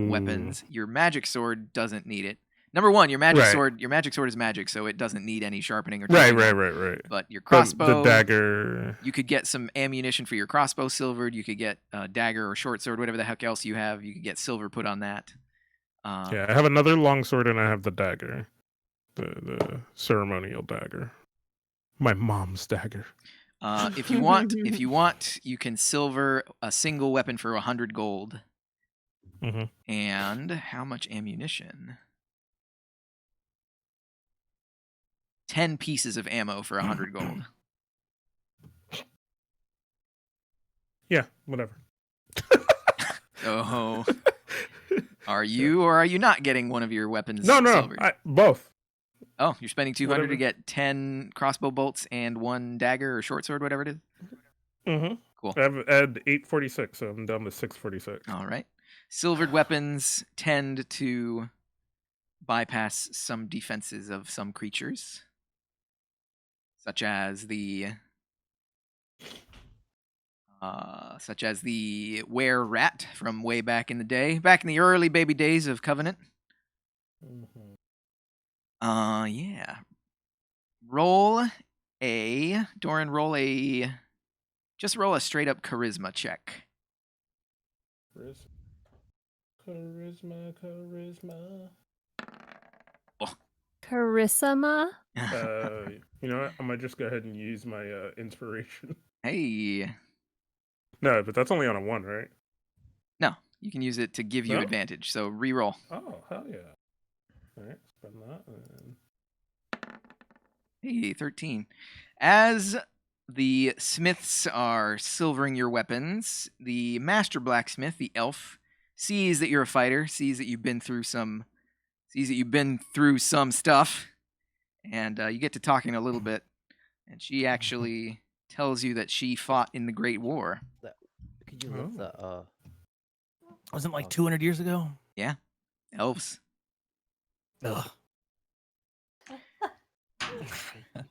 weapons. Your magic sword doesn't need it. Number one, your magic sword is magic, so it doesn't need any sharpening or tuning. Right. But your crossbow, the dagger, you could get some ammunition for your crossbow silvered. You could get a dagger or short sword, whatever the heck else you have. You could get silver put on that. I have another long sword and I have the dagger, the ceremonial dagger, my mom's dagger. If you want, you can silver a single weapon for 100 gold. And how much ammunition? 10 pieces of ammo for 100 gold. Yeah, whatever. Oh, are you or are you not getting one of your weapons? No, silvered? Both. Oh, you're spending 200 to get 10 crossbow bolts and one dagger or short sword, whatever it is? Cool. I have 846, so I'm down to 646. All right. Silvered weapons tend to bypass some defenses of some creatures, such as the were rat from way back in the day, back in the early baby days of Covenant. Yeah. Roll a straight up charisma check. Charisma. Oh. Charisma? You know what? I might just go ahead and use my inspiration. Hey. No, but that's only on a 1, right? No, you can use it to give you advantage. So re-roll. Oh, hell yeah. All right, spend that. Hey, 13. As the smiths are silvering your weapons, the master blacksmith, the elf, sees that you're a fighter, sees that you've been through some stuff, and you get to talking a little bit, and she actually tells you that she fought in the Great War. Could you lift the Wasn't it like 200 years ago? Elves. Ugh. You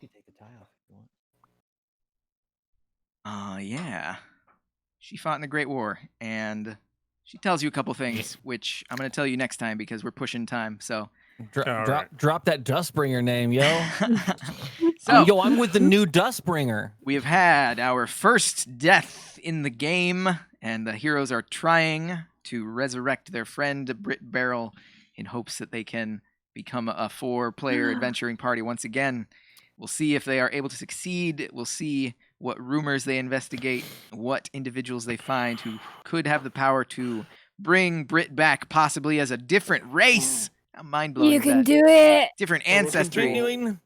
could take the tie off if you want. Yeah. She fought in the Great War, and she tells you a couple things, which I'm going to tell you next time because we're pushing time. So, Drop that Dustbringer name, yo. so Yo, I'm with the new Dustbringer. we have had our first death in the game, and the heroes are trying to resurrect their friend Brit Barrel in hopes that they can become a 4-player adventuring party once again. We'll see if they are able to succeed. We'll see what rumors they investigate, what individuals they find who could have the power to bring Brit back, possibly as a different race. How mind-blowing You is can that? do it. Different Well, we'll ancestry. continue.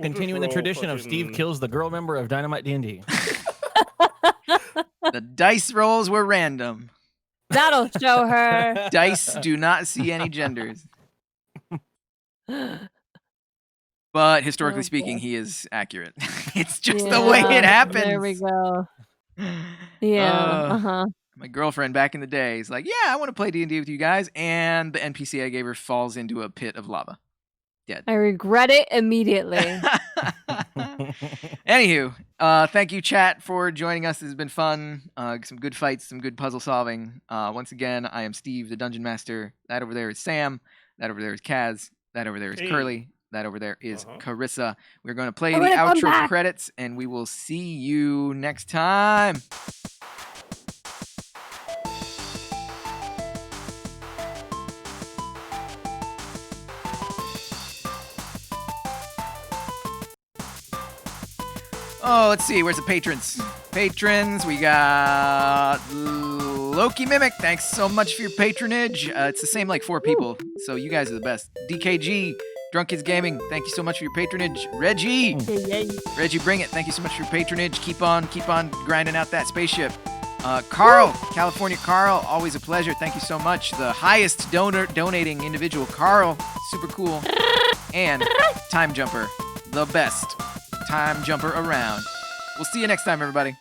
Continuing the tradition of Steve kills the girl member of Dynamite DnD. The dice rolls were random. That'll show her. Dice do not see any genders. But historically Oh, speaking, boy. he is accurate. It's just the way it happens. There we go. Yeah. My girlfriend back in the day is like, yeah, I want to play D&D with you guys. And the NPC I gave her falls into a pit of lava. I regret it immediately. Anywho, thank you, chat, for joining us. This has been fun. Some good fights, some good puzzle solving. Once again, I am Steve, the Dungeon Master. That over there is Sam. That over there is Kaz. That over there is Curly. That over there is Carissa. We're going to play I'm the gonna come outro back. credits, and we will see you next time. Oh, let's see. Where's the patrons? Patrons, we got Loki Mimic. Thanks so much for your patronage. It's the same like 4 people, so you guys are the best. DKG, Drunk Kids Gaming. Thank you so much for your patronage. Reggie, Reggie, bring it. Thank you so much for your patronage. Keep on grinding out that spaceship. Carl, California Carl, always a pleasure. Thank you so much. The highest donating individual, Carl, super cool. And Time Jumper, the best time jumper around. We'll see you next time, everybody.